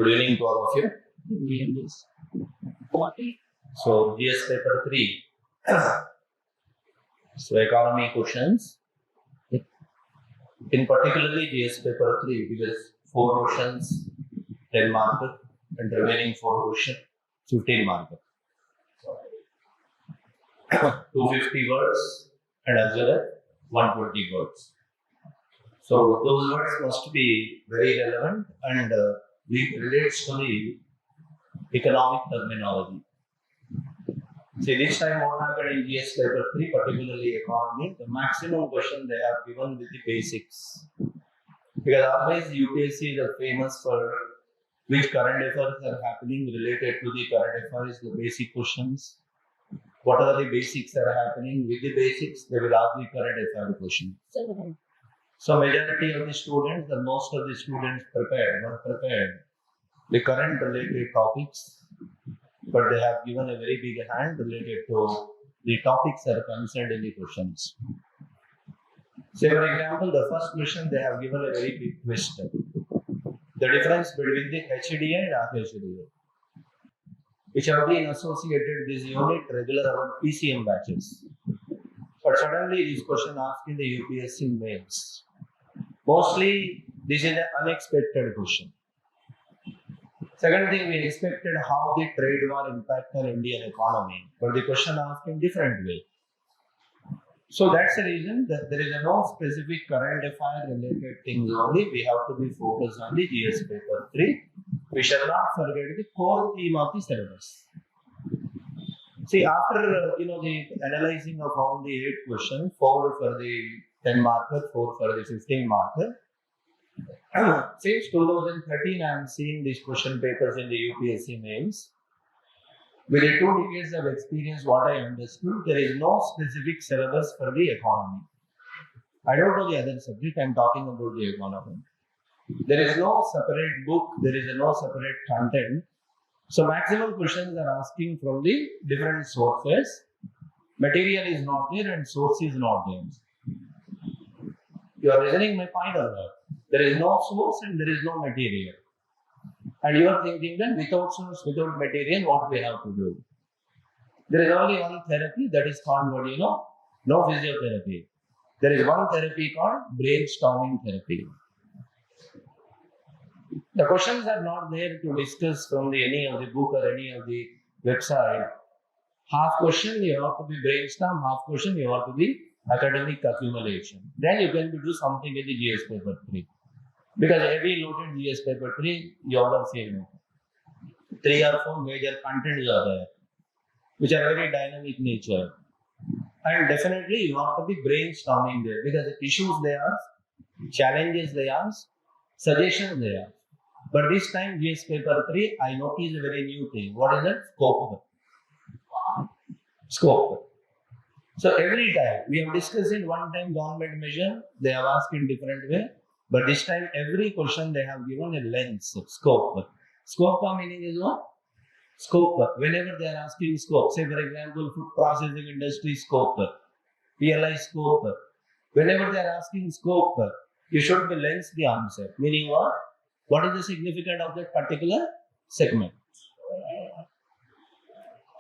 Good evening to all of you. So, GS paper 3. So, economy questions. In particularly GS paper 3, because 4 questions, 10 marker, and remaining 4 questions, 15 marker. 250 words and as well as 120 words. So those words must be very relevant and relates to the economic terminology. See, this time what happened in GS paper 3, particularly economy, the maximum question they have given with the basics. Because always UPSC is famous for which current affairs are happening related to the current affairs, the basic questions. What are the basics that are happening? With the basics, they will ask the current affair question. So majority of the students, the most of the students were prepared the current related topics, but they have given a very big hand related to the topics that are concerned in the questions. Say for example, the first question they have given a very big twist. The difference between the HDA and R.C.Reddy, which have been associated with this unit regular around PCM batches. But suddenly this question asked in the UPSC mains. Mostly this is an unexpected question. Second thing, we expected how the trade war impacted Indian economy, but the question asked in different way. So that's the reason that there is no specific current affair related things only. We have to be focused on the GS paper 3. We shall not forget the core theme of the syllabus. See, after the analyzing of all the 8 questions, 4 for the 10 marker, 4 for the 15 marker. Since 2013, I am seeing these question papers in the UPSC mains. With the 2 decades of experience, what I understood, there is no specific syllabus for the economy. I don't know the other subject, I am talking about the economy. There is no separate book, there is no separate content. So maximum questions are asking from the different sources. Material is not there and source is not there. You are listening my point or not? There is no source and there is no material. And you are thinking that without source, without material, what we have to do? There is only one therapy that is called what no physiotherapy. There is one therapy called brainstorming therapy. The questions are not there to discuss from any of the book or any of the website. Half question you have to be brainstorm, half question you have to be academic accumulation. Then you can do something in the GS paper 3. Because heavy loaded GS paper 3, you have seen 3 or 4 major contents are there, which are very dynamic nature. And definitely you have to be brainstorming there because the issues they ask, challenges they ask, suggestions they ask. But this time GS paper 3, I noticed a very new thing. What is that? Scope. Scope. So every time, we have discussed in one time government measure, they have asked in different way. But this time, every question they have given a length, scope. Scope meaning is what? Scope. Whenever they are asking scope, say for example, food processing industry scope, PLI scope. Whenever they are asking scope, you should be length the answer. Meaning what? What is the significance of that particular segment?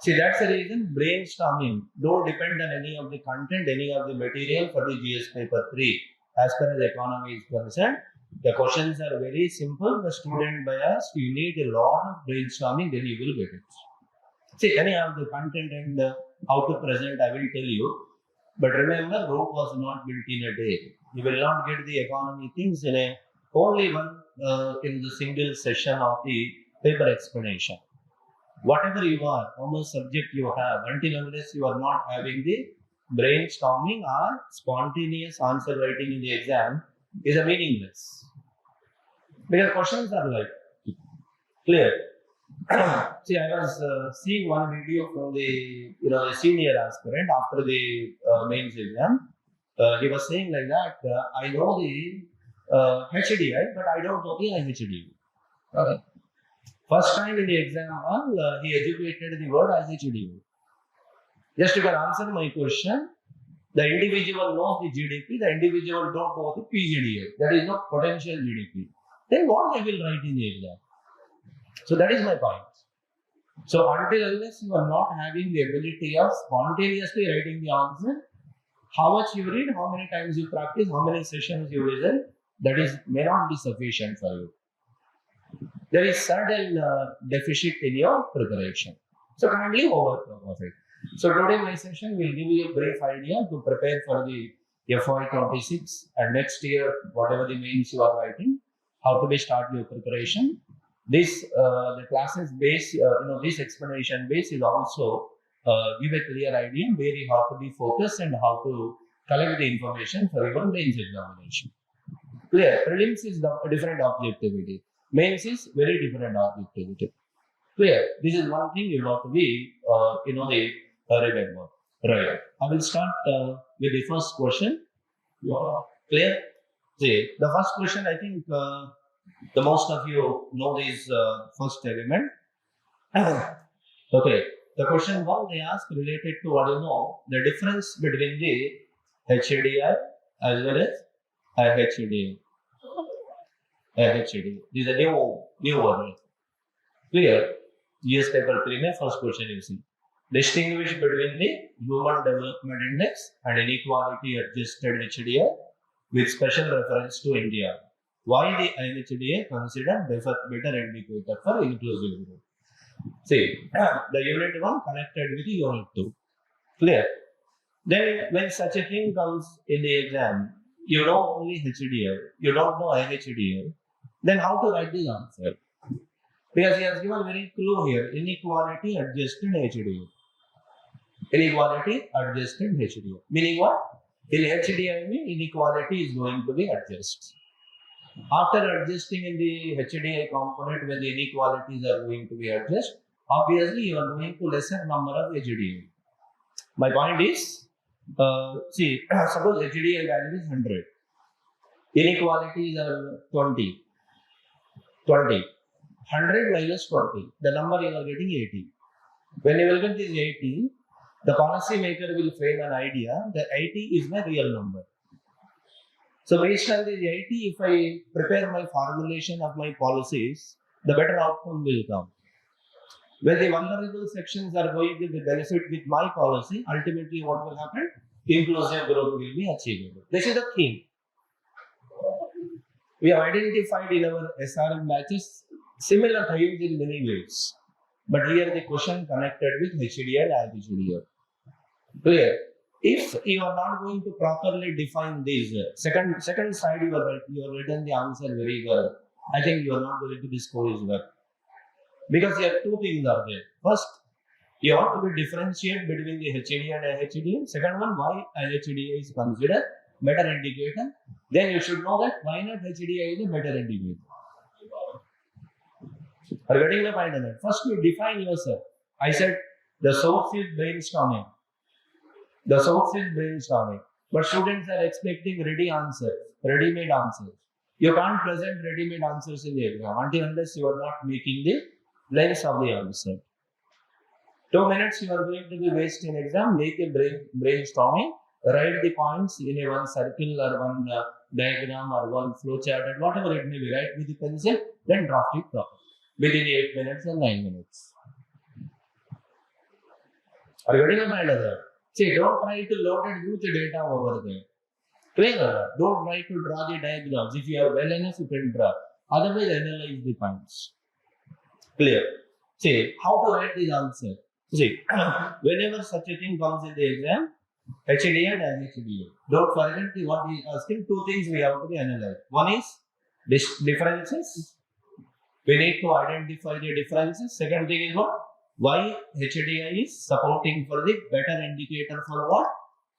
See, that's the reason brainstorming. Don't depend on any of the content, any of the material for the GS paper 3. As far as the economy is concerned, the questions are very simple. The student bias, you need a lot of brainstorming, then you will get it. See, any of the content and how to present, I will tell you. But remember, Rome was not built in a day. You will not get the economy things in only one in the single session of the paper explanation. Whatever you are, how much subject you have, until unless you are not having the brainstorming or spontaneous answer writing in the exam, is a meaningless. Because questions are like clear. See, I was seeing one video from the senior aspirant after the mains exam. He was saying like that. I know the HDI, but I don't know the IHD. Okay. First time in the exam hall, he educated the word IHD. Just you can answer my question. The individual knows the GDP, the individual don't know the PGDA. That is not potential GDP. Then what they will write in the exam? So that is my point. So until unless you are not having the ability of spontaneously writing the answer, how much you read, how many times you practice, how many sessions you listen, that is may not be sufficient for you. There is certain deficit in your preparation. So kindly overcome of it. So today my session will give you a brief idea to prepare for the FY26 and next year, whatever the mains you are writing, how to be start your preparation. This the classes base, this explanation base is also give a clear idea where you have to be focused and how to collect the information for your mains examination. Clear. Prelims is the different objectivity. Mains is very different objectivity. Clear. This is one thing you have to be, remember. Right. I will start with the first question. Clear. See, the first question, I think the most of you know this first element. Okay. The question one they ask related to what you know, the difference between the HDI as well as IHDI. HDI. This is a new word. Clear. GS paper 3 में first question you see. Distinguish between the Human Development Index and Inequality Adjusted HDI with special reference to India. Why the IHDI considered better indicator for inclusive growth? See, the unit 1 connected with the unit 2. Clear? Then when such a thing comes in the exam, you know only HDI, you don't know IHDI, then how to write the answer? Because he has given very clue here, inequality adjusted HDI. Inequality adjusted HDI. Meaning what? In HDI, inequality is going to be adjusted. After adjusting in the HDI component, when the inequalities are going to be adjusted, obviously you are going to lesser number of HDI. My point is, see, suppose HDI value is 100. Inequalities are 20. 100 minus 20, the number you are getting 80. When you will get this 80, the policy maker will frame an idea that 80 is my real number. So based on this 80, if I prepare my formulation of my policies, the better outcome will come. When the vulnerable sections are going to benefit with my policy, ultimately what will happen? Inclusive growth will be achievable. This is the theme. We have identified in our SRM batches similar themes in many ways. But here the question connected with HDI and IHDI. Clear? If you are not going to properly define these, second side you are written the answer very well. I think you are not going to be score as well. Because here two things are there. First, you have to be differentiate between the HDI and IHDI. Second one, why IHDI is considered better indicator. Then you should know that why not HDI is a better indicator. Are you getting my point on that? First, you define yourself. I said the source is brainstorming. The source is brainstorming. But students are expecting ready-made answers. You can't present ready-made answers in the exam until unless you are not making the length of the answer. 2 minutes you are going to be wasted in exam, make a brainstorming, write the points in a one circle or one diagram or one flowchart and whatever it may be, write with the pencil, then draft it down within 8 minutes or 9 minutes. Are you getting a mind of that? See, don't try to load and use the data over there. Clear? Don't try to draw the diagrams. If you are well enough, you can draw. Otherwise, analyze the points. Clear? See, how to write this answer? See, whenever such a thing comes in the exam, HDI and IHDI. Don't forget what we are asking. Two things we have to be analyzed. One is differences. We need to identify the differences. Second thing is what? Why HDI is supporting for the better indicator for what?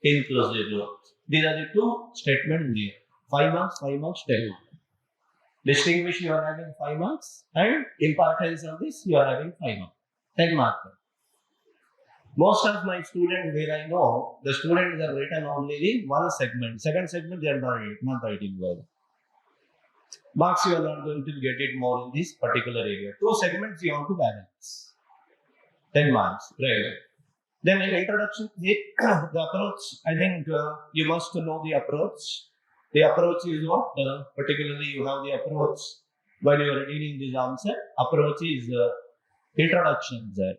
Inclusive growth. These are the two statements here. 5 marks, 10 marks. Distinguish, you are having 5 marks, and importance of this, you are having 5 marks. 10 marks. Most of my students, where I know, the students are written only the one segment. Second segment, they are not writing well. Marks, you are not going to get it more in this particular area. 2 segments, you have to balance. 10 marks. Right. Then in introduction, the approach, I think you must know the approach. The approach is what? Particularly, you have the approach. while you are reading this answer, approach is introduction, sir.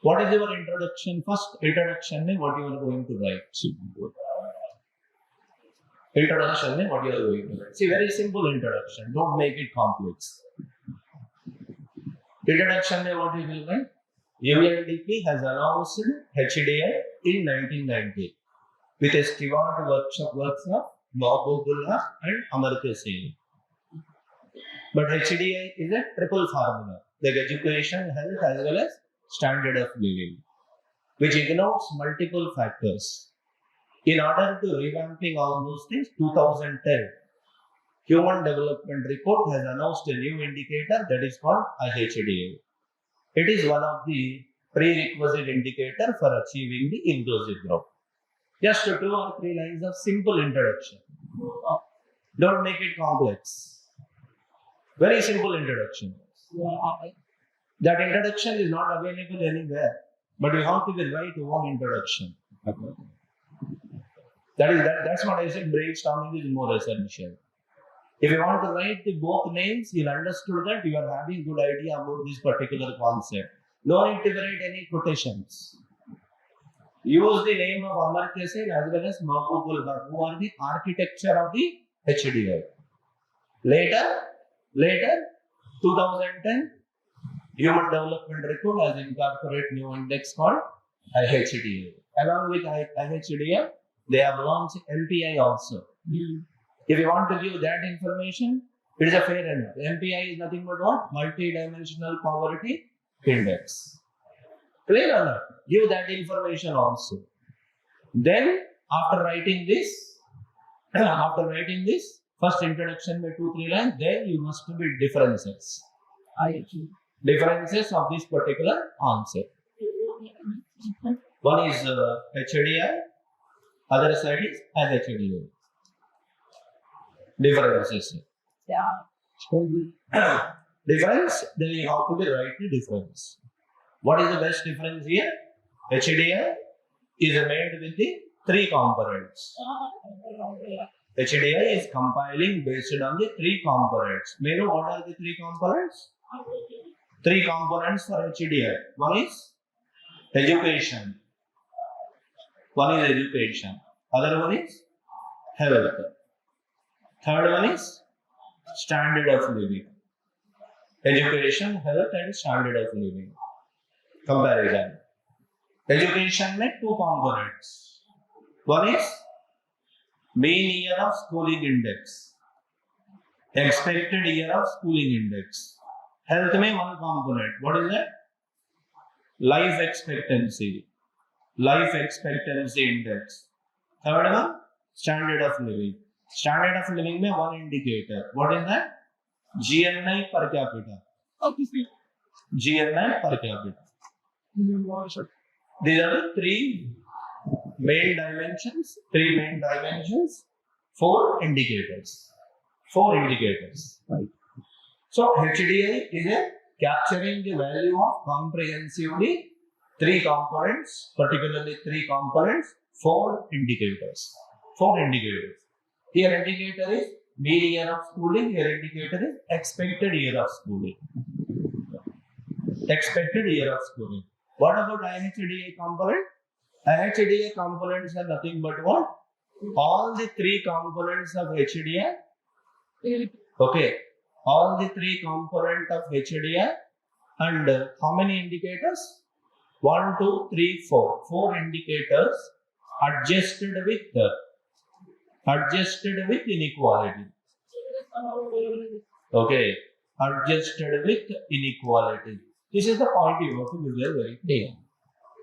What is your introduction? First introduction में what you are going to write. Introduction में what you are going to write. See, very simple introduction. Don't make it complex. Introduction में what you will write? UNDP has announced HDI in 1990 with a steward works of Mahbubullah and Amartya Singh. But HDI is a triple formula, like education, health, as well as standard of living, which ignores multiple factors. In order to revamping all those things, 2010 Human Development Report has announced a new indicator that is called IHDA. It is one of the prerequisite indicator for achieving the inclusive growth. Just 2 or 3 lines of simple introduction. Don't make it complex. Very simple introduction. That introduction is not available anywhere, but you have to write your own introduction. That's what I said. Brainstorming is more essential. If you want to write the both names, you'll understood that you are having good idea about this particular concept. No need to write any quotations. Use the name of Amartya Sen as well as Mahbubullah, who are the architecture of the HDI. Later, 2010, Human Development Report has incorporated new index called IHDA. Along with IHDA, they have launched MPI also. If you want to give that information, it is a fair enough. MPI is nothing but what? Multi-dimensional poverty index. Clear or not? Give that information also. Then, after writing this, first introduction by 2-3 lines, then you must be differences. Differences of this particular answer. One is HDI, other side is IHDA. Differences. Difference, then you have to write the difference. What is the best difference here? HDI is made with the 3 components. HDI is compiling based on the 3 components. May know what are the 3 components? 3 components for HDI. One is education. Other one is health. Third one is standard of living. Education, health and standard of living. Comparison. Education में 2 components. One is mean year of schooling index. Expected year of schooling index. Health में 1 component. What is that? Life expectancy index. Third one, standard of living. Standard of living में 1 indicator. What is that? GNI per capita. GNI per capita. These are the 3 main dimensions. 4 indicators. Right. So HDI is capturing the value of comprehensively 3 components, particularly 3 components, 4 indicators. Here indicator is mean year of schooling, here indicator is expected year of schooling. What about IHDA component? IHDA components are nothing but what? All the 3 components of HDA. Okay. All the 3 components of HDA and how many indicators? 1, 2, 3, 4. 4 indicators adjusted with inequality. Okay. Adjusted with inequality. This is the point you have to be very clear.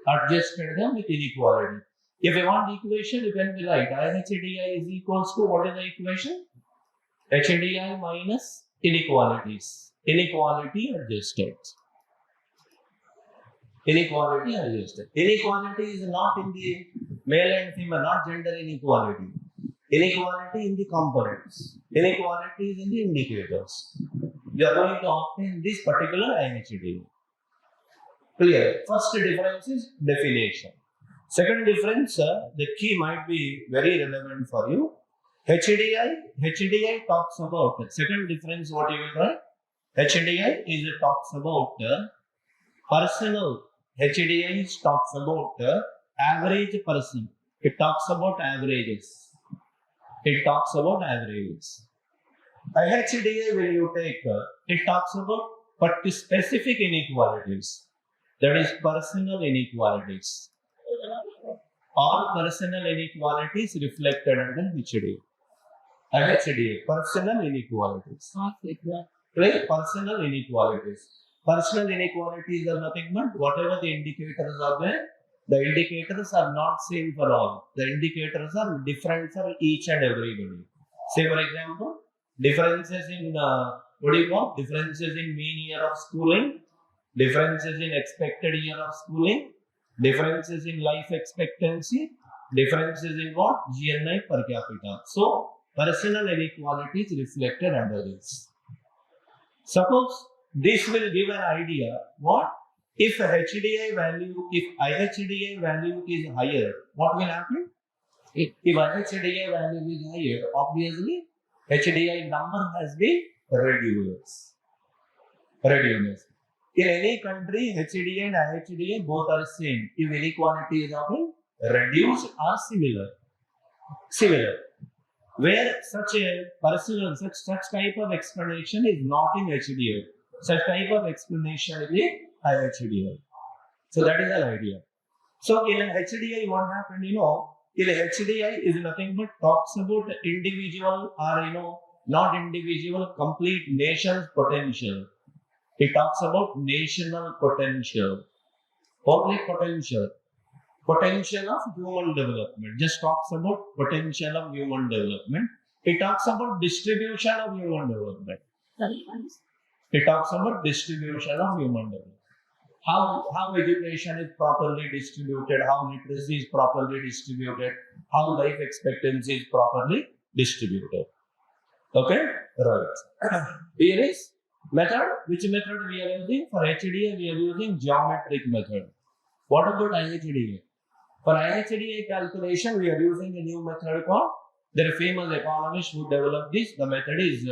Adjusted them with inequality. If you want equation, you can write IHDI is equals to, what is the equation? HDI minus inequalities. Inequality adjusted. Inequality is not in the male and female, not gender inequality. Inequality in the components. Inequality is in the indicators. You are going to obtain this particular IHDA. Clear. First difference is definition. Second difference, the key might be very relevant for you. HDI talks about, second difference what you will write, HDI talks about personal, HDI talks about average person, it talks about averages, it talks about averages. IHDA when you take, it talks about specific inequalities, that is personal inequalities. All personal inequalities reflected under HDA. IHDA, personal inequalities. Right? Personal inequalities. Personal inequalities are nothing but whatever the indicators are there, the indicators are not same for all. The indicators are different for each and everybody. Say for example, differences in differences in mean year of schooling, differences in expected year of schooling, differences in life expectancy, differences in what? GNI per capita. So personal inequalities reflected under this. Suppose this will give an idea what? If HDI value, if IHDA value is higher, what will happen? If IHDA value is higher, obviously HDI number has been reduced. In any country, HDA and IHDA both are same. If inequality is reduced or similar. Where such a personal, such type of explanation is not in HDA. Such type of explanation is in IHDA. So that is an idea. So in an HDI, what happened, in HDI is nothing but talks about individual or, not individual, complete nation's potential. It talks about national potential, public potential of human development. Just talks about potential of human development. It talks about distribution of human development. It talks about distribution of human development. How education is properly distributed, how literacy is properly distributed, how life expectancy is properly distributed. Okay, right. Here is method. Which method we are using? For HDA, we are using geometric method. What about IHDA? For IHDA calculation, we are using a new method called, the famous economist who developed this. The method is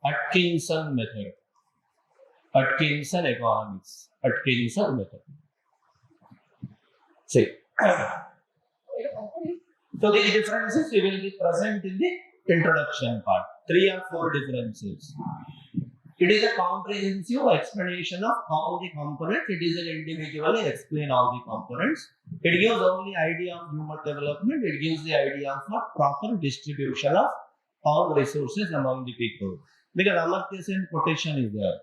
Atkinson method. Atkinson economics. Atkinson method. See. So the differences we will be present in the introduction part. 3 or 4 differences. It is a comprehensive explanation of all the components. It is an individually explain all the components. It gives only idea of human development. It gives the idea of a proper distribution of all resources among the people. Because Amartya Sen quotation is there.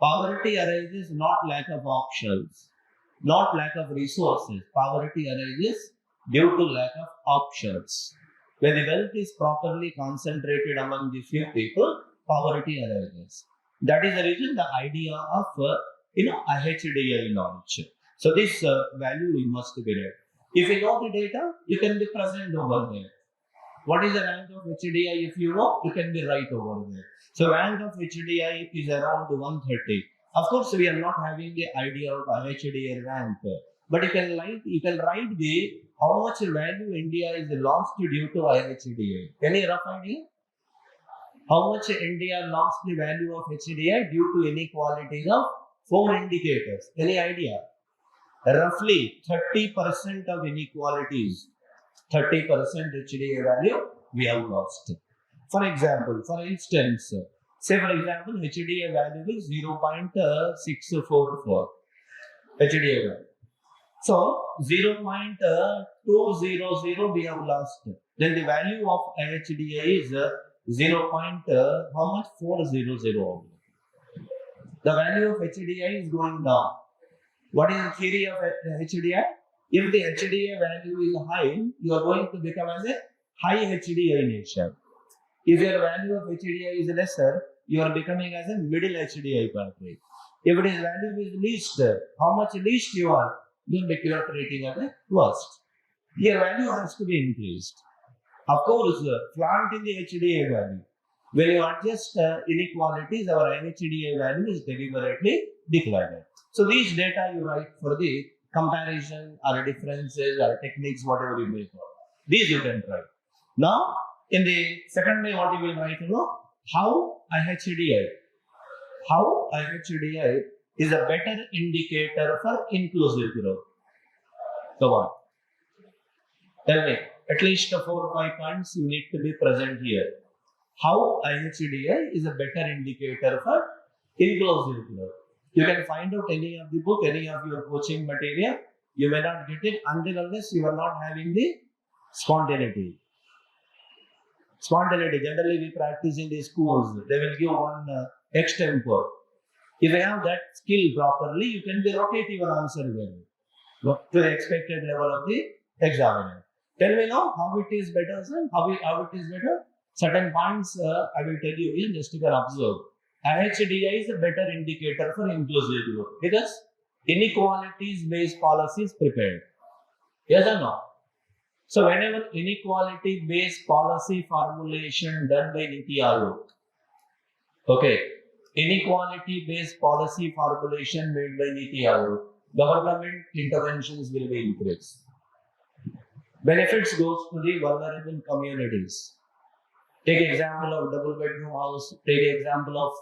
Poverty arises not lack of options, not lack of resources. Poverty arises due to lack of options. When the wealth is properly concentrated among the few people, poverty arises. That is the reason the idea of IHDA knowledge. So this value we must be read. If you know the data, you can be present over there. What is the rank of HDI? If you know, you can be right over there. So rank of HDI is around 130. Of course, we are not having the idea of IHDA rank, but you can write the how much value India is lost due to IHDA. Any rough idea? How much India lost the value of HDI due to inequalities of 4 indicators? Any idea? Roughly 30% of inequalities, 30% HDI value we have lost. For instance, say for example, HDI value is 0.644. HDI value. So 0.200 we have lost. Then the value of HDI is 400. The value of HDI is going down. What is the theory of HDI? If the HDI value is high, you are going to become as a high HDI nation. If your value of HDI is lesser, you are becoming as a middle HDI country. If its value is least, how much least you are, then you are treating as a worst. Your value has to be increased. Of course, flaunt in the HDI value. When you adjust inequalities, our HDI value is deliberately declined. So these data you write for the comparison or differences or techniques, whatever you may call. These you can write. Now, In the second way, what you will write, how IHDI. How IHDI is a better indicator for inclusive growth. Come on. Tell me, at least 4 or 5 points you need to be present here. How IHDI is a better indicator for inclusive growth. You can find out any of the book, any of your coaching material. You may not get it unless you are not having the spontaneity. Spontaneity, generally we practice in the schools. They will give one extempore. If you have that skill properly, you can rotate your answer well to the expected level of the examiner. Tell me now how it is better, sir. How it is better? Certain points I will tell you here, just you can observe. IHDI is a better indicator for inclusive growth because inequalities-based policy is prepared. Yes or no? So whenever inequality-based policy formulation done by Niti Aayog, okay, inequality-based policy formulation made by Niti Aayog, government interventions will be increased. Benefits goes to the vulnerable communities. Take example of double bedroom house, take example of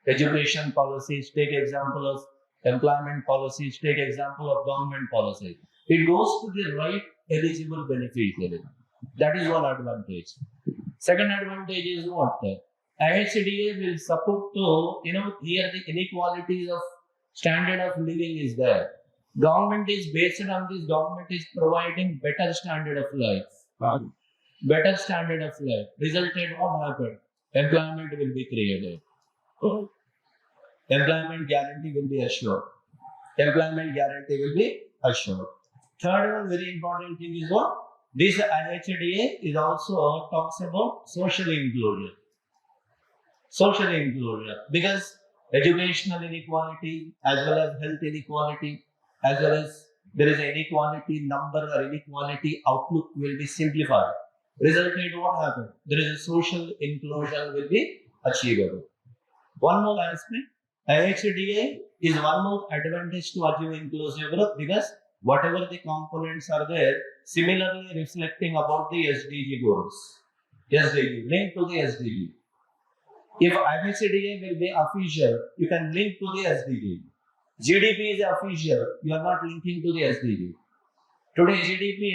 education policies, take example of employment policies, take example of government policies. It goes to the right eligible beneficiary. That is one advantage. Second advantage is what? IHDA will support to, here the inequalities of standard of living is there. Government is based on this, government is providing better standard of life. Better standard of life. Resulted, what happened? Employment will be created. Employment guarantee will be assured. Employment guarantee will be assured. Third one, very important thing is what? This IHDA is also talks about social inclusion. Social inclusion. Because educational inequality as well as health inequality as well as there is inequality number or inequality outlook will be simplified. Resulted, what happened? There is a social inclusion will be achievable. One more aspect, IHDA is one more advantage to achieve inclusive growth because whatever the components are there, similarly reflecting about the SDG goals. SDG, link to the SDG. If IHDA will be official, you can link to the SDG. GDP is official, you are not linking to the SDG. Today, GDP,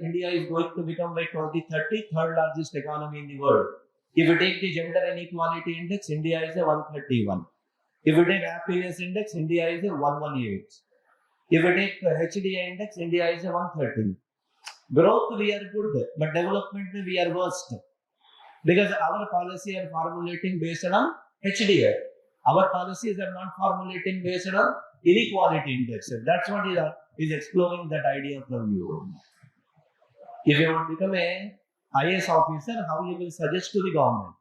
India is going to become by 2030 third largest economy in the world. If you take the gender inequality index, India is a 131. If you take happiness index, India is a 118. If you take HDI index, India is a 130. Growth we are good, but development we are worst. Because our policy are formulating based on HDI. Our policies are not formulating based on inequality index. That's what is exploring that idea from you. If you want to become a IAS officer, how you will suggest to the government?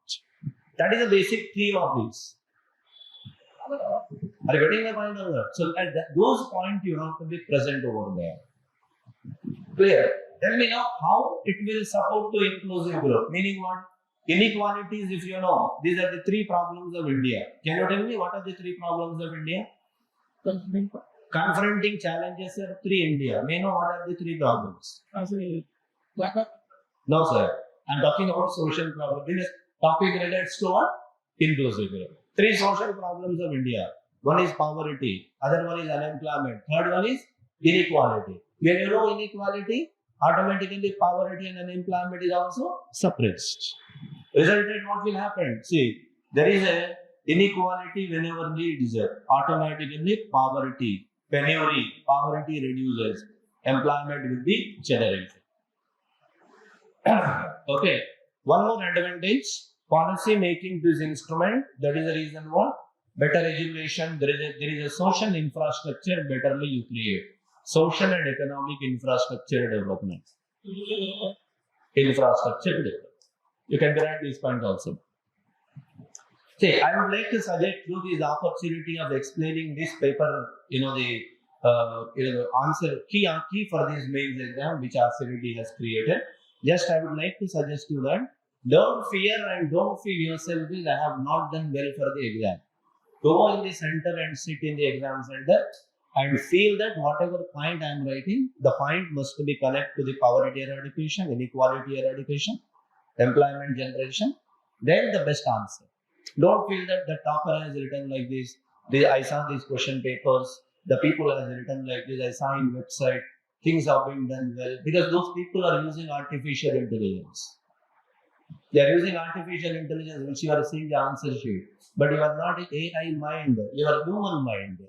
That is the basic theme of this. Are you getting my point on that? So at those points you have to be present over there. Clear? Tell me now how it will support to inclusive growth. Meaning what? Inequalities, if you know, these are the 3 problems of India. Can you tell me what are the 3 problems of India? Confronting challenges of 3 India. May know what are the 3 problems? No, sir. I'm talking about social problems. This topic relates to what? Inclusive growth. 3 social problems of India. One is poverty, other one is unemployment, third one is inequality. When you know inequality, automatically poverty and unemployment is also suppressed. Resulted, what will happen? See, there is a inequality whenever leads automatically poverty, penury, poverty reduces, employment will be generated. Okay, one more advantage, policy making this instrument, that is the reason what? Better education, there is a social infrastructure, betterly you create. Social and economic infrastructure development. Infrastructure development. You can grab this point also. See, I would like to suggest through this opportunity of explaining this paper, the answer key for this mains exam which R.C.Reddy has created. Just I would like to suggest you that don't fear and don't feel yourself is I have not done well for the exam. Go in the center and sit in the exam center and feel that whatever point I am writing, the point must be connected to the poverty eradication, inequality eradication, employment generation, then the best answer. Don't feel that the topper has written like this. I saw these question papers. The people has written like this. I saw in website. Things have been done well because those people are using artificial intelligence. They are using artificial intelligence, which you are seeing the answer sheet. But you are not AI mind. You are human mind.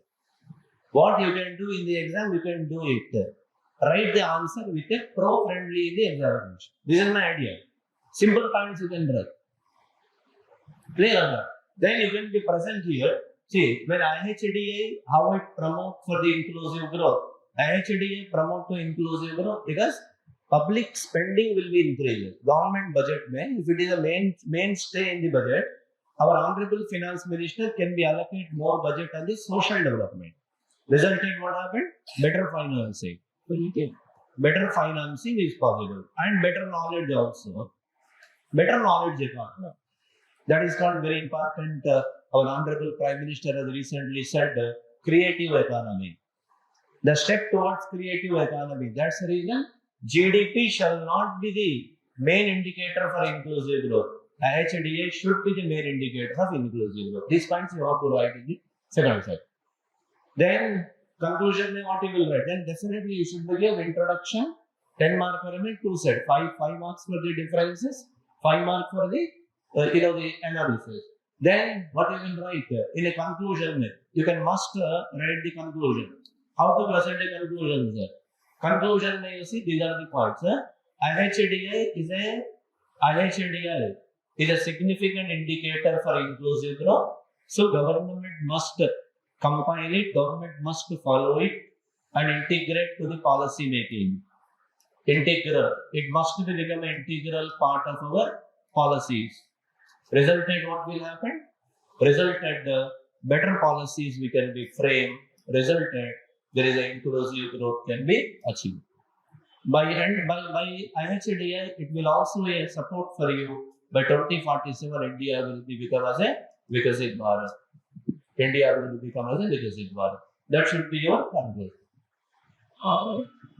What you can do in the exam, you can do it. Write the answer with a pro-friendly in the examination. This is my idea. Simple points you can write. Clear on that? Then you can be present here. See, when IHDA, how it promote for the inclusive growth. IHDA promote to inclusive growth because public spending will be increased. Government budget may, if it is a mainstay in the budget, our Honorable Finance Minister can be allocated more budget on the social development. Resulted what happened? Better financing. Better financing is possible and better knowledge also. Better knowledge economy. That is called very important. Our Honorable Prime Minister has recently said creative economy. The step towards creative economy. That's the reason GDP shall not be the main indicator for inclusive growth. IHDA should be the main indicator of inclusive growth. These points you have to write in the second set. Then conclusion में what you will write. Then definitely you should give introduction. 10 mark for a 2 set. 5 marks for the differences. 5 mark for the the analysis. Then what you will write in a conclusion. You can must write the conclusion. How to present a conclusion, sir? Conclusion you see these are the points. IHDA is a significant indicator for inclusive growth. So government must compile it, government must follow it and integrate to the policy making. Integral. It must become an integral part of our policies. Resulted what will happen? Resulted the better policies we can be framed. Resulted there is an inclusive growth can be achieved. By IHDA, it will also be a support for you. By 2047, India will become as a Vikasit Bharat. India will become as a Vikasit Bharat. That should be your conclusion.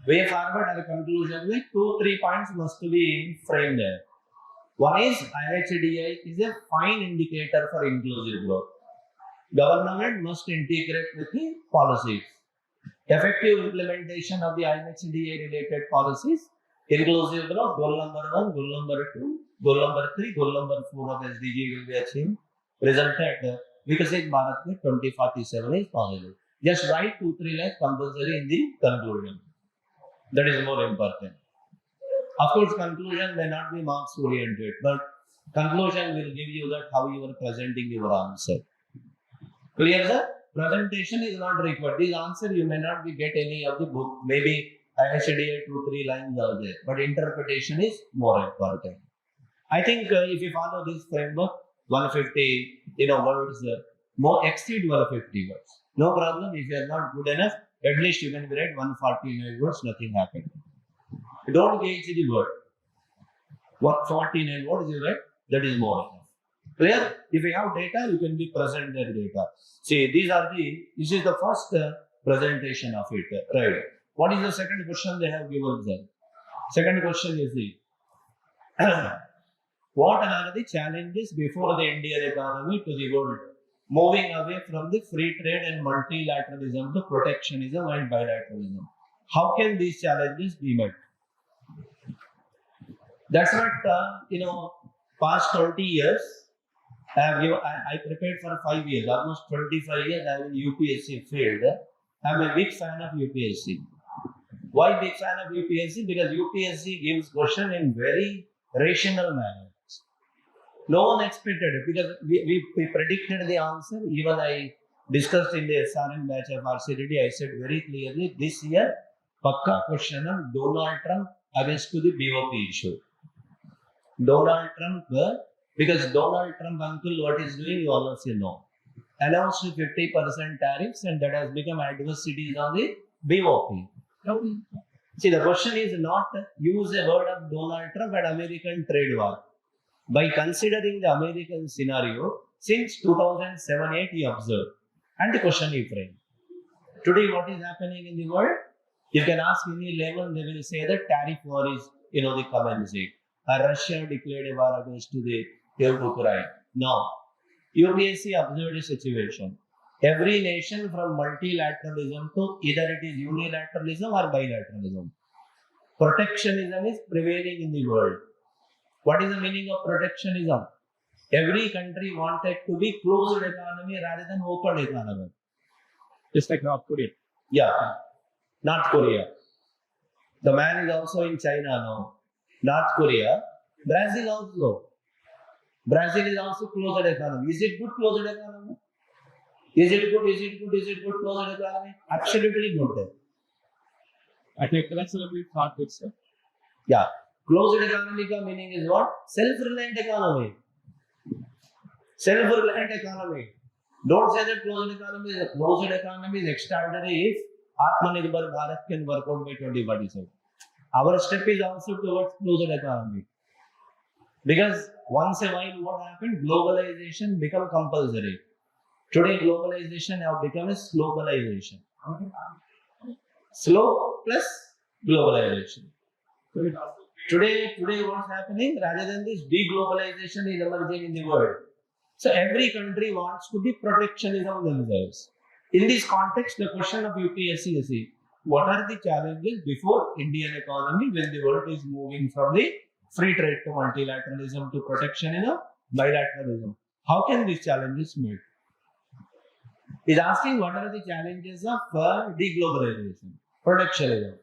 Way forward as a conclusion, like 2-3 points must be framed there. One is IHDA is a fine indicator for inclusive growth. Government must integrate with the policies. Effective implementation of the IHDA related policies, inclusive growth, goal number 1, goal number 2, goal number 3, goal number 4 of SDG will be achieved. Resulted Vikasit Bharat 2047 is possible. Just write 2-3 lines compulsory in the conclusion. That is more important. Of course, conclusion may not be marks oriented, but conclusion will give you that how you are presenting your answer. Clear, sir? Presentation is not required. This answer you may not be get any of the book. Maybe IHDA 2-3 lines are there, but interpretation is more important. I think if you follow this framework, 150 words, more exceed 150 words. No problem. If you are not good enough, at least you can write 149 words. Nothing happened. Don't gauge the word. What 49 words you write, that is more enough. Clear? If you have data, you can be present their data. See, this is the first presentation of it, right? What is the second question they have given there? Second question is what are the challenges before the Indian economy to the world? Moving away from the free trade and multilateralism to protectionism and bilateralism. How can these challenges be met? That's what, past 20 years, I prepared for 5 years, almost 25 years I am in UPSC field. I'm a big fan of UPSC. Why big fan of UPSC? Because UPSC gives question in very rational manner. No one expected it because we predicted the answer. Even I discussed in the SRM batch of R.C.Reddy, I said very clearly, this year, Pakka question on Donald Trump against to the BOP issue. Donald Trump, because Donald Trump uncle, what is doing, you all say no. Announced 50% tariffs and that has become adversities on the BOP. See, the question is not use a word of Donald Trump and American trade war. By considering the American scenario, since 2007-8 he observed and the question he framed. Today what is happening in the world? You can ask any level, they will say that tariff war is, the commencing. Russia declared a war against the Ukraine. No. UPSC observed a situation. Every nation from multilateralism to either it is unilateralism or bilateralism. Protectionism is prevailing in the world. What is the meaning of protectionism? Every country wanted to be closed economy rather than open economy. Just like North Korea. Yeah, North Korea. The man is also in China now. North Korea. Brazil also. Brazil is also closed economy. Is it good closed economy? Is it good closed economy? Absolutely good. I think that's a little bit hard to say. Yeah. Closed economy ka meaning is what? Self-reliant economy. Self-reliant economy. Don't say that closed economy is a closed economy is extraordinary if Atmanirbhar Bharat can work out by 2047. Our step is also towards closed economy. Because once a while what happened? Globalization become compulsory. Today globalization have become a globalization. Slow plus globalization. Today what's happening? Rather than this, deglobalization is emerging in the world. So every country wants to be protectionism themselves. In this context, the question of UPSC is, what are the challenges before Indian economy when the world is moving from the free trade to multilateralism to protectionism, bilateralism? How can these challenges meet? Is asking what are the challenges of deglobalization, protectionism.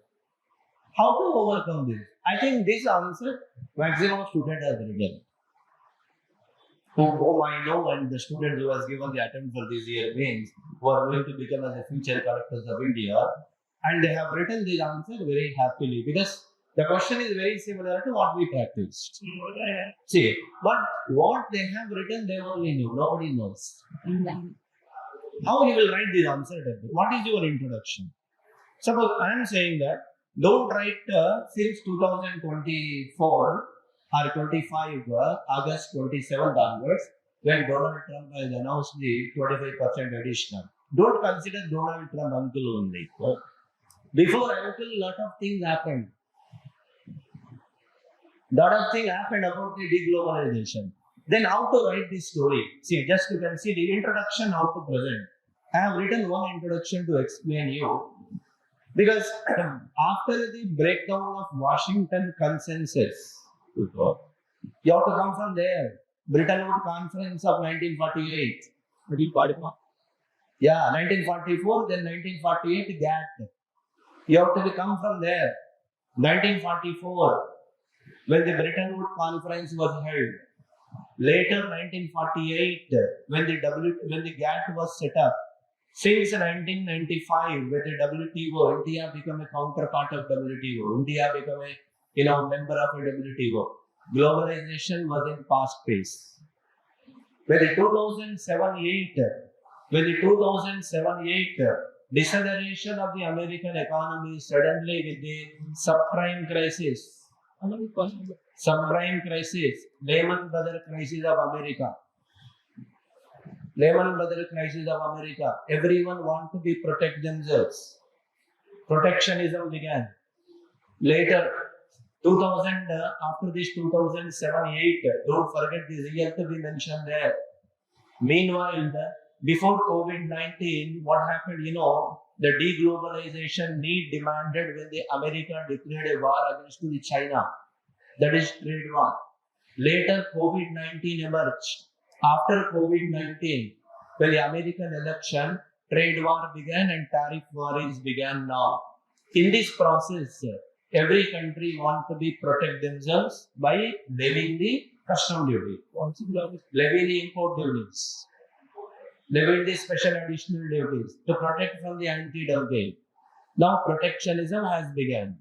How to overcome this? I think this answer maximum student has written. Whom I know, and the student who has given the attempt for this year means who are going to become as the future collectors of India, and they have written this answer very happily because the question is very similar to what we practiced. See, but what they have written, they only knew. Nobody knows. How you will write this answer? What is your introduction? Suppose I am saying that don't write since 2024 or 25 August 27th onwards when Donald Trump has announced the 25% additional. Don't consider Donald Trump uncle only. Before uncle, lot of things happened. Lot of things happened about the deglobalization. Then how to write this story? See, just you can see the introduction, how to present. I have written one introduction to explain you. Because after the breakdown of Washington Consensus, you have to come from there. Bretton Woods Conference of 1948. 1944. Yeah, 1944, then 1948 GATT. You have to come from there. 1944, when the Bretton Woods Conference was held. Later, 1948, when the GATT was set up. Since 1995, with the WTO, India became a counterpart of WTO. India became a member of a WTO. Globalization was in fast pace. When the 2007-8 deceleration of the American economy suddenly with the subprime crisis, Lehman Brothers crisis of America. Lehman Brothers crisis of America. Everyone want to be protect themselves. Protectionism began. Later, 2000 after this 2007-8, don't forget this year to be mentioned there. Meanwhile, before COVID-19, what happened? The deglobalization need demanded when the America declared a war against the China. That is trade war. Later, COVID-19 emerged. After COVID-19, when the American election, trade war began and tariff war is began now. In this process, every country want to be protect themselves by levying the custom duty, levy the import duties, levy the special additional duties to protect from the anti-dumping. Now protectionism has begun.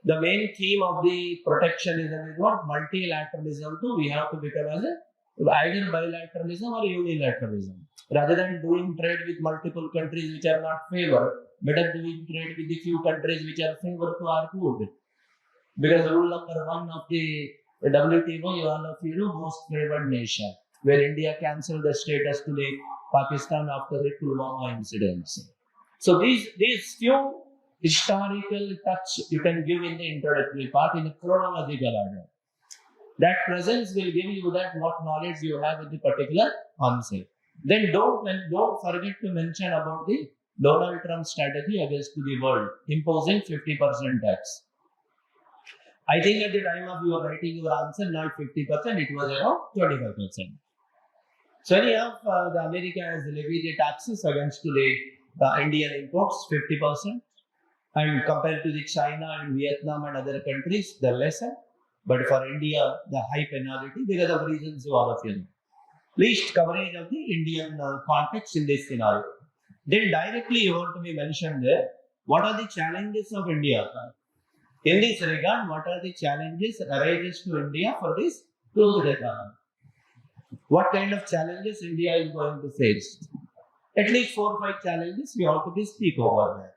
The main theme of the protectionism is what? Multilateralism too. We have to become as either bilateralism or unilateralism. Rather than doing trade with multiple countries which are not favored, better doing trade with the few countries which are favored to our good. Because rule number 1 of the WTO, you all of you know, most favored nation, where India cancelled the status to the Pakistan after the Pulwama incidents. So these few historical touch you can give in the introductory part in a chronological order. That presence will give you that what knowledge you have in the particular concept. Then don't forget to mention about the Donald Trump strategy against the world, imposing 50% tax. I think at the time of your writing your answer, not 50%, it was around 25%. So anyhow, the America has levied the taxes against the Indian imports 50%, and compared to the China and Vietnam and other countries, they're lesser. But for India, the high penalty because of reasons you all of you know. Least coverage of the Indian context in this scenario. Then directly you want to be mentioned there. What are the challenges of India? In this regard, what are the challenges arises to India for this closed economy? What kind of challenges India is going to face? At least 4 or 5 challenges we have to be speak over there.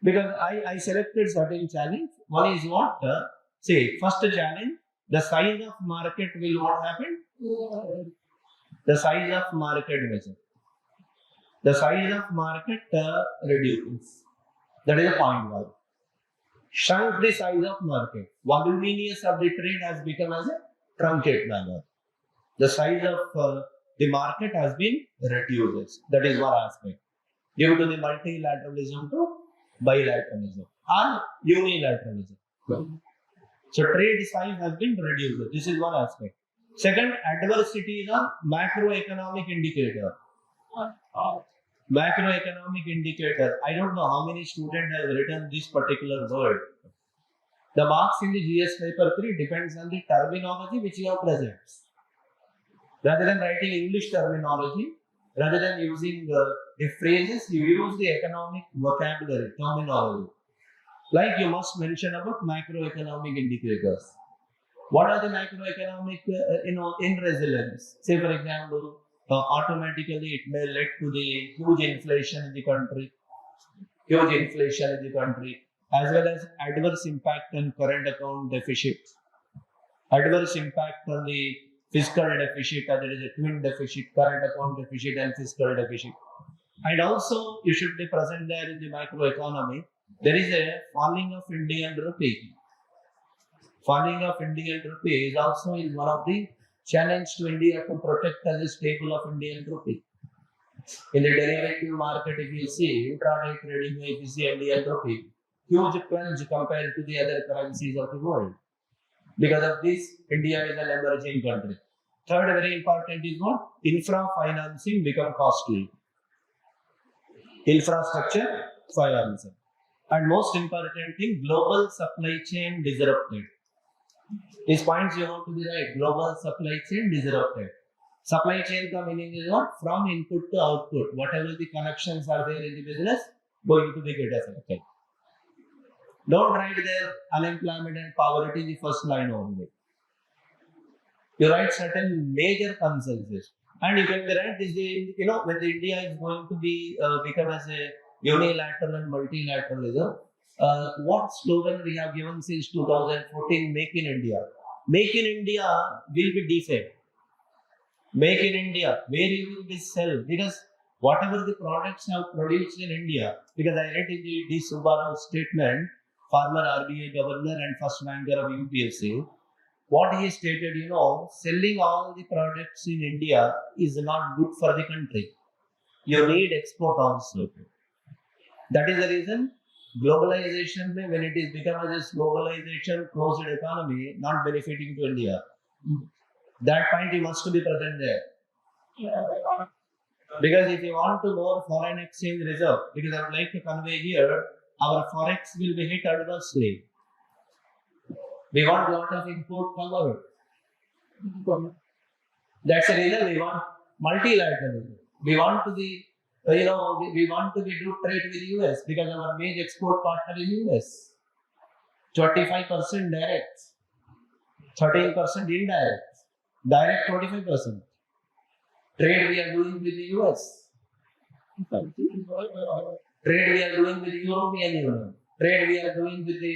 Because I selected certain challenge. One is what? First challenge, the size of market will what happen? The size of market measure. The size of market reduces. That is the point 1. Shrunk the size of market. Voluminous of the trade has become as a truncate manner. The size of the market has been reduced. That is one aspect. Due to the multilateralism to bilateralism or unilateralism. So trade size has been reduced. This is one aspect. Second, adversities on macroeconomic indicator. Macroeconomic indicator. I don't know how many students have written this particular word. The marks in the GS paper 3 depends on the terminology which you have present. Rather than writing English terminology, rather than using the phrases, you use the economic vocabulary, terminology. Like you must mention about macroeconomic indicators. What are the macroeconomic, in resilience? Say for example, automatically it may lead to the huge inflation in the country, as well as adverse impact on current account deficit, adverse impact on the fiscal deficit, and there is a twin deficit, current account deficit and fiscal deficit. And also you should be present there in the macroeconomy. There is a falling of Indian rupee. Falling of Indian rupee is also one of the challenge to India to protect as a staple of Indian rupee. In the derivative market, if you see intraday trading, if you see Indian rupee, huge plunge compared to the other currencies of the world. Because of this, India is an emerging country. Third, very important is what? Infra financing become costly. Infrastructure financing. And most important thing, global supply chain disrupted. These points you have to be right. Global supply chain disrupted. Supply chain ka meaning is what? From input to output. Whatever the connections are there in the business, going to be get affected. Don't write there unemployment and poverty in the first line only. You write certain major consensus. And you can write this, when the India is going to be become as a unilateral and multilateralism, what slogan we have given since 2014, Make in India. Make in India will be defect. Make in India, where you will be sell, because whatever the products have produced in India, because I read in the D. Subbarao statement, former RBI governor and first ranker of UPSC, what he stated, selling all the products in India is not good for the country. You need export also. That is the reason globalization, when it is become as a globalization closed economy, not benefiting to India. That point you must be present there. Because if you want to more foreign exchange reserve, because I would like to convey here, our forex will be hit adversely. We want a lot of import covered. That's the reason we want multilateralism. We want to be, we want to be do trade with US because our major export partner is US. 25% direct, 13% indirect, direct 25%. Trade we are doing with the US. Trade we are doing with the European Union. Trade we are doing with the,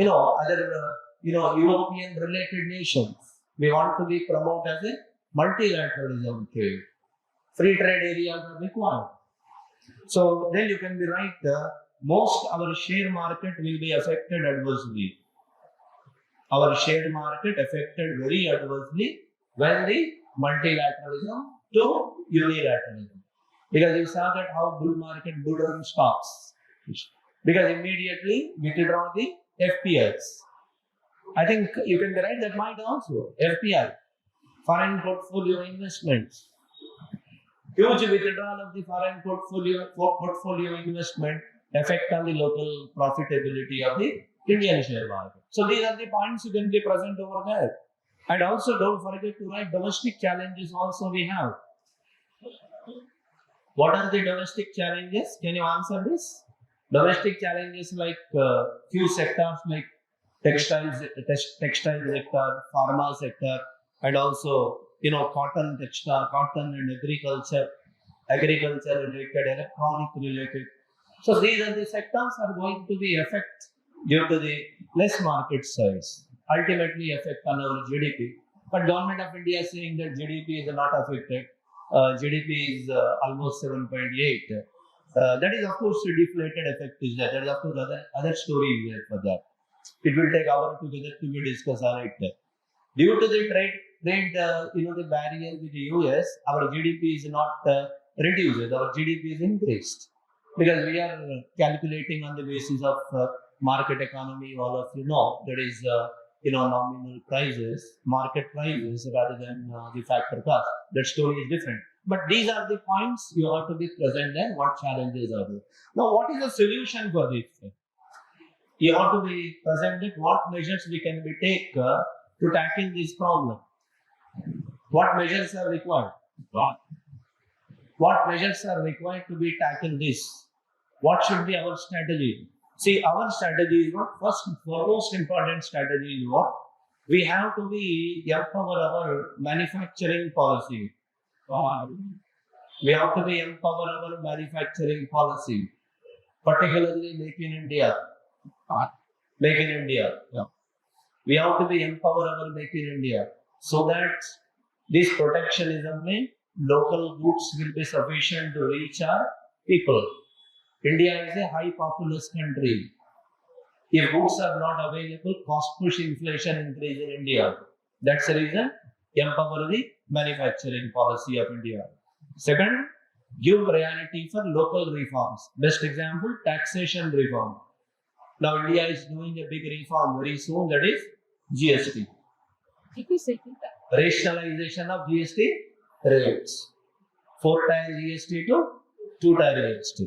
other, European related nations. We want to be promoted as a multilateralism trade. Free trade areas are required. So then you can be right, our share market will be affected adversely. Our share market affected very adversely when the multilateralism to unilateralism. Because you saw that how bull run stops. Because immediately we withdraw the FPIs. I think you can write that mind also. FPI, foreign portfolio investments. Huge withdrawal of the foreign portfolio investment effect on the local profitability of the Indian share market. So these are the points you can be present over there. And also don't forget to write domestic challenges also we have. What are the domestic challenges? Can you answer this? Domestic challenges like few sectors like textile sector, pharma sector, and also cotton and agriculture related, electronic related. So these are the sectors are going to be affected due to the less market size. Ultimately affect on our GDP. But government of India is saying that GDP is not affected. GDP is almost 7.8. That is of course a deflated effect is there. There is of course other story there for that. It will take hour together to be discussed on it. Due to the trade the barrier with the US, our GDP is not reduced. Our GDP is increased because we are calculating on the basis of market economy. All of that is nominal prices, market prices rather than the factor cost. That story is different. But these are the points you have to be present there. What challenges are there? Now, what is the solution for this? You have to be present at what measures we can take to tackle this problem. What measures are required? What measures are required to be tackled this? What should be our strategy? See, our strategy is what? First and foremost important strategy is what? We have to be empower our manufacturing policy. We have to be empower our manufacturing policy, particularly Make in India. Make in India. Yeah. We have to be empower our Make in India so that this protectionism means local goods will be sufficient to reach our people. India is a high populous country. If goods are not available, cost push inflation increase in India. That's the reason empower the manufacturing policy of India. Second, give priority for local reforms. Best example, taxation reform. Now India is doing a big reform very soon, that is GS-3. Rationalization of GST rates. 4-tier GST to 2-tier GST.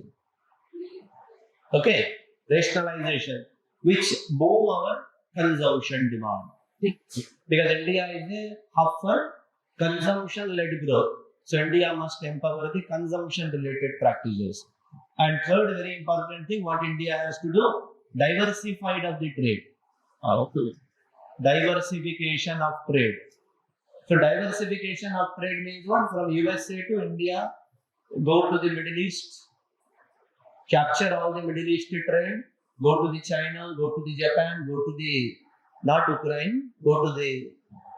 Okay, rationalization, which boom our consumption demand. Because India is a hub for consumption-led growth. So India must empower the consumption-related practices. And third very important thing, what India has to do, diversified of the trade. Okay. Diversification of trade. So diversification of trade means what? From USA to India, go to the Middle East, capture all the Middle East trade, go to the China, go to the Japan, go to the, not Ukraine, go to the,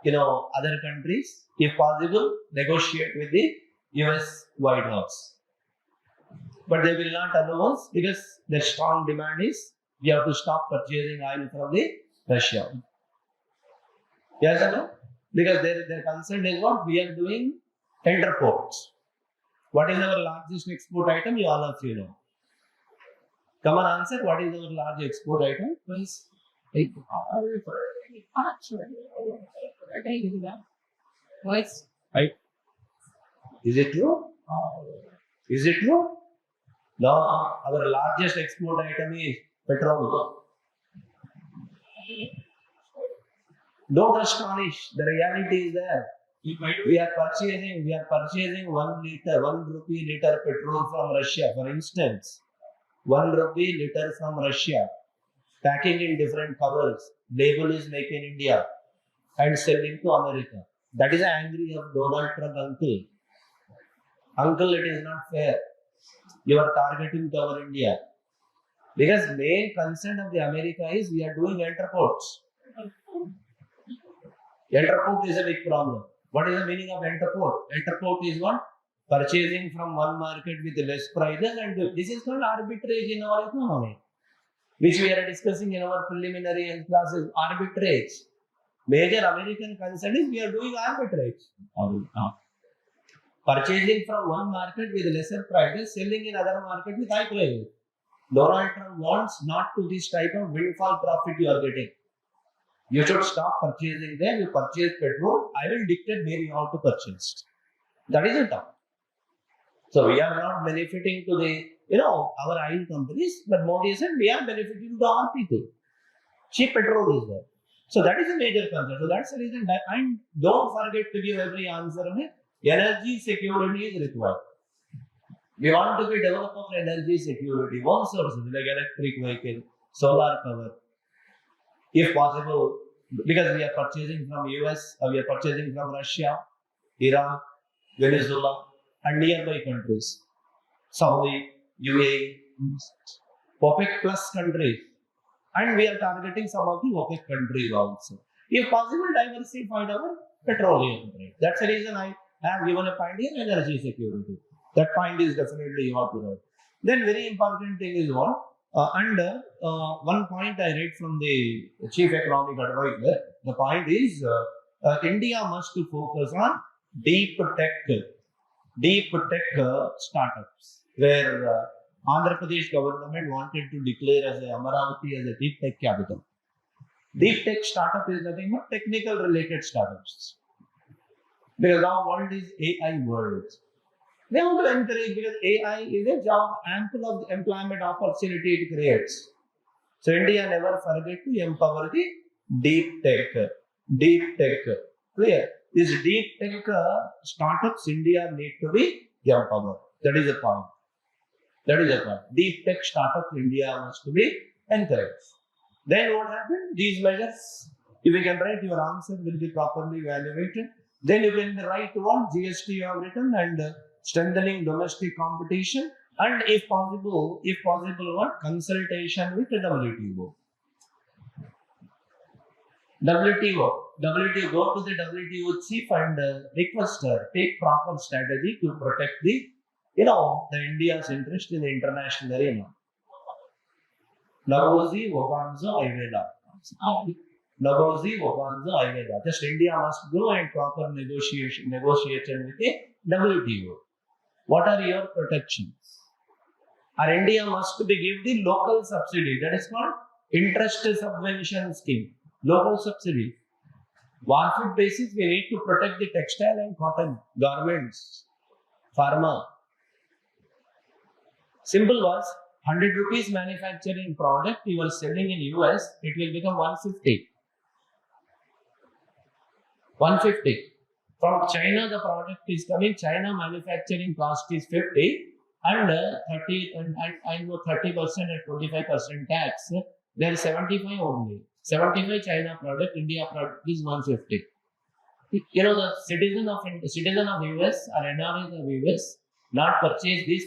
other countries. If possible, negotiate with the US White House. But they will not allow us because the strong demand is we have to stop purchasing oil from the Russia. Yes or no? Because their concern is what? We are doing interports. What is our largest export item? You all of you know. Come on, answer. What is our large export item? Please. Is it true? Is it true? No, our largest export item is petrol. Don't astonish. The reality is there. We are purchasing 1 rupee liter petrol from Russia, for instance. 1 rupee liter from Russia. Packing in different covers. Label is Make in India. And selling to America. That is the angry of Donald Trump uncle. Uncle, it is not fair. You are targeting to our India. Because main concern of the America is we are doing interports. Interport is a big problem. What is the meaning of interport? Interport is what? purchasing from one market with less prices, and this is called arbitrage in our economy, which we are discussing in our preliminary health classes. Arbitrage. Major American concern is we are doing arbitrage. Purchasing from one market with lesser prices, selling in other market with high prices. Donald Trump wants not to this type of windfall profit you are getting. You should stop purchasing there. You purchase petrol. I will dictate where you have to purchase. That is it. So we are not benefiting to the, our oil companies, but Modi said we are benefiting to our people. Cheap petrol is there. So that is a major concern. So that's the reason. And don't forget to give every answer. Energy security is required. We want to be developer of energy security. One source like electric vehicle, solar power. If possible, because we are purchasing from US, we are purchasing from Russia, Iran, Venezuela, and nearby countries, Saudi, UAE, OPEC plus countries, and we are targeting some of the OPEC countries also. If possible, diversify our petroleum. That's the reason I have given a point here: energy security. That point is definitely you have to write. Then very important thing is what? One point I read from the chief economic advisor, the point is India must focus on deep tech startups, where Andhra Pradesh government wanted to declare as Amaravati as a deep tech capital. Deep tech startup is nothing but technical related startups. Because our world is AI world. They want to encourage, because AI is a job, ample of employment opportunity it creates. So India never forget to empower the deep tech. Clear? These deep tech startups India need to be empowered. That is the point. Deep tech startups India must be encouraged. Then what happened? These measures, if you can write, your answer will be properly evaluated. Then you can write what GS-3 you have written, and strengthening domestic competition, and if possible, what? Consultation with the WTO. Go to the WTO chief and request her, take proper strategy to protect the India's interest in the international arena. Nagozi Wabanzo Ayveda. Just India must go and proper negotiation with the WTO. What are your protections? Our India must be give the local subsidy. That is called interest subvention scheme. Local subsidy. War-food basis, we need to protect the textile and cotton garments, pharma. Simple was 100 rupees manufacturing product you are selling in US, it will become 150. From China, the product is coming. China manufacturing cost is 50, and 30% and 25% tax. There is 75 only. 75 China product, India product is 150. The citizen of US or NRIs of US not purchase this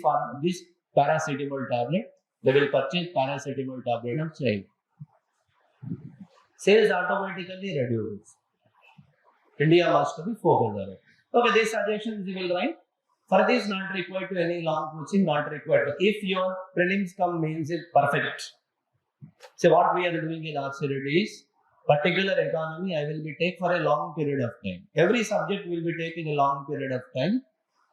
paracetamol tablet. They will purchase paracetamol tablet of China. Sales automatically reduce. India must be focused on it. Okay, these suggestions you will write. For this, not required to any long coaching, not required. If your prelims come means is perfect. So what we are doing in R.C.Reddy is particular economy I will be take for a long period of time. Every subject will be taken a long period of time,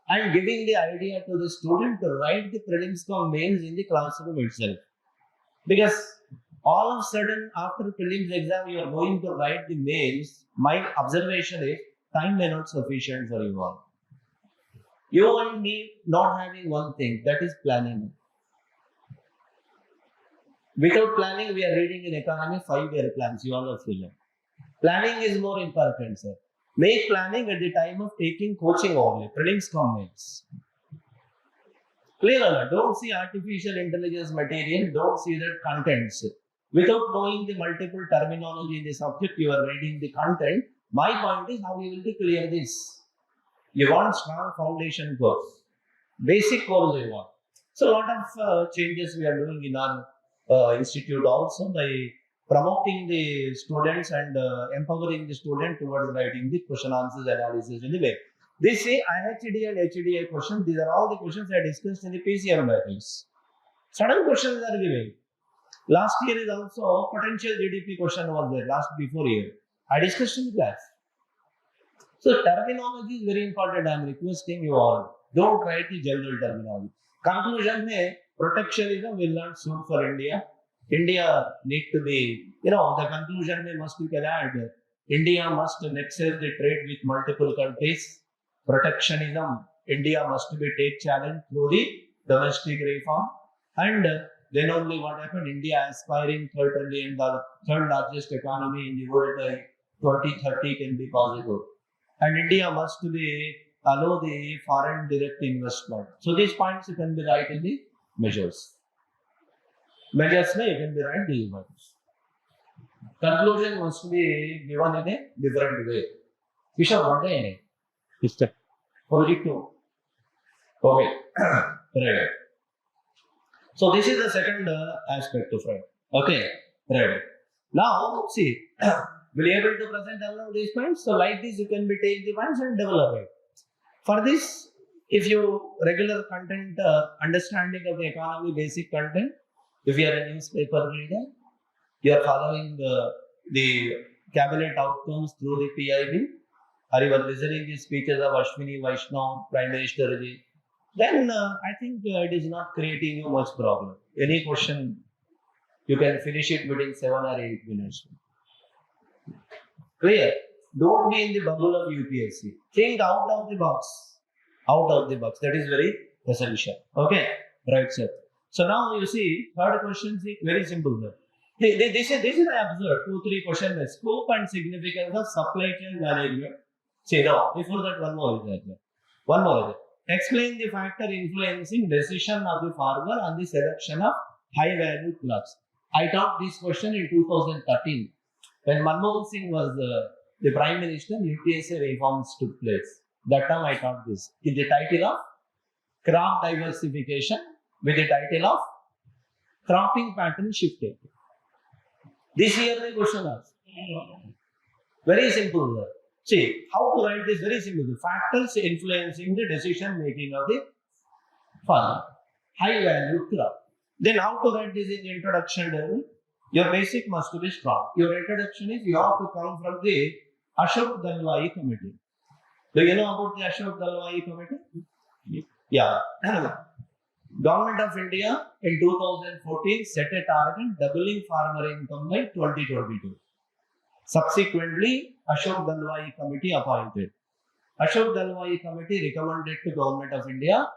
and giving the idea to the student to write the prelims come mains in the classroom itself. Because all of a sudden after prelims exam you are going to write the mains. My observation is time may not sufficient for you all. You and me not having one thing, that is planning. Without planning, we are reading in economy 5-year plans. You all have to learn. Planning is more important, sir. Make planning at the time of taking coaching only. Prelims comments. Clear or not? Don't see artificial intelligence material. Don't see that contents. Without knowing the multiple terminology in the subject, you are reading the content. My point is how you will be clear this. You want strong foundation course. Basic course you want. So a lot of changes we are doing in our institute also by promoting the students and empowering the student towards writing the question answers analysis in the way. This IHD and HDA questions, these are all the questions I discussed in the PCM batches. Sudden questions are given. Last year is also potential GDP question was there, before year. I discussed in class. So terminology is very important. I am requesting you all. Don't write the general terminology. Conclusion में protectionism will not suit for India. India need to be, the conclusion में must be add. India must nexus the trade with multiple countries. Protectionism, India must be take challenge through the domestic reform. And then only what happened, India aspiring $3 trillion, third largest economy in the world by 2030 can be possible. And India must be allow the foreign direct investment. So these points you can be right in the measures. Measures you can be right these ones. Conclusion must be given in a different way. Kishore, what day? Project 2. Okay. Right. So this is the second aspect of it. Okay. Right. Now see. Will you able to present all of these points? So like this, you can be take the ones and develop it. For this, if you regular content understanding of the economy, basic content, if you are a newspaper reader, you are following the cabinet outcomes through the PIB, or you are listening the speeches of Ashwini Vaishnav, Prime Minister Ji, then I think it is not creating you much problem. Any question, you can finish it within 7 or 8 minutes. Clear? Don't be in the bubble of UPSC. Think out of the box. Out of the box. That is very essential. Okay? Right, sir. So now you see, third question is very simple. Sir. This is I observed 2-3 questions. Scope and significance of supply chain management. See now, before that one more is there. One more is there. Explain the factor influencing decision of the farmer on the selection of high value crops. I taught this question in 2013. When Manmohan Singh was the Prime Minister, UPSC reforms took place. That time I taught this. With the title of crop diversification, with the title of cropping pattern shifting. This year the question asked. Very simple. See, how to write this? Very simple. The factors influencing the decision making of the farmer. High value crop. Then how to write this in the introduction? Your basic must be strong. Your introduction is you have to come from the Ashok Dalwai committee. Do you know about the Ashok Dalwai committee? Yeah. Government of India in 2014 set a target doubling farmer income by 2022. Subsequently, Ashok Dalwai committee appointed. Ashok Dalwai committee recommended to Government of India,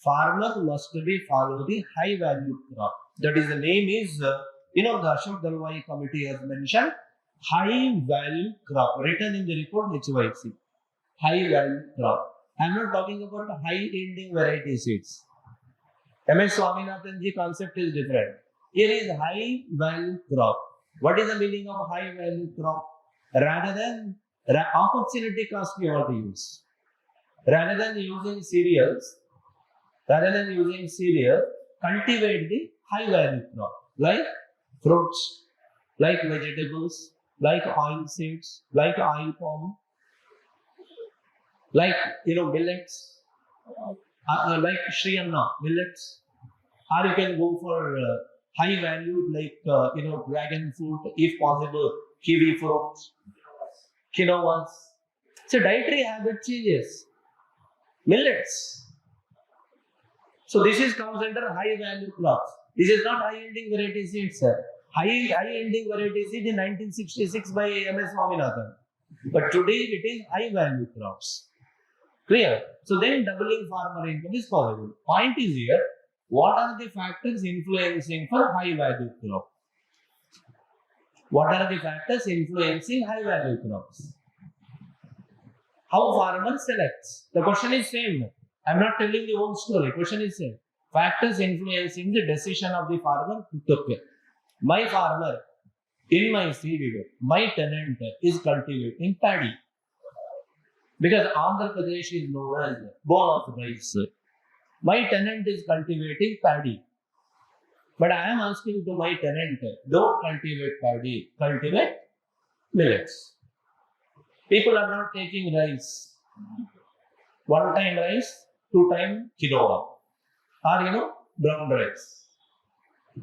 farmer must be follow the high value crop. That is the name is. The Ashok Dalwai committee has mentioned high value crop written in the report HYC. High value crop. I am not talking about high yielding variety seeds. MS Swaminathan ji concept is different. Here is high value crop. What is the meaning of high value crop? Rather than opportunity cost we have to use. Rather than using cereals, cultivate the high value crop like fruits, like vegetables, like oil seeds, like oil palm, like millets, like Shri Anna millets, or you can go for high value like dragon fruit, if possible, kiwi fruits, quinoas. So dietary habit changes, millets. So this is comes under high value crops. This is not high yielding variety seeds, sir. High yielding variety seed in 1966 by MS Swaminathan. But today it is high value crops. Clear? So then doubling farmer income is possible. Point is here, what are the factors influencing for high value crop? What are the factors influencing high value crops? How farmer selects? The question is same. I am not telling the whole story. Question is same. Factors influencing the decision of the farmer to took it. My farmer in my field, my tenant is cultivating paddy. Because Andhra Pradesh is known as bowl of rice. My tenant is cultivating paddy. But I am asking to my tenant, don't cultivate paddy, cultivate millets. People are not taking rice. 1 time rice, 2 time quinoa, or brown rice.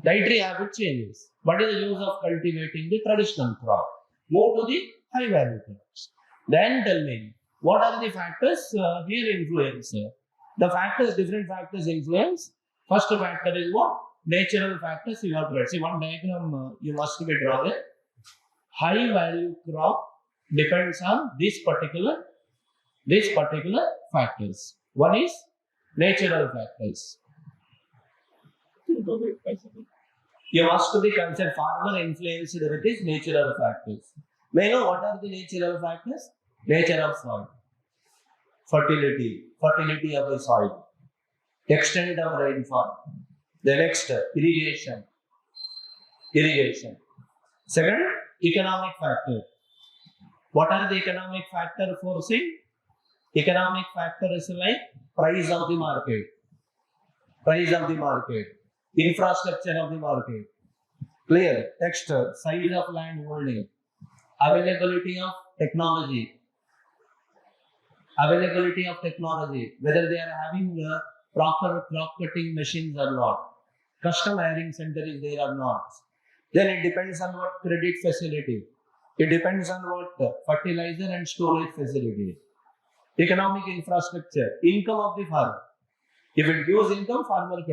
Dietary habit changes. What is the use of cultivating the traditional crop? Move to the high value crops. Then tell me, what are the factors here influence? The factors, different factors influence. First factor is what? Natural factors you have to write. See, one diagram you must be drawn there. High value crop depends on this particular factors. One is natural factors. You must be considered farmer influenced with these natural factors. May I know what are the natural factors? Nature of soil, fertility of the soil, extent of rainfall. The next, irrigation. Second, economic factor. What are the economic factor forcing? Economic factor is like price of the market, infrastructure of the market. Clear. Next, size of land holding, availability of technology, whether they are having proper crop cutting machines or not, custom hiring center is there or not. Then it depends on what credit facility. It depends on what fertilizer and storage facility. Economic infrastructure, income of the farmer. If it gives income, farmer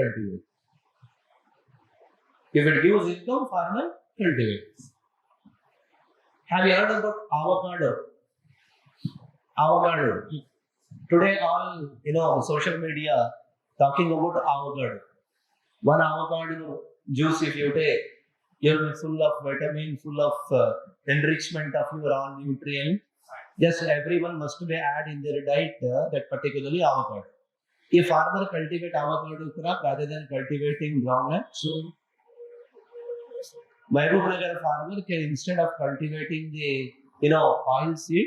cultivates. Have you heard about avocado? Today all social media talking about avocado. One avocado juice if you take, you'll be full of vitamin, full of enrichment of your all nutrient. Just everyone must be add in their diet that particularly avocado. If farmer cultivate avocado crop rather than cultivating groundnut, so Mahabubnagar farmer can, instead of cultivating the oil seed,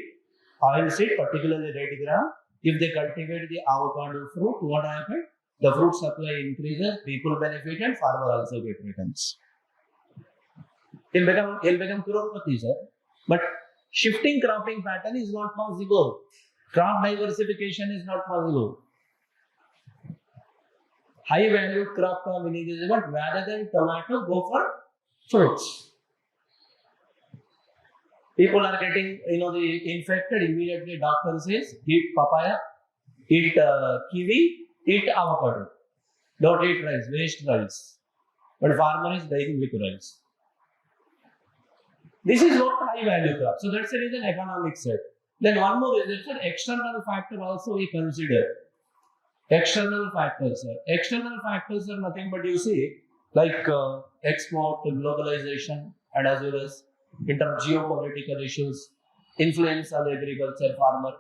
particularly red gram, if they cultivate the avocado fruit, what happens? The fruit supply increases, people benefit, and farmer also get returns. He'll become crorepati, sir. But shifting cropping pattern is not possible. Crop diversification is not possible. High value crop is what? Rather than tomato, go for fruits. People are getting the infected, immediately doctor says eat papaya, eat kiwi, eat avocado. Don't eat rice, waste rice. But farmer is dying with rice. This is not high value crop. So that's the reason economic set. Then one more is that external factor also we consider. External factors are nothing but you see like export, globalization, and as well as in terms of geopolitical issues, influence on agriculture, farmer.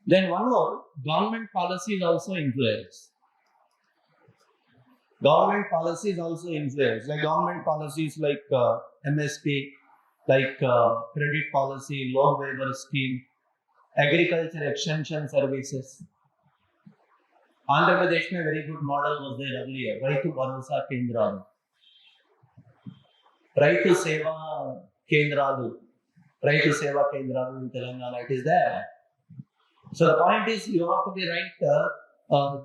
Then one more, government policies also influence. Like government policies like MSP, like credit policy, loan waiver scheme, agriculture extension services. Andhra Pradesh mein very good model was there earlier. Raitu Bharosa Kendralu. Raitu Seva Kendralu in Telangana, it is there. So the point is you have to be right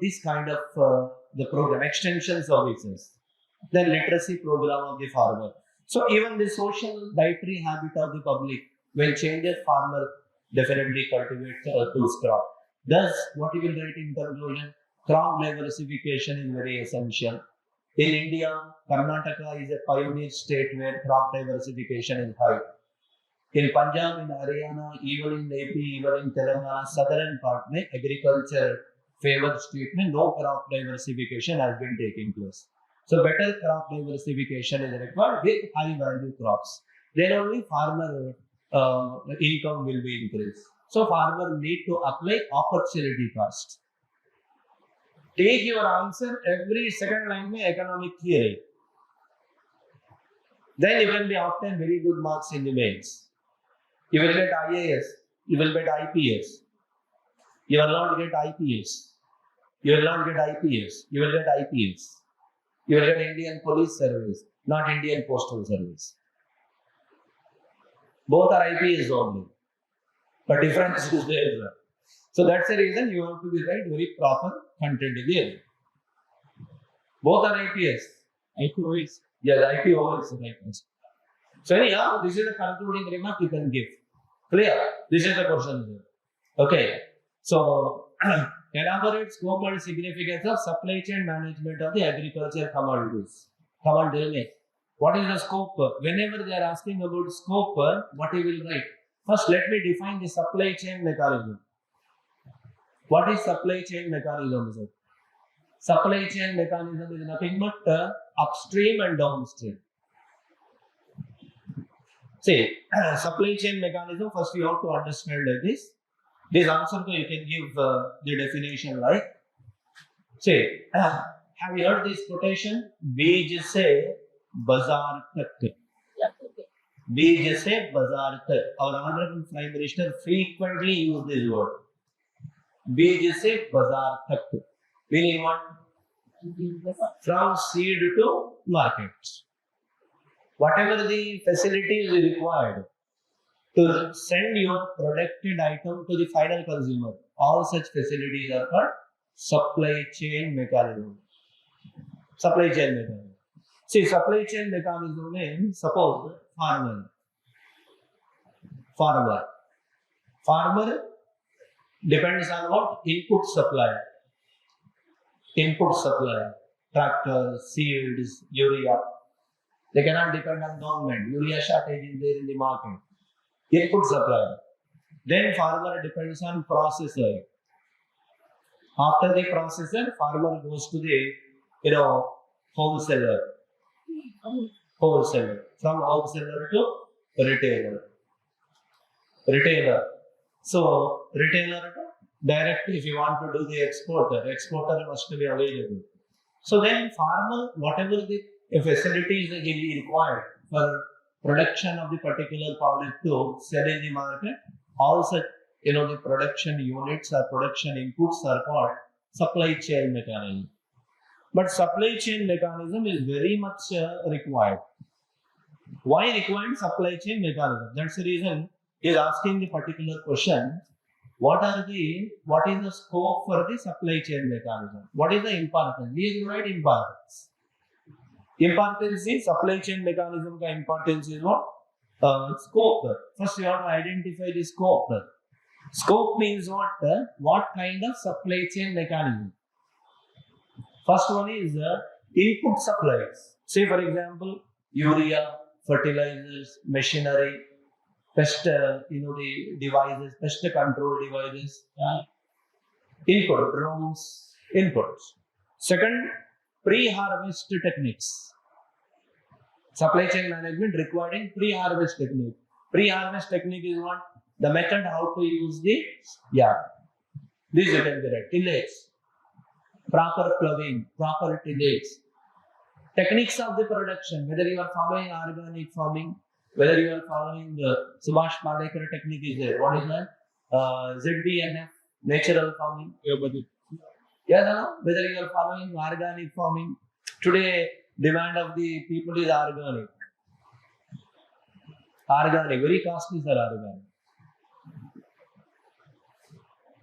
this kind of the program, extension services, then literacy program of the farmer. So even the social dietary habit of the public will change. Farmer definitely cultivates tools crop. Thus, what you will write in conclusion, crop diversification is very essential. In India, Karnataka is a pioneer state where crop diversification is high. In Punjab, in Haryana, even in AP, even in Telangana, southern part, agriculture favored state, no crop diversification has been taking place. So better crop diversification is required with high value crops. Then only farmer income will be increased. So farmer need to apply opportunity cost. Take your answer every second line में economic theory. Then you can be obtain very good marks in the mains. You will get IAS. You will get IPS. You will not get IPS. You will not get IPS. You will get IPS. You will get Indian Police Service, not Indian Postal Service. Both are IPS only. But difference is there. So that's the reason you have to be write very proper content here. Both are IPS. IPOs. Yeah, the IPO is right. So anyhow, this is the concluding remark you can give. Clear? This is the question. Okay. So elaborate scope and significance of supply chain management of the agricultural commodities. Come on, tell me. What is the scope? Whenever they are asking about scope, what you will write? First, let me define the supply chain mechanism. What is supply chain mechanism? Sir? Supply chain mechanism is nothing but upstream and downstream. See, supply chain mechanism, first you have to understand like this. This answer you can give the definition like, say, have you heard this quotation? Beej se bazaar tak. Beej se bazaar tak. Our Honorable Prime Minister frequently use this word. Beej se bazaar tak. Meaning what? From seed to market. Whatever the facilities required to send your producted item to the final consumer, all such facilities are called supply chain mechanism. Supply chain mechanism. See, supply chain mechanism means, suppose farmer depends on what? Input supply, tractors, seeds, urea. They cannot depend on government. Urea shortage is there in the market. Input supply. Then farmer depends on processor. After the processor, farmer goes to the wholesaler. From wholesaler to retailer. So retailer to direct, if you want to do the exporter must be available. So then farmer, whatever the facilities that he required for production of the particular product to sell in the market, all such the production units or production inputs are called supply chain mechanism. But supply chain mechanism is very much required. Why required supply chain mechanism? That's the reason he is asking the particular question. What is the scope for the supply chain mechanism? What is the importance? He is right importance. Importance is supply chain mechanism ka importance is what? Scope. First you have to identify the scope. Scope means what? What kind of supply chain mechanism? First one is input supplies. Say for example, urea, fertilizers, machinery, pest, the devices, pest control devices, input, drones, inputs. Second, pre-harvest techniques. Supply chain management requiring pre-harvest technique. Pre-harvest technique is what? The method how to use the this you can be right. Tillage, proper ploughing, proper tillage. Techniques of the production, whether you are following organic farming, whether you are following Subhash Palekar technique is there. What is that? ZBNF, natural farming. Whether you are following organic farming. Today, demand of the people is organic. Very costly are organic.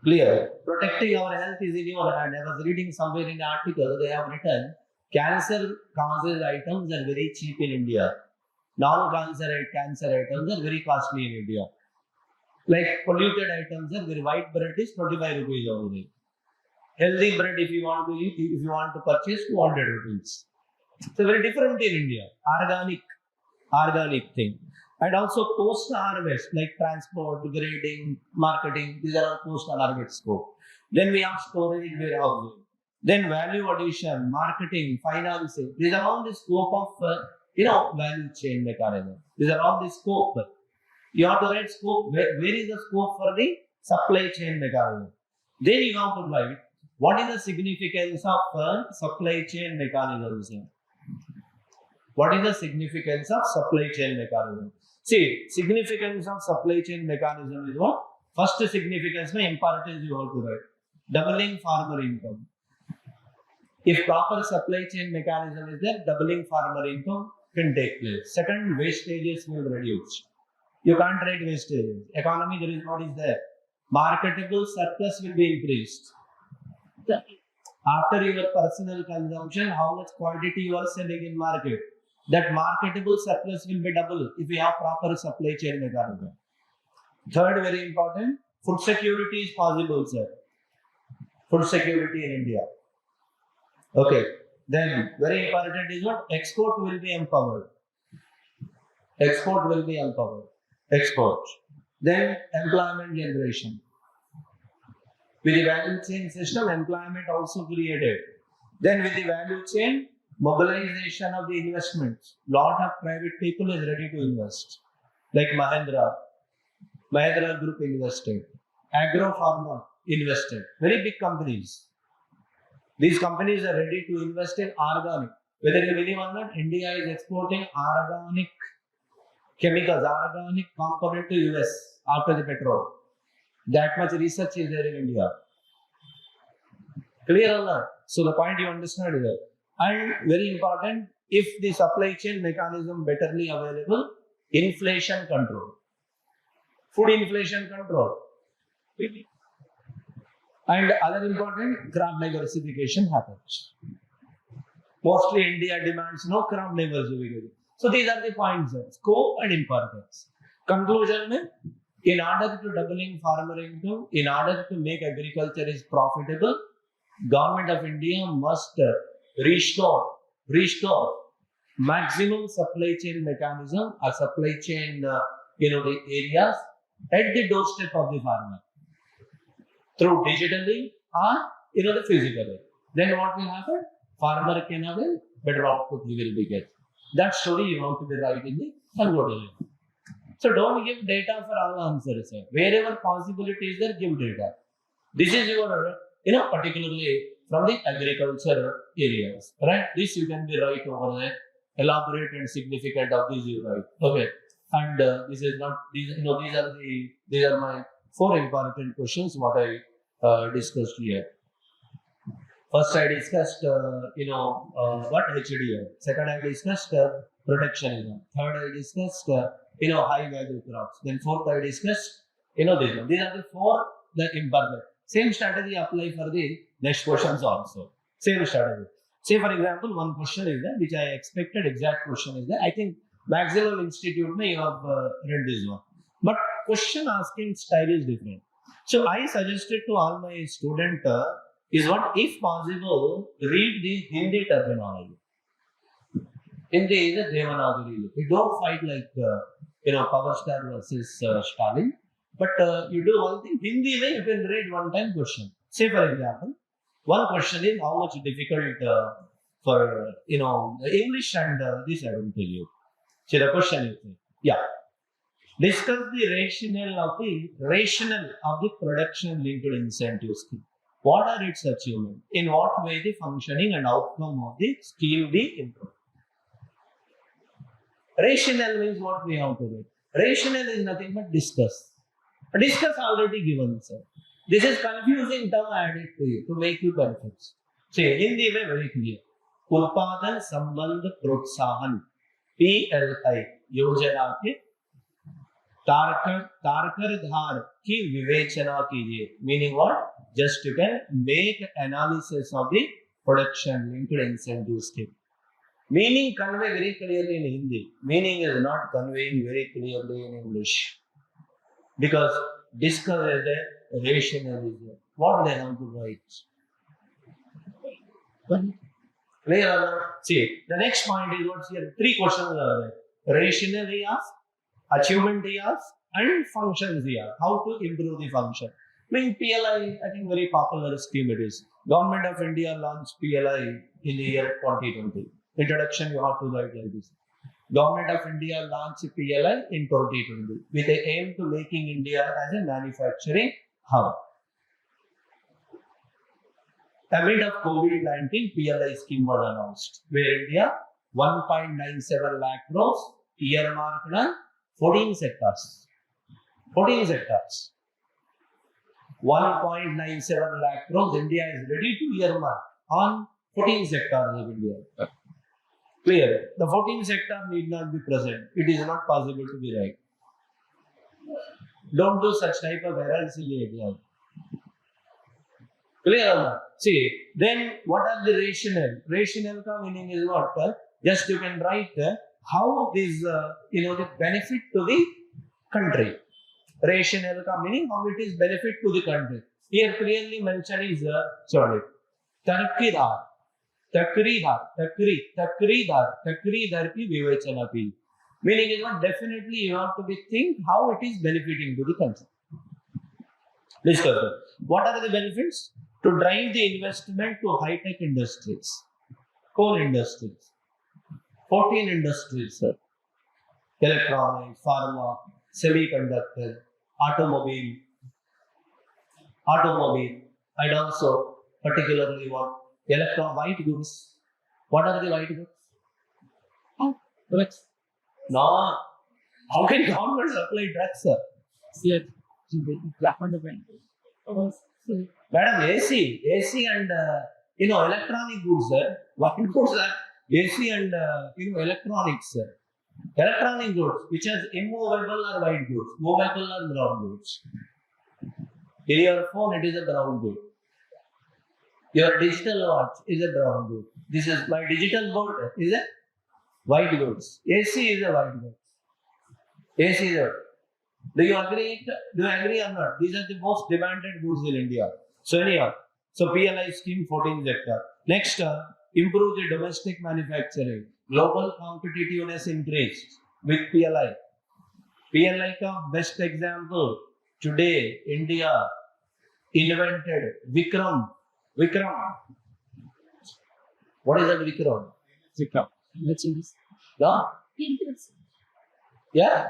Clear. Protecting our health is in your hand. I was reading somewhere in the article, they have written, cancer causes items are very cheap in India. Non-cancer items are very costly in India. Like polluted items are very, white bread is 25 rupees only. Healthy bread if you want to eat, if you want to purchase 200 rupees. It's very different in India. Organic thing. And also post-harvest, like transport, grading, marketing, these are all post-harvest scope. Then we have storage, warehousing. Then value addition, marketing, financing. These are all the scope of value chain mechanism. These are all the scope. You have to write scope. Where is the scope for the supply chain mechanism? Then you have to write what is the significance of supply chain mechanism. What is the significance of supply chain mechanism? See, significance of supply chain mechanism is what? First significance, importance you have to write. Doubling farmer income. If proper supply chain mechanism is there, doubling farmer income can take place. Second, wastages will reduce. You can't write wastages. Economy, there is what is there. marketable surplus will be increased. After your personal consumption, how much quantity you are selling in market, that marketable surplus will be double if you have proper supply chain mechanism. Third, very important, food security is possible, sir. Food security in India. Okay. Then very important is what? Export will be empowered. Export will be empowered. Export. Then employment generation. With the value chain system, employment also created. Then with the value chain, mobilization of the investments. Lot of private people is ready to invest. Like Mahindra Group invested. Agro Pharma invested. Very big companies. These companies are ready to invest in organic. Whether you believe or not, India is exporting organic chemicals, organic component to US after the petrol. That much research is there in India. Clear or not? So the point you understand here. And very important, if the supply chain mechanism betterly available, inflation control. Food inflation control. And other important, crop diversification happens. Mostly India demands no crop diversification. So these are the points, scope and importance. Conclusion, in order to doubling farmer income, in order to make agriculture is profitable, Government of India must restore maximum supply chain mechanism or supply chain, the areas at the doorstep of the farmer through digitally or the physically. Then what will happen? Farmer can have a better output he will be get. That story you want to be right in the conclusion. So don't give data for all answers, sir. Wherever possibility is there, give data. This is your, particularly from the agriculture areas, right? This you can be right over there. Elaborate and significant of these you write. Okay. And this is not these. These are my 4 important questions. What I discussed here. First, I discussed what HDR. Second, I discussed protectionism. Third, I discussed high value crops. Then fourth, I discussed this one. These are the 4 the important. Same strategy apply for the next questions also. Same strategy. Say for example, one question is there which I expected. Exact question is there. I think maximum institute may you have read this one, but question asking style is different. So I suggested to all my student is what, if possible, read the Hindi terminology. Hindi is a Devanagari. You don't fight like Power Star versus Stalin. But you do one thing, Hindi way you can read one time question. Say for example, one question is how much difficult for English and this I will tell you. See the question is, discuss the rationale of the production linked incentive scheme. What are its achievements? In what way the functioning and outcome of the scheme be improved? Rationale means what we have to do. Rationale is nothing but discuss. Discuss already given, sir. This is confusing term added to you to make you confused. See, Hindi में very clear. उत्पादन संबंध प्रोत्साहन PLI योजना के तारकधार की विवेचना कीजिए. Meaning what? Just you can make analysis of the production linked incentive scheme. Meaning convey very clearly in Hindi. Meaning is not conveying very clearly in English. Because discuss is the rationale is there. What they have to write? Clear? See, the next point is what's here. 3 questions are there. Rationale he asked, achievement he asked, and functions he asked. How to improve the function. I mean, PLI, I think very popular scheme it is. Government of India launched PLI in the year 2020. Introduction you have to write like this. Government of India launched PLI in 2020 with the aim to making India as a manufacturing hub. Amid of COVID-19, PLI scheme was announced, where India 1.97 lakh crores earmarked on 14 sectors. 14 sectors. 1.97 lakh crores India is ready to earmark on 14 sectors of India. Clear. The 14 sector need not be present. It is not possible to be right. Don't do such type of errors in the exam. Clear? See, then what are the rationale? Rationale ka meaning is what? Just you can write how this the benefit to the country. Rationale ka meaning how it is benefit to the country. Here clearly mentioned is Tarkidar, Takridar ki vivechana ki. Meaning is what? Definitely you have to be think how it is benefiting to the country. Discuss. What are the benefits? To drive the investment to high-tech industries, coal industries, 14 industries, sir. Electronics, pharma, semiconductor, automobile, and also particularly what? White goods. What are the white goods? Drugs. No. How can government supply drugs, sir? Yes. Black on the pen. Madam, AC and electronic goods, sir. What goods are AC and electronics, sir. Electronic goods, which is immovable or white goods, movable or brown goods. In your phone, it is a brown good. Your digital watch is a brown good. This is my digital board is a white goods. AC is a white goods. AC is a. Do you agree or not? These are the most demanded goods in India. So anyhow, PLI scheme 14 sector. Next, improve the domestic manufacturing. Global competitiveness increased with PLI. PLI ka best example. Today, India invented Vikram. What is that Vikram? Vikram. Let's see this. Yeah.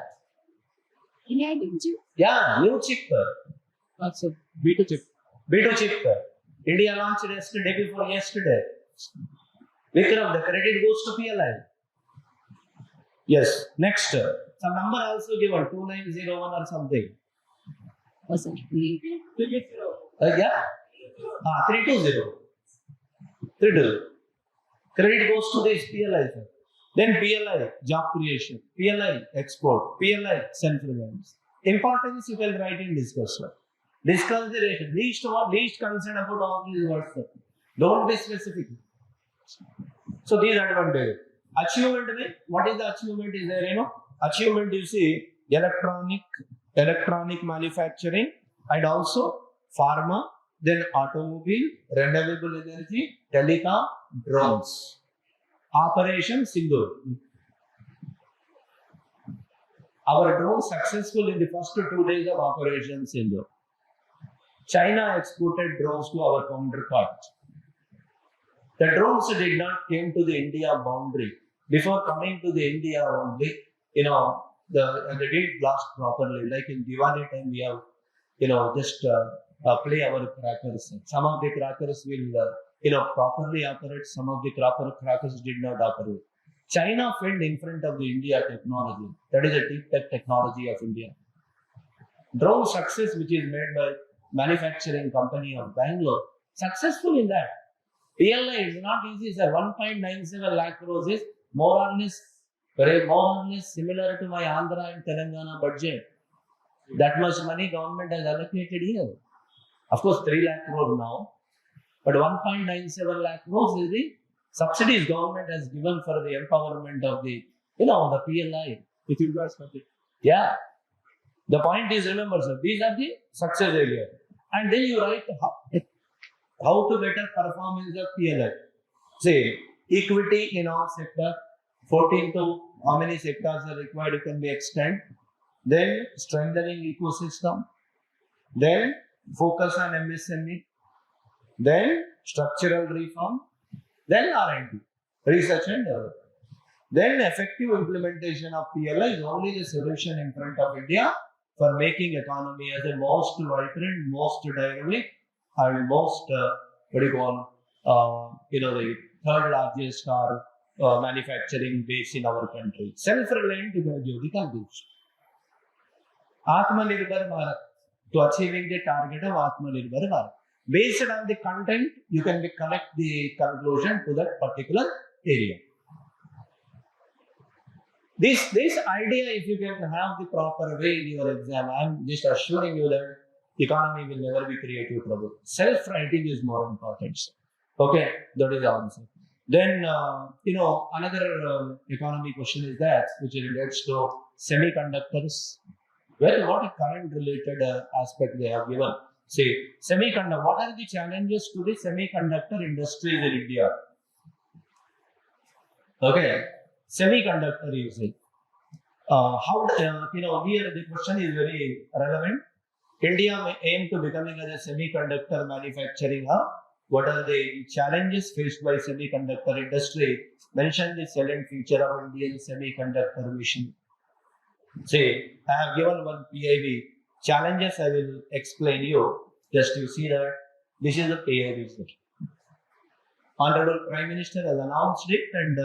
Yeah, new chip. That's a B2 chip. B2 chip. India launched yesterday before yesterday. Vikram, the credit goes to PLI. Yes. Next. Some number also given 2901 or something. What's that? Yeah? 320. 320. Credit goes to this PLI. Then PLI, job creation. PLI, export. PLI, self-reliance. Importance you can write in discussion. Disconsideration. Least concern about all these words. Don't be specific. So these advantages. Achievement, what is the achievement is there? Achievement you see electronic manufacturing and also pharma, then automobile, renewable energy, telecom, drones. Operation Sindur. Our drone successful in the first 2 days of Operation Sindur. China exported drones to our counterpart. The drones did not came to the India boundary. Before coming to the India boundary, they didn't blast properly. Like in Diwali time, we have, just play our crackers. Some of the crackers will, properly operate. Some of the crackers did not operate. China fell in front of the India technology. That is a deep tech technology of India. Drone success, which is made by manufacturing company of Bangalore, successful in that. PLI is not easy, sir. 1.97 lakh crores is more or less similar to my Andhra and Telangana budget. That much money government has allocated here. Of course, 3 lakh crores now, but 1.97 lakh crores is the subsidies government has given for the empowerment of the PLI. If you guys got it. Yeah. The point is, remember, sir, these are the success areas. And then you write how to better performance of PLI. Say, equity in all sector, 14 to how many sectors are required, it can be extended. Then strengthening ecosystem. Then focus on MSME. Then structural reform. Then R&D, research and development. Then effective implementation of PLI is only the solution in front of India for making economy as the most vibrant, most dynamic, and most the third largest manufacturing base in our country. Self-reliant Jyotika Ghosh. Atmanirbhar Bharat, to achieving the target of Atmanirbhar Bharat. Based on the content, you can connect the conclusion to that particular area. This idea, if you can have the proper way in your exam, I'm just assuring you that economy will never be creative trouble. Self-writing is more important. Okay, that is the answer. Then, another economy question is that, which relates to semiconductors. Well, what a current related aspect they have given. See, semiconductor, what are the challenges to the semiconductor industry in India? Okay, semiconductor usage. Here the question is very relevant. India may aim to becoming as a semiconductor manufacturing hub. What are the challenges faced by semiconductor industry? Mention the salient feature of Indian semiconductor mission. See, I have given one PIB. Challenges I will explain you. Just you see that this is the PIB. Honorable Prime Minister has announced it and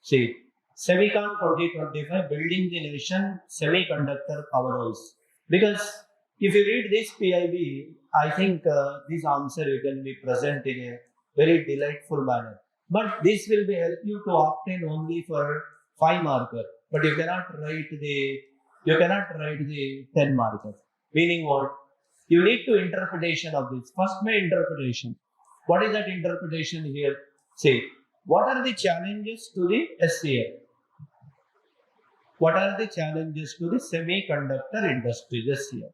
see, Semicon 2025 building the nation semiconductor powerhouse. Because if you read this PIB, I think this answer you can be present in a very delightful manner. But this will be help you to obtain only for 5 marker. But you cannot write the 10 marker. Meaning what? You need to interpretation of this. First, my interpretation. What is that interpretation here? See, what are the challenges to the SCA? What are the challenges to the semiconductor industry this year?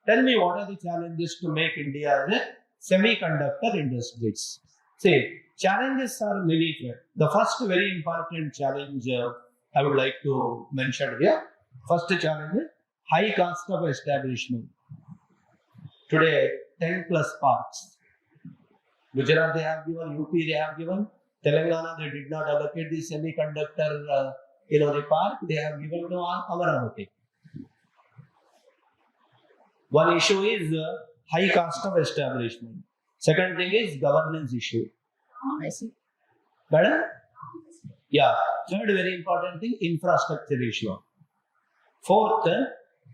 Tell me what are the challenges to make India as a semiconductor industries? See, challenges are many. The first very important challenge I would like to mention here. First challenge is high cost of establishment. Today, 10 plus parks. Gujarat they have given, UP they have given, Telangana they did not allocate the semiconductor, the park they have given to Amaravati. One issue is high cost of establishment. Second thing is governance issue. I see. Better? Yeah. Third very important thing, infrastructure issue. Fourth,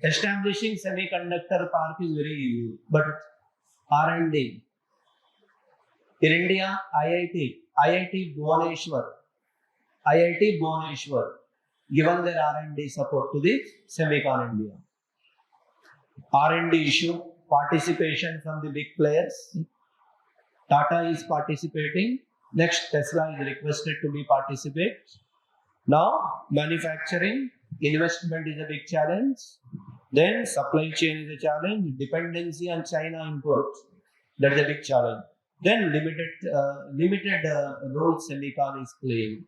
establishing semiconductor park is very easy, but R&D. In India, IIT Bhubaneswar, given their R&D support to the Semicon India. R&D issue, participation from the big players. Tata is participating. Next, Tesla is requested to be participate. Now, manufacturing, investment is a big challenge. Then, supply chain is a challenge. Dependency on China imports, that is a big challenge. Then, limited role Semicon is playing.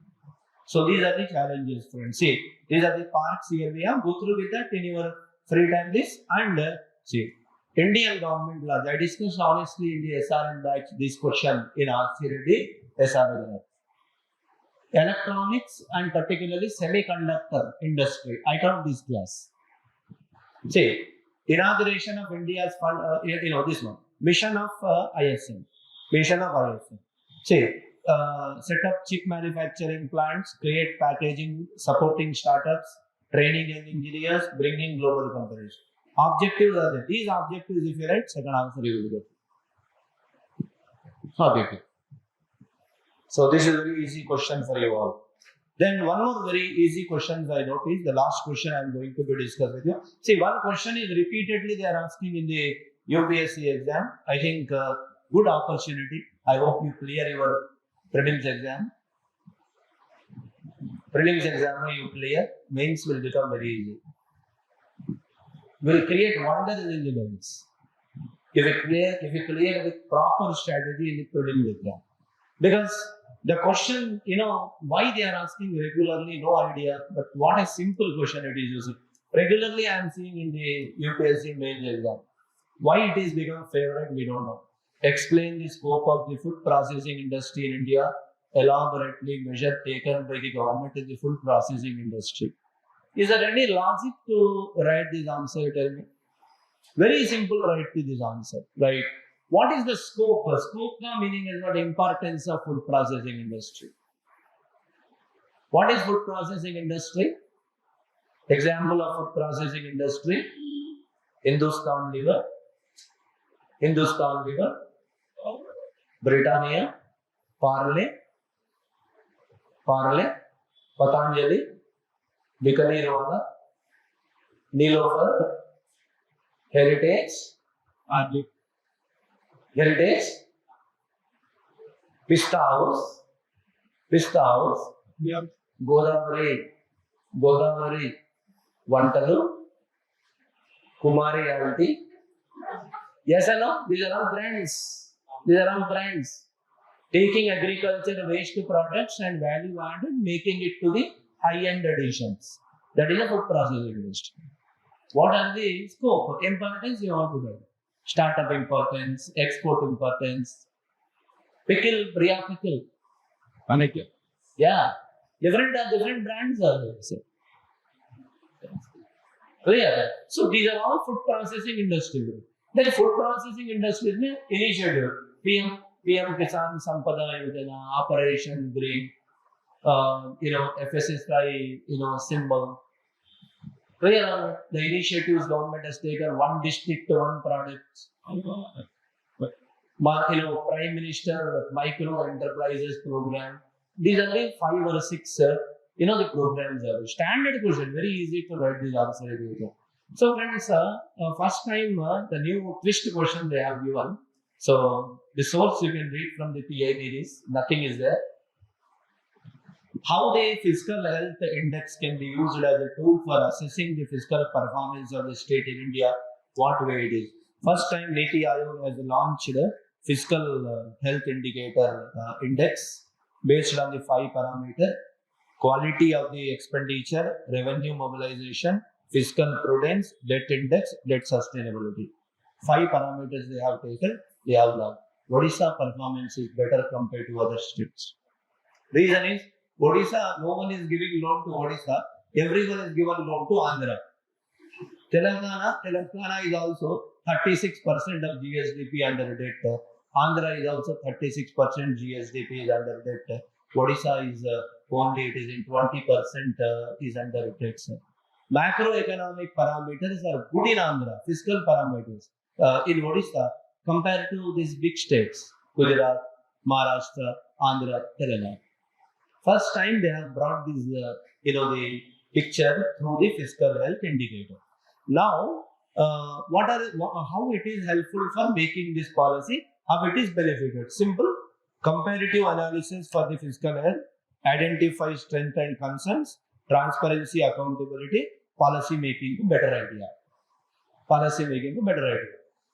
So, these are the challenges, friends. See, these are the parts here we have. Go through with that in your free time list. And see, Indian government laws. I discussed honestly in the SRM batch this question in R.C.Reddy SRM. Electronics and particularly semiconductor industry. I taught this class. See, inauguration of India's fund, this one. Mission of ISM. Mission of ISM. See, set up chip manufacturing plants, create packaging, supporting startups, training young engineers, bringing global companies. Objectives are there. These objectives, if you write, second answer you will get. Objective. So this is a very easy question for you all. Then one more very easy question I noticed, the last question I am going to be discussed with you. See, one question is repeatedly they are asking in the UPSC exam. I think good opportunity. I hope you clear your prelims exam. Prelims exam you clear, mains will become very easy. Will create wonders in the mains. If you clear with proper strategy in the prelims exam. Because the question, why they are asking regularly, no idea. But what a simple question it is. Regularly I am seeing in the UPSC mains exam. Why it is become favorite, we don't know. Explain the scope of the food processing industry in India. Elaborately measure taken by the government in the food processing industry. Is there any logic to write this answer? Tell me. Very simple, write this answer. Right. What is the scope? Scope meaning is what importance of food processing industry. What is food processing industry? Example of food processing industry. Hindustan Liver, Britannia, Parle, Patanjali, Bikaner wala, Nilofer, Heritage, RD. Heritage, Pista House, Yeah. Godavari, Vantalu, Kumari Auntie. Yes or no? These are all brands. Taking agriculture waste products and value added, making it to the high-end additions. That is a food processing industry. What are the scope? Importance you want to know. Startup importance, export importance. Pickle, Bria pickle. Connect. Yeah. Different brands are there. So. Clear? So these are all food processing industry. Then food processing industry is initiative. PM Kisan Sampada Yojana, Operation Green, FSSI, symbol. Clear? The initiatives government has taken, one district, one product. Prime Minister Micro Enterprises Program. These are like 5 or 6, the programs are standard question, very easy to write these answers. So friends, first time the new twist question they have given. So the source you can read from the PIB is nothing is there. How the fiscal health index can be used as a tool for assessing the fiscal performance of the state in India, what way it is. First time Niti Aayog has launched a fiscal health indicator index based on the 5 parameters: quality of the expenditure, revenue mobilization, fiscal prudence, debt index, debt sustainability. 5 parameters they have taken, they have logged. Odisha performance is better compared to other states. Reason is, Odisha, no one is giving loan to Odisha, everyone is given loan to Andhra. Telangana is also 36% of GSDP under debt. Andhra is also 36% GSDP is under debt. Odisha is only it is in 20% is under debt. Macroeconomic parameters are good in Andhra, fiscal parameters in Odisha compared to these big states, Gujarat, Maharashtra, Andhra, Telangana. First time they have brought this, the picture through the fiscal health indicator. Now, how it is helpful for making this policy, how it is benefited. Simple, comparative analysis for the fiscal health, identify strength and concerns, transparency, accountability, policy making to better idea.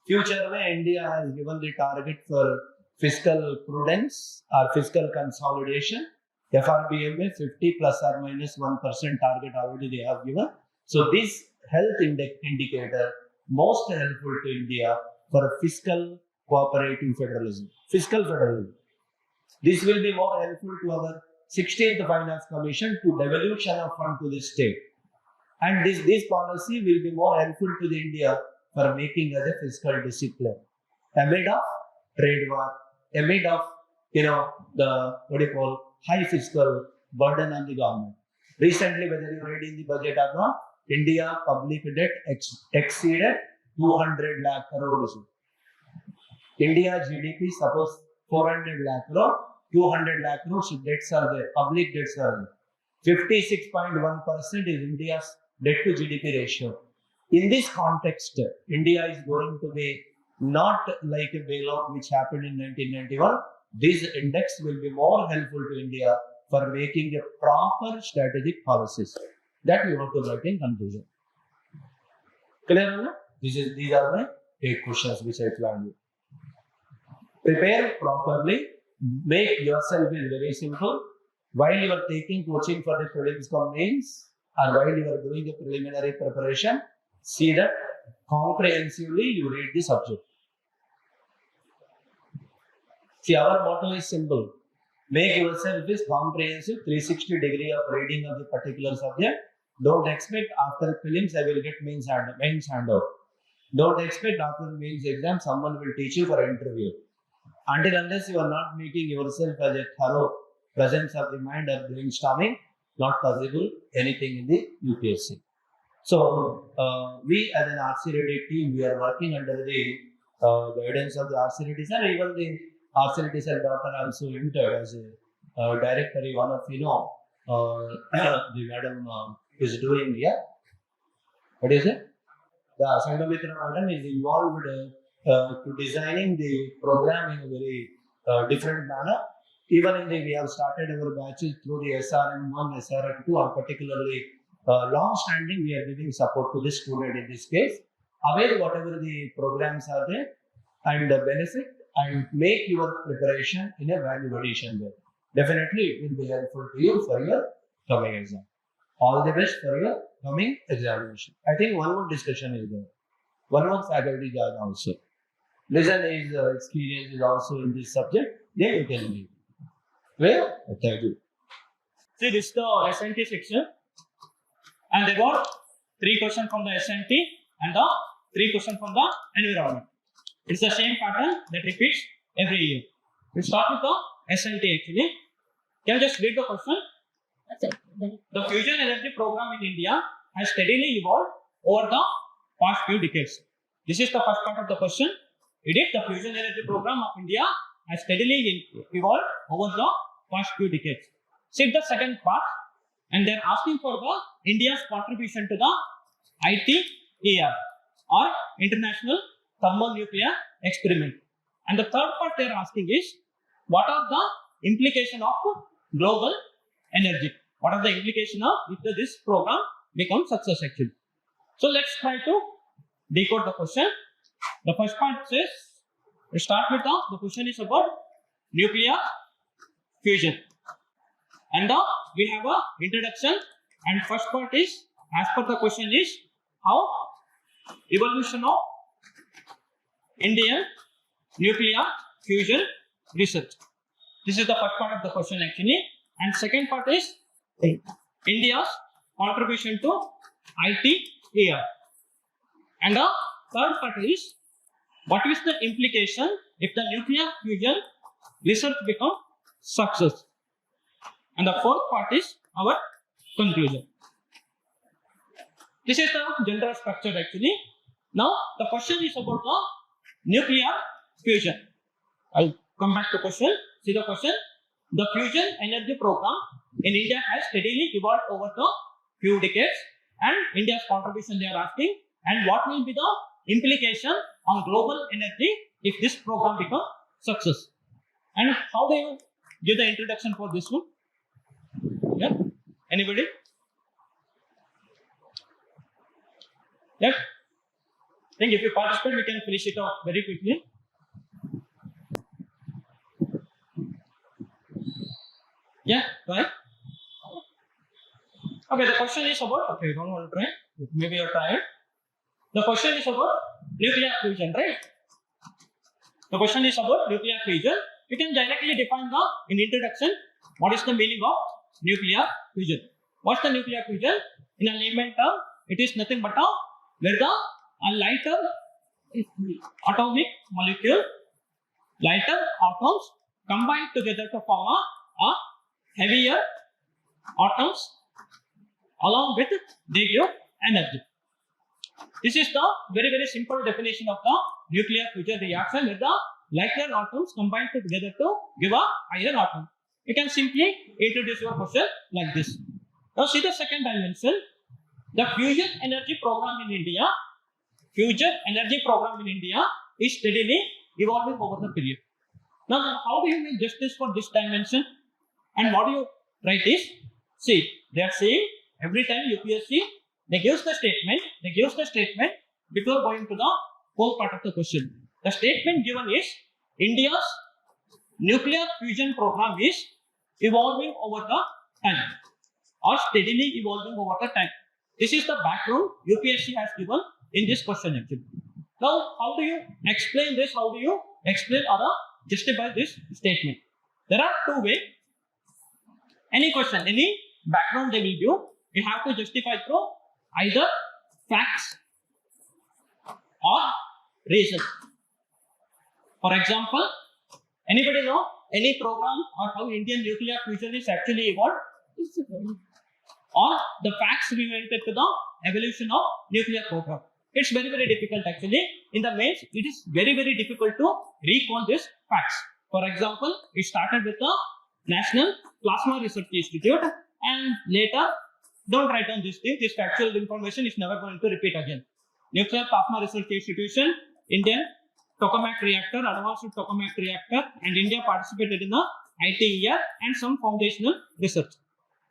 Future में India has given the target for fiscal prudence or fiscal consolidation. FRBM में 50 plus or minus 1% target already they have given. So this health indicator most helpful to India for fiscal cooperative federalism. Fiscal federalism. This will be more helpful to our 16th Finance Commission to devolution of fund to the state. And this policy will be more helpful to the India for making as a fiscal discipline. Amid of trade war, amid of the high fiscal burden on the government. Recently, whether you read in the budget or not, India public debt exceeded 200 lakh crore. India GDP suppose 400 lakh crore, 200 lakh crore debts are there, public debts are there. 56.1% is India's debt to GDP ratio. In this context, India is going to be not like a bailout which happened in 1991. This index will be more helpful to India for making a proper strategic policies. That you have to write in conclusion. Clear enough? These are my 8 questions which I planned you. Prepare properly. Make yourself is very simple. While you are taking coaching for the prelims mains, or while you are doing a preliminary preparation, see that comprehensively you read the subject. See, our motto is simple. Make yourself is comprehensive 360 degree of reading of the particular subject. Don't expect after prelims I will get mains handout. Don't expect after mains exam someone will teach you for an interview. Until unless you are not making yourself as a thorough presence of the mind or brainstorming, not possible anything in the UPSC. So we as an R.C.Reddy team, we are working under the guidance of the R.C.Reddy sir. Even the R.C.Reddy sir daughter also entered as a directory. One of the madam is doing here. What is it? The Sanghamitra Madam is involved to designing the program in a very different manner. Even in the, we have started our batches through the SRM1, SRM2, or particularly long standing, we are giving support to the student in this case. Avail whatever the programs are there and benefit and make your preparation in a value addition way. Definitely it will be helpful to you for your coming exam. All the best for your coming examination. I think one more discussion is there. One more faculty judge also. Listen, his experience is also in this subject. Then you can leave. Well, thank you. See, this is the SNT section. And they got 3 questions from the SNT and the 3 questions from the environment. It's the same pattern that repeats every year. We start with the SNT actually. Can you just read the question? The fusion energy program in India has steadily evolved over the past few decades. This is the first part of the question. It is the fusion energy program of India has steadily evolved over the past few decades. See the second part, and they're asking for the India's contribution to the ITER or International Thermonuclear Experiment. And the third part they're asking is, what are the implications of global energy? What are the implications of if this program becomes success actually? So let's try to decode the question. The first part says, we start with the question is about nuclear fusion. And we have a introduction, and first part is, as per the question is, how evolution of Indian nuclear fusion research. This is the first part of the question actually. And second part is India's contribution to ITER. And the third part is, what is the implication if the nuclear fusion research becomes success? And the fourth part is our conclusion. This is the general structure actually. Now the question is about the nuclear fusion. I'll come back to question. See the question. The fusion energy program in India has steadily evolved over the few decades, and India's contribution they are asking, and what will be the implication on global energy if this program becomes success. And how do you give the introduction for this one? Yeah, anybody? Yeah, I think if you participate, we can finish it off very quickly. Yeah, right. Okay, the question is about, okay, don't want to try, maybe you're tired. The question is about nuclear fusion, right? The question is about nuclear fusion. You can directly define the, in introduction, what is the meaning of nuclear fusion. What's the nuclear fusion? In a layman term, it is nothing but where a lighter atomic molecule, lighter atoms combine together to form a heavier atoms along with they give energy. This is the very simple definition of the nuclear fusion reaction where the lighter atoms combine together to give a higher atom. You can simply introduce your question like this. Now see the second dimension. The fusion energy program in India is steadily evolving over the period. Now how do you make justice for this dimension? And what do you write is, see, they are saying every time UPSC, they gives the statement before going to the whole part of the question. The statement given is, India's nuclear fusion program is evolving over the time or steadily evolving over the time. This is the background UPSC has given in this question actually. Now, how do you explain this? How do you explain or justify this statement? There are two ways. Any question, any background they will give, you have to justify through either facts or reason. For example, anybody know any program or how Indian nuclear fusion is actually evolved? Or the facts related to the evolution of nuclear program. It's very difficult actually. In the mains, it is very difficult to recall these facts. For example, it started with the National Plasma Research Institute, and later Don't write down this thing. This factual information is never going to repeat again. Nuclear Plasma Research Institution, Indian tokamak reactor, advanced tokamak reactor, and India participated in the ITER and some foundational research.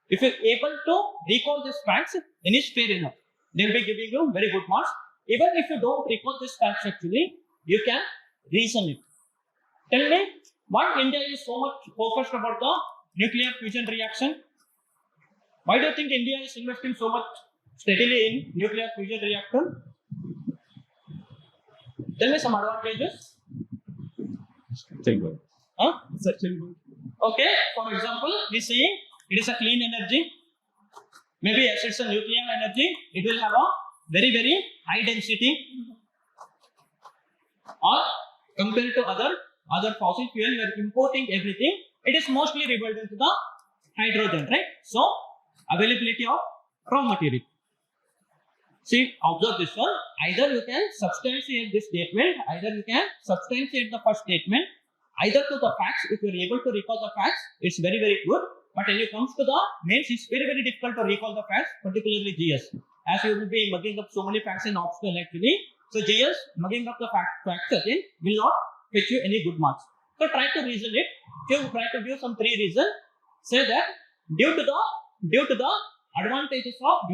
If you're able to recall these facts, then it's fair enough. They'll be giving you very good marks. Even if you don't recall these facts actually, you can reason it. Tell me, why India is so much focused about the nuclear fusion reaction? Why do you think India is investing so much steadily in nuclear fusion reactor? Tell me some advantages. Huh? Okay, for example, we see it is a clean energy. Maybe as it's a nuclear energy, it will have a very high density. Or compared to other fossil fuel, you are importing everything. It is mostly revolved into the hydrogen, right? So availability of raw material. See, observe this one. Either you can substantiate this statement, either you can substantiate the first statement, either to the facts. If you are able to recall the facts, it's very good. But when it comes to the mains, it's very difficult to recall the facts, particularly GS. As you will be mugging up so many facts in optional actually. So GS, mugging up the facts again will not fetch you any good marks. So try to reason it. If you try to give some 3 reasons, say that due to the advantages of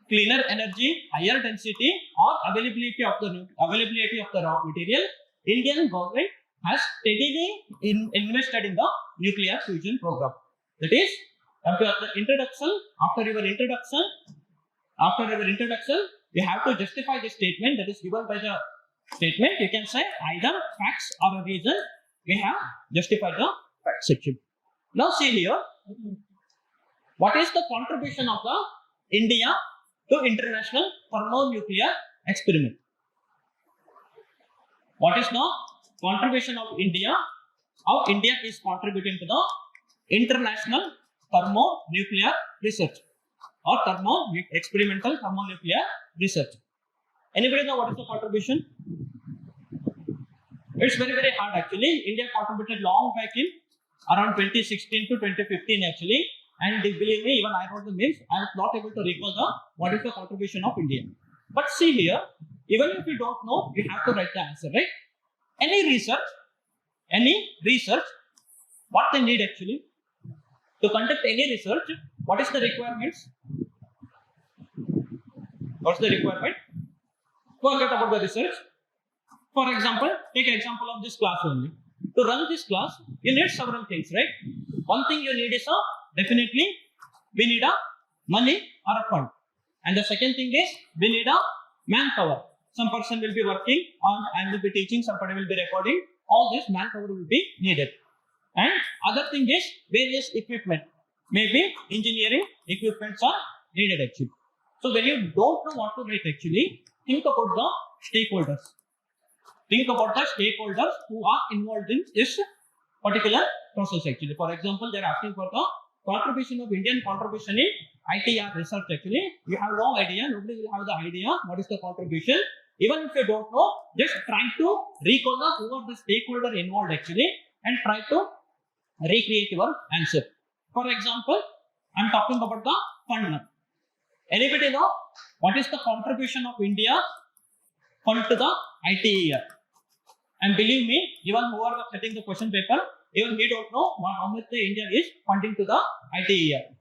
cleaner energy, higher density, or availability of the raw material, Indian government has steadily invested in the nuclear fusion program. That is, after your introduction, you have to justify the statement that is given by the statement. You can say either facts or a reason. We have justified the fact section. Now see here, what is the contribution of the India to international thermonuclear experiment? What is the contribution of India? How India is contributing to the international thermonuclear research or experimental thermonuclear research? Anybody know what is the contribution? It's very hard actually. India contributed long back in around 2016 to 2015 actually. And believe me, even I wrote the names, I was not able to recall what is the contribution of India. But see here, even if you don't know, you have to write the answer, right? Any research, what they need actually to conduct any research, what is the requirements? What's the requirement? Forget about the research. For example, take an example of this class only. To run this class, you need several things, right? One thing you need is definitely we need a money or a fund. And the second thing is we need a manpower. Some person will be working on and will be teaching, somebody will be recording. All this manpower will be needed. And other thing is various equipment. Maybe engineering equipments are needed actually. So when you don't know what to write actually, think about the stakeholders. Think about the stakeholders who are involved in this particular process actually. For example, they are asking for the contribution of Indian contribution in ITR research actually. You have no idea, nobody will have the idea what is the contribution. Even if you don't know, just try to recall who are the stakeholder involved actually and try to recreate your answer. For example, I am talking about the fund. Anybody know what is the contribution of India fund to the ITER? And believe me, even whoever was setting the question paper, even he don't know how much the India is funding to the ITER.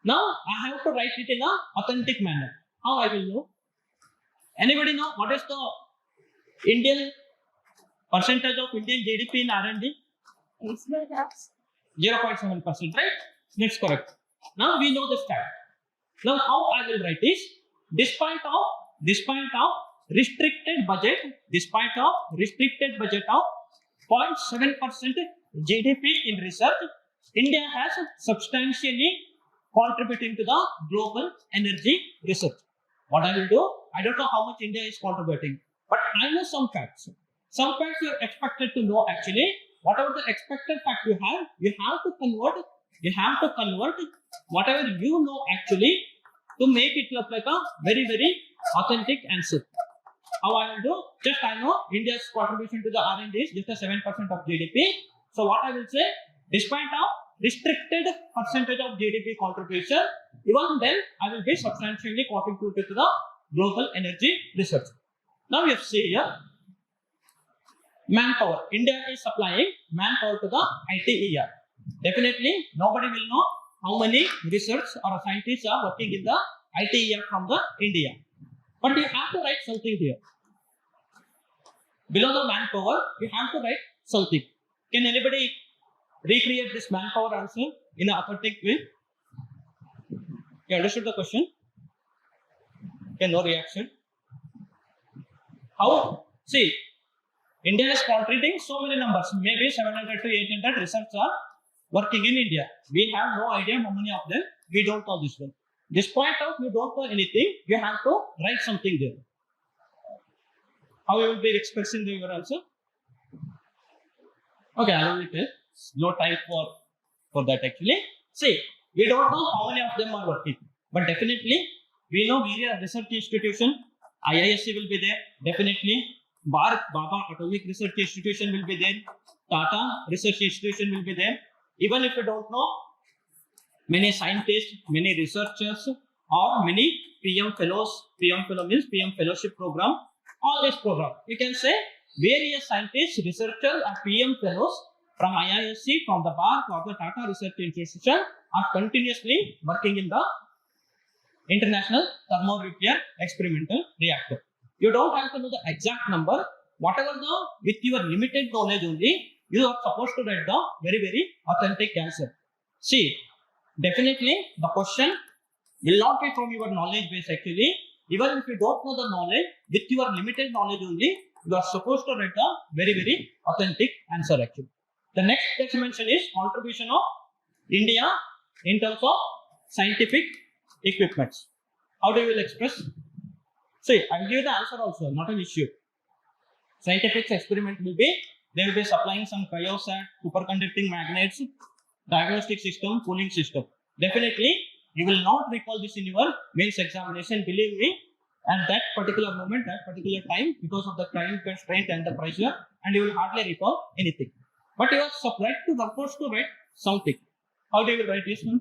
Now I have to write it in an authentic manner. How I will know? Anybody know what is the Indian percentage of Indian GDP in R&D? 0.7%, right? That's correct. Now we know the stat. Now how I will write is, despite of restricted budget of 0.7% GDP in research, India has substantially contributing to the global energy research. What I will do, I don't know how much India is contributing, but I know some facts. Some facts you are expected to know actually. Whatever the expected fact you have to convert whatever you know actually to make it look like a very authentic answer. How I will do? Just I know India's contribution to the R&D is just a 7% of GDP. So what I will say, despite of restricted percentage of GDP contribution, even then I will be substantially contributed to the global energy research. Now you see here, manpower. India is supplying manpower to the ITER. Definitely, nobody will know how many research or scientists are working in the ITER from the India. But you have to write something here. Below the manpower, you have to write something. Can anybody recreate this manpower answer in an authentic way? You understood the question? Okay, no reaction. How? See, India is contributing so many numbers. Maybe 700 to 800 research are working in India. We have no idea how many of them. We don't know this one. This point of you don't know anything, you have to write something there. How you will be expressing your answer? Okay, I will tell. No time for that actually. See, we don't know how many of them are working, but definitely we know various research institution. IAS will be there. Definitely, Baba Atomic Research Institution will be there. Tata Research Institution will be there. Even if you don't know, many scientists, many researchers, or many PM fellows. PM fellow means PM fellowship program. All this program, you can say various scientists, researchers, and PM fellows from IISc, from the BARC or the Tata Research Institution are continuously working in the International Thermonuclear Experimental Reactor. You don't have to know the exact number. Whatever with your limited knowledge only, you are supposed to write the very authentic answer. See, definitely the question will not be from your knowledge base actually. Even if you don't know the knowledge, with your limited knowledge only, you are supposed to write the very authentic answer actually. The next dimension is contribution of India in terms of scientific equipments. How do you will express? See, I will give the answer also, not an issue. Scientific experiment will be, they will be supplying some cryosat, superconducting magnets, diagnostic system, cooling system. Definitely, you will not recall this in your mains examination, believe me, at that particular moment, that particular time, because of the time constraint and the pressure, and you will hardly recall anything. But you are supposed to write something. How do you will write this one?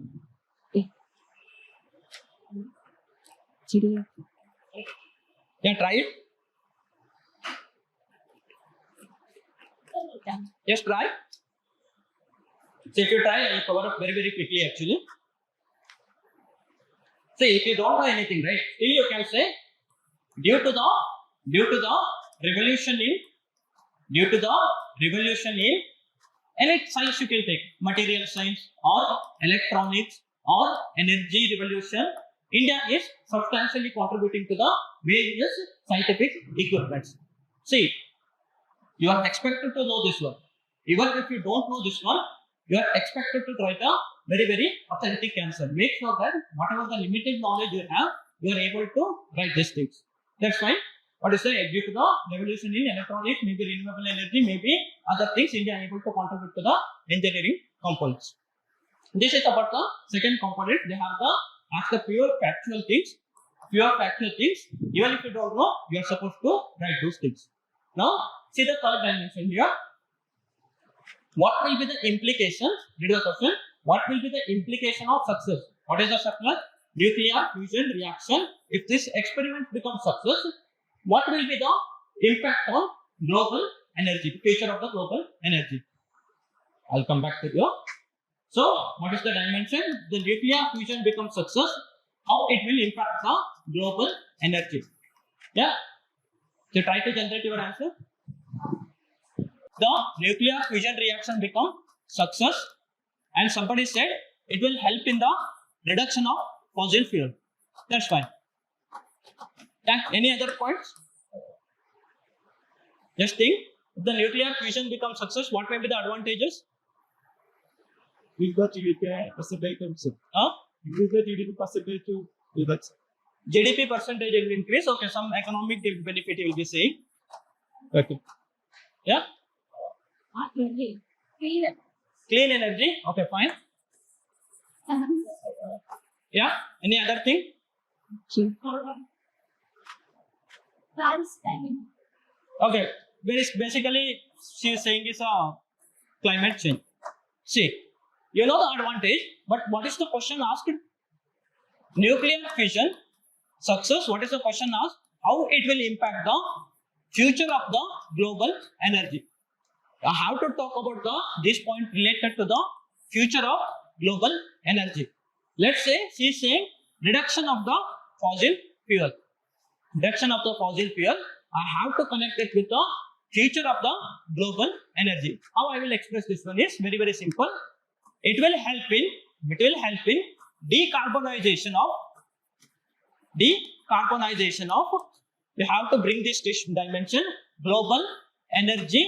Yeah, try it. Yes, try. So if you try, I will cover up very quickly actually. See, if you don't know anything, right? Still you can say, due to the revolution in any science you can take, material science or electronics or energy revolution, India is substantially contributing to the various scientific equipments. See, you are expected to know this one. Even if you don't know this one, you are expected to write a very authentic answer. Make sure that whatever the limited knowledge you have, you are able to write these things. That's fine. What is the due to the revolution in electronics, maybe renewable energy, maybe other things, India able to contribute to the engineering components. This is about the second component. They have the after pure factual things. Even if you don't know, you are supposed to write those things. Now, see the third dimension here. What will be the implication? Read the question. What will be the implication of success? What is the success? Nuclear fusion reaction. If this experiment becomes success, what will be the impact on global energy, future of the global energy? I'll come back to you. So, what is the dimension? The nuclear fusion becomes success. How it will impact the global energy? Yeah. So, try to generate your answer. The nuclear fusion reaction become success, and somebody said it will help in the reduction of fossil fuel. That's fine. Any other points? Just think, if the nuclear fusion becomes success, what may be the advantages? Will the GDP percentage also? Will the GDP percentage to reduce? GDP percentage will increase. Okay, some economic benefit you will be saying. Okay. Yeah. Clean energy. Okay, fine. Yeah. Any other thing? Okay. Basically, she is saying is climate change. See, You know the advantage, but what is the question asked? Nuclear fission success. What is the question asked? How it will impact the future of the global energy. I have to talk about this point related to the future of global energy. Let's say she is saying reduction of the fossil fuel. Reduction of the fossil fuel. I have to connect it with the future of the global energy. How I will express this one is very simple. It will help in decarbonization of. We have to bring this dimension global energy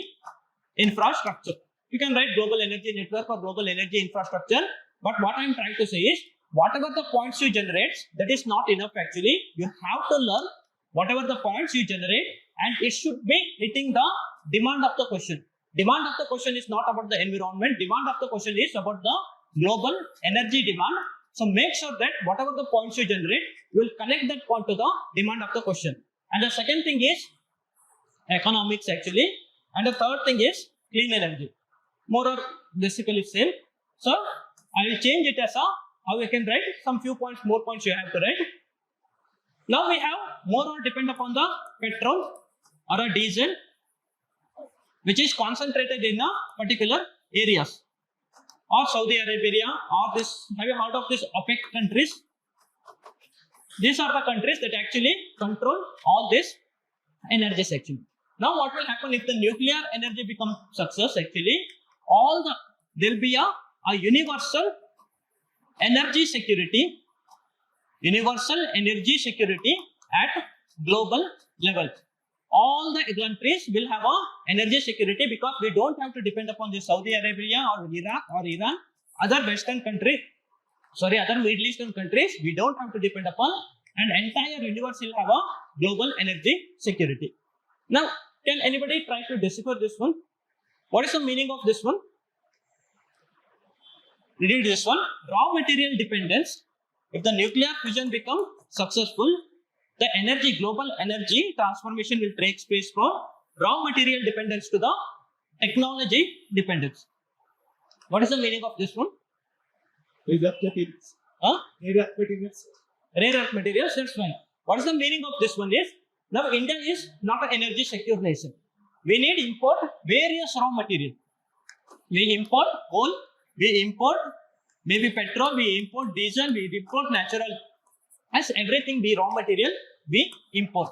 infrastructure. You can write global energy network or global energy infrastructure. But what I am trying to say is, whatever the points you generate, that is not enough actually. You have to learn whatever the points you generate, and it should be hitting the demand of the question. Demand of the question is not about the environment. Demand of the question is about the global energy demand. So make sure that whatever the points you generate, you will connect that point to the demand of the question. And the second thing is economics actually. And the third thing is clean energy. More or basically same. So I will change it as how you can write some few points, more points you have to write. Now we have more or depend upon the petrol or a diesel, which is concentrated in a particular areas, or Saudi Arabia, or this. Have you heard of this OPEC countries? These are the countries that actually control all this energy section. Now what will happen if the nuclear energy becomes success? Actually, there will be a universal energy security. Universal energy security at global level. All the countries will have a energy security because we don't have to depend upon the Saudi Arabia or Iraq or Iran, other Western countries, other Middle Eastern countries. We don't have to depend upon, and entire universe will have a global energy security. Now, can anybody try to decipher this one? What is the meaning of this one? Read this one. Raw material dependence. If the nuclear fusion becomes successful, the global energy transformation will take place from raw material dependence to the technology dependence. What is the meaning of this one? Rare earth materials. Rare earth materials. Rare earth materials, that's fine. What is the meaning of this one is, now India is not an energy secure nation. We need import various raw material. We import coal, we import maybe petrol, we import diesel, we import natural. As everything be raw material, we import.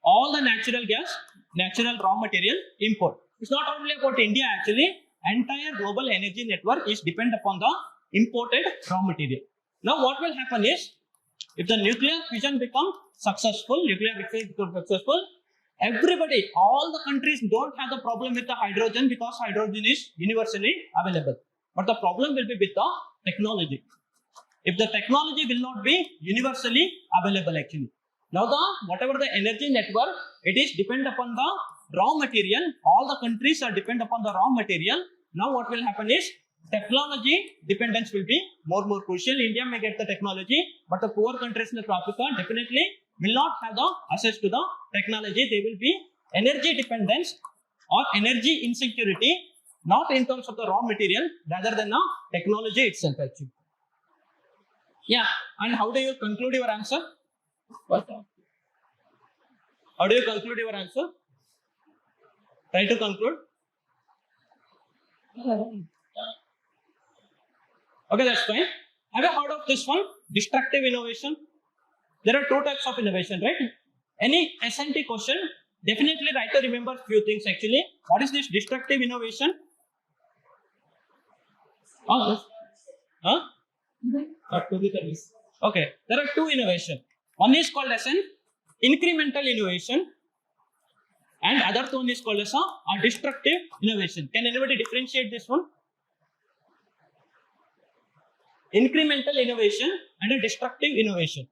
All the natural gas, natural raw material, import. It's not only about India actually. Entire global energy network is dependent upon the imported raw material. Now what will happen is, if the nuclear fission becomes successful, everybody, all the countries don't have the problem with the hydrogen because hydrogen is universally available. But the problem will be with the technology. If the technology will not be universally available actually. Now whatever the energy network, it is dependent upon the raw material. All the countries are dependent upon the raw material. Now what will happen is, technology dependence will be more crucial. India may get the technology, but the poor countries in Africa definitely will not have the access to the technology. They will be energy dependence or energy insecurity, not in terms of the raw material, rather than the technology itself actually. Yeah, and how do you conclude your answer? What? How do you conclude your answer? Try to conclude. Okay, that's fine. Have you heard of this one? Destructive innovation. There are two types of innovation, right? Any SNT question, definitely try to remember few things actually. What is this destructive innovation? Oh, yes. Huh? Okay, there are two innovation. One is called as an incremental innovation, and other one is called as a destructive innovation. Can anybody differentiate this one? Incremental innovation and a destructive innovation.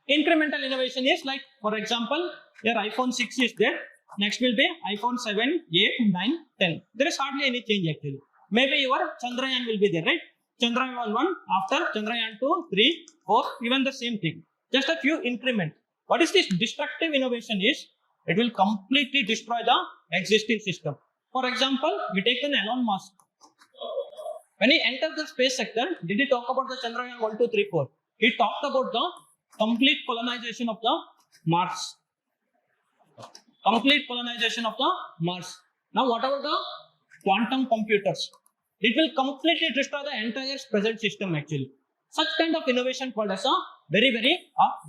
Incremental innovation is like, for example, your iPhone 6 is there. Next will be iPhone 7, 8, 9, 10. There is hardly any change actually. Maybe your Chandrayaan will be there, right? Chandrayaan 1, after Chandrayaan 2, 3, 4, even the same thing. Just a few increment. What is this destructive innovation is? It will completely destroy the existing system. For example, we take an Elon Musk. When he entered the space sector, did he talk about the Chandrayaan 1, 2, 3, 4? He talked about the complete colonization of the Mars. Complete colonization of the Mars. Now, what about the quantum computers? It will completely destroy the entire present system actually. Such kind of innovation called as a very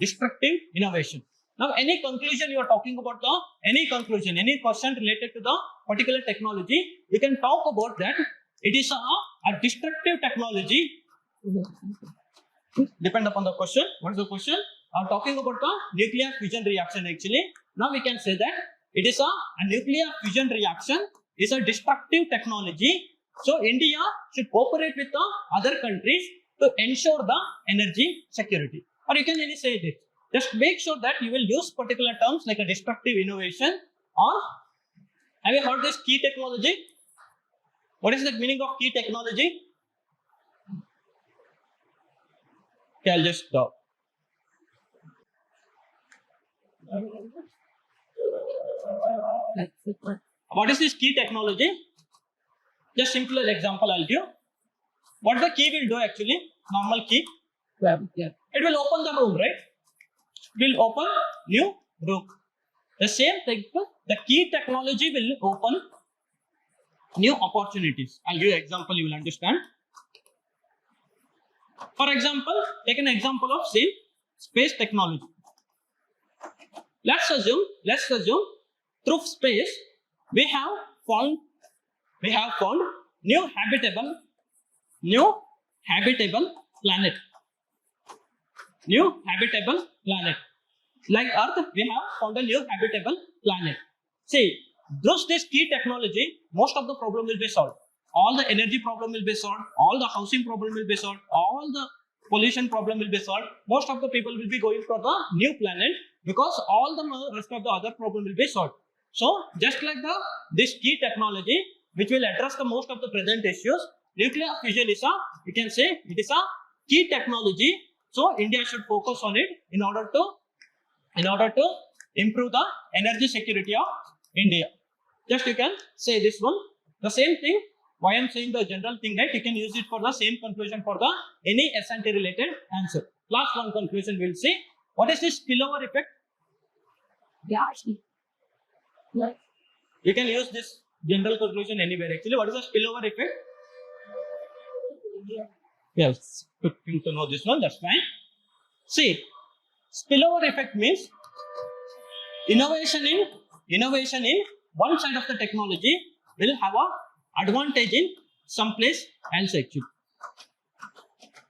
destructive innovation. Now, any conclusion you are talking about any conclusion, any question related to the particular technology, you can talk about that. It is a destructive technology. Depend upon the question. What is the question? I'm talking about the nuclear fusion reaction actually. Now we can say that it is a nuclear fusion reaction is a destructive technology. So India should cooperate with the other countries to ensure the energy security. Or you can really say this. Just make sure that you will use particular terms like a destructive innovation or have you heard this key technology? What is the meaning of key technology? Okay, I'll just stop. What is this key technology? Just simple example I'll give. What the key will do actually? Normal key. Yeah. It will open the room, right? It will open new room. The same thing, the key technology will open new opportunities. I'll give you an example, you will understand. For example, take an example of say space technology. Let's assume through space we have found new habitable planet. New habitable planet. Like Earth, we have found a new habitable planet. See, through this key technology, most of the problem will be solved. All the energy problem will be solved. All the housing problem will be solved. All the pollution problem will be solved. Most of the people will be going for the new planet because all the rest of the other problem will be solved. So, just like this key technology, which will address the most of the present issues, nuclear fusion is you can say it is a key technology. So, India should focus on it in order to improve the energy security of India. Just you can say this one. The same thing. Why I am saying the general thing that you can use it for the same conclusion for the any S&T related answer. Last one conclusion we will see. What is this spillover effect? Yeah. You can use this general conclusion anywhere actually. What is the spillover effect? Yes, good thing to know this one, that's fine. See, spillover effect means innovation in one side of the technology will have a advantage in some place else actually.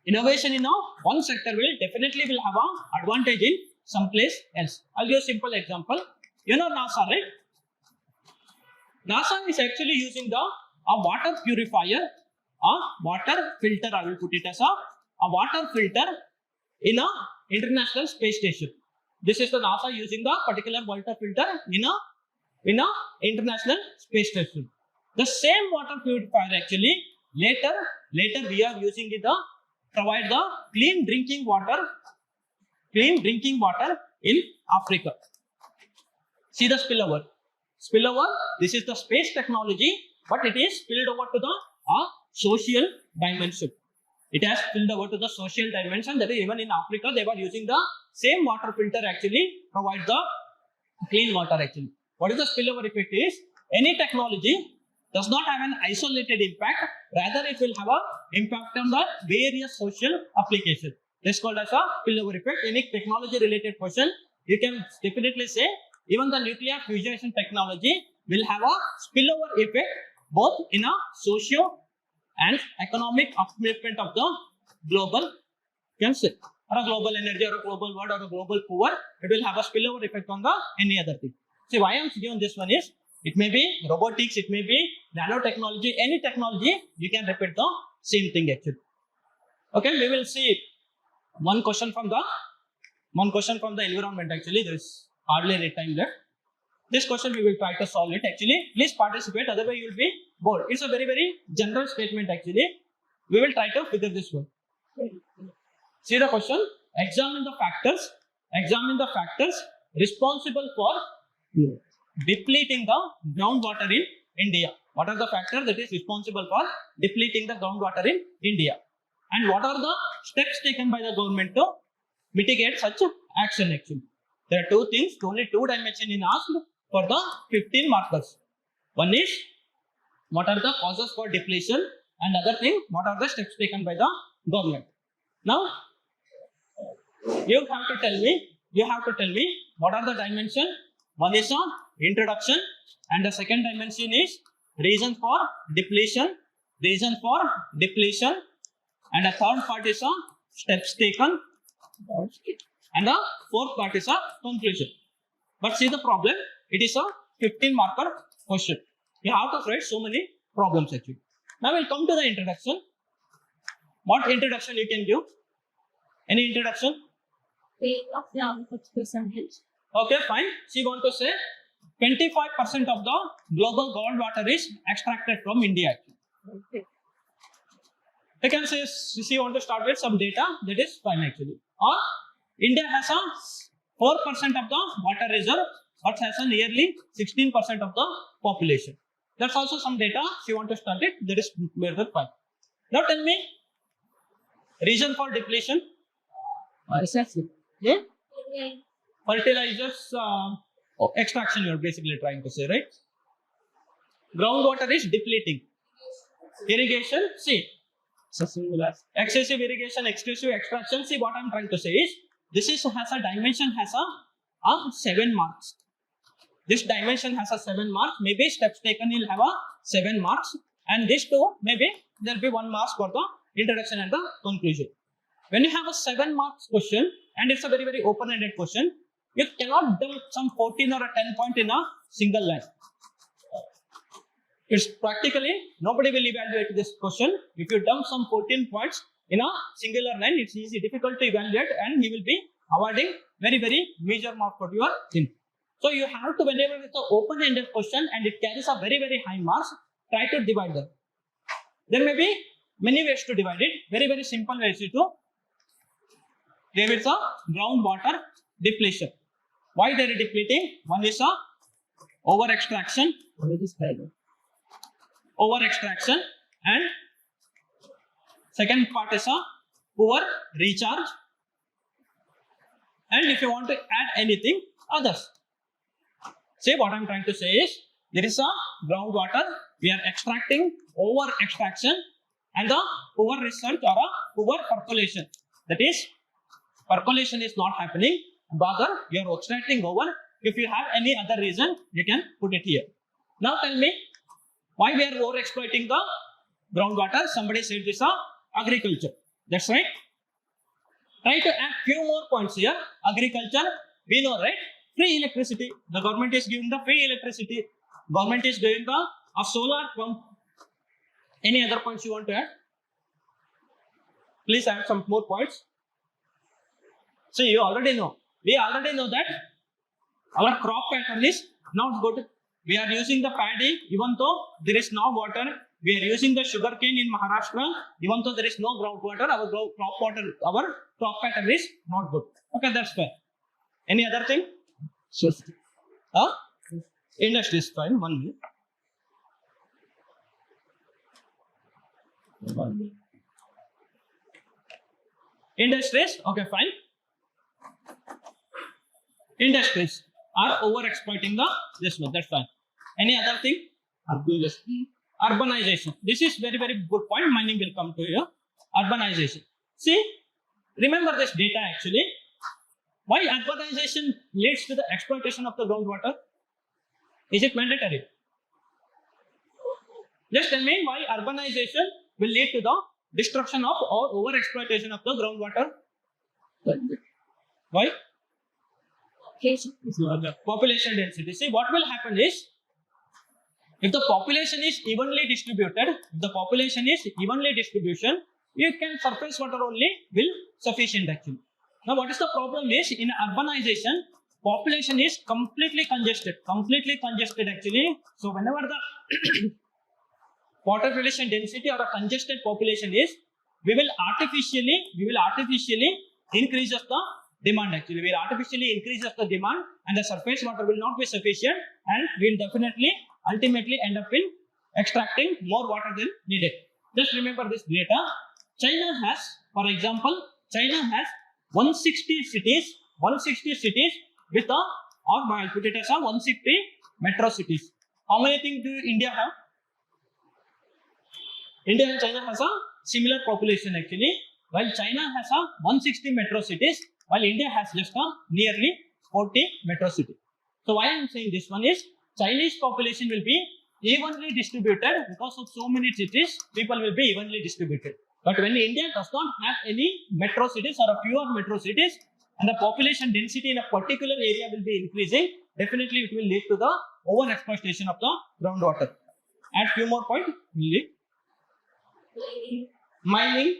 Innovation in one sector will definitely have a advantage in some place else. I'll give a simple example. You know NASA, right? NASA is actually using a water purifier, a water filter. I will put it as a water filter in a International Space Station. This is the NASA using the particular water filter in a International Space Station. The same water purifier actually later we are using it to provide the clean drinking water in Africa. See the spillover. This is the space technology, but it is spilled over to the social dimension. It has spilled over to the social dimension. That is, even in Africa, they were using the same water filter actually provide the clean water actually. What is the spillover effect is? Any technology does not have an isolated impact. Rather, it will have an impact on the various social applications. This is called as a spillover effect. Any technology related question, you can definitely say even the nuclear fusion technology will have a spillover effect both in a socio and economic upliftment of the global, can say, or a global energy or a global world or a global poor. It will have a spillover effect on the any other thing. See, why I am given this one is, it may be robotics, it may be nanotechnology, any technology, you can repeat the same thing actually. Okay, we will see one question from the environment actually. There is hardly any time left. This question we will try to solve it actually. Please participate, otherwise you will be bored. It's a very general statement actually. We will try to figure this one. See the question. Examine the factors responsible for depleting the groundwater in India. What are the factors that is responsible for depleting the groundwater in India? And what are the steps taken by the government to mitigate such action actually? There are two things, only two dimensions in asked for the 15 markers. One is what are the causes for depletion, and other thing, what are the steps taken by the government. Now, you have to tell me what are the dimensions. One is introduction, and the second dimension is reason for depletion, and the third part is steps taken, and the fourth part is conclusion. But see the problem, it is a 15 marker question. You have to write so many problems actually. Now we'll come to the introduction. What introduction you can give? Any introduction? Okay, fine. She want to say 25% of the global groundwater is extracted from India. Okay. You can say she want to start with some data, that is fine actually. Or India has a 4% of the water reserve, but has a nearly 16% of the population. That's also some data she want to start it, that is more than fine. Now tell me, reason for depletion? Fertilizers extraction you are basically trying to say, right? Groundwater is depleting. Irrigation, see. Excessive irrigation, excessive extraction. See what I am trying to say is, this is has a dimension has a 7 marks. This dimension has a 7 marks. Maybe steps taken will have a 7 marks, and this too maybe there will be 1 marks for the introduction and the conclusion. When you have a 7 marks question and it's a very very open-ended question, you cannot dump some 14 or a 10 point in a single line. It's practically nobody will evaluate this question. If you dump some 14 points in a singular line, it's easy, difficult to evaluate, and he will be awarding very very major mark for your thing. So you have to, whenever it's an open-ended question and it carries a very very high marks, try to divide them. There may be many ways to divide it. Very very simple ways to. There is a groundwater depletion. Why they are depleting? One is a over extraction, and second part is a poor recharge, and if you want to add anything, others. See what I am trying to say is, there is a groundwater, we are extracting over extraction, and the poor research or a poor percolation. That is, percolation is not happening, rather you are extracting over. If you have any other reason, you can put it here. Now tell me, why we are over exploiting the groundwater? Somebody said this agriculture. That's right. Try to add few more points here. Agriculture, we know, right? Free electricity. The government is giving the free electricity. Government is giving the solar pump. Any other points you want to add? Please add some more points. So you already know. We already know that our crop pattern is not good. We are using the paddy, even though there is no water. We are using the sugarcane in Maharashtra, even though there is no groundwater. Our crop pattern is not good. Okay, that's fine. Any other thing? Industry is fine. 1 minute. Industries, okay, fine. Industries are over exploiting this one. That's fine. Any other thing? Urbanization. This is very very good point. Mining will come to you. Urbanization. See, remember this data actually. Why urbanization leads to the exploitation of the groundwater? Is it mandatory? Just tell me why urbanization will lead to the destruction of or over exploitation of the groundwater. Why? Population density. See, what will happen is, if the population is evenly distributed, you can surface water only will sufficient actually. Now, what is the problem is, in urbanization, population is completely congested actually. So, whenever the population density or a congested population is, we will artificially increase the demand actually. We will artificially increase the demand, and the surface water will not be sufficient, and we will definitely ultimately end up in extracting more water than needed. Just remember this data. China has, for example, China has 160 cities with a, or I'll put it as a 160 metro cities. How many things do India have? India and China has a similar population actually. While China has a 160 metro cities, while India has just a nearly 40 metro cities. So why I am saying this one is Chinese population will be evenly distributed because of so many cities. People will be evenly distributed. But when India does not have any metro cities or a fewer metro cities, and the population density in a particular area will be increasing, definitely it will lead to the over exploitation of the groundwater. Add few more points. Mining.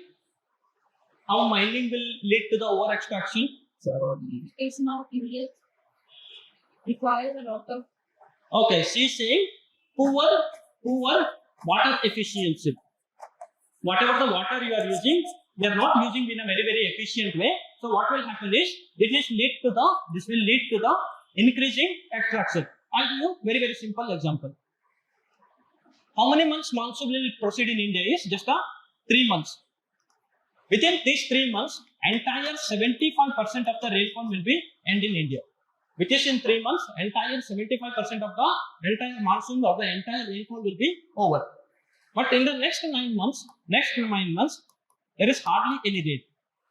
How mining will lead to the over extraction? It's not immediate. Requires a lot of. Okay, she's saying poor water efficiency. Whatever the water you are using, we are not using in a very efficient way. So what will happen is this will lead to the increasing extraction. I'll give you very simple example. How many months monsoon will proceed in India is just 3 months. Within these 3 months, entire 75% of the rainfall will be end in India. Which is in 3 months, entire 75% of the entire monsoon or the entire rainfall will be over. But in the next 9 months, there is hardly any rain.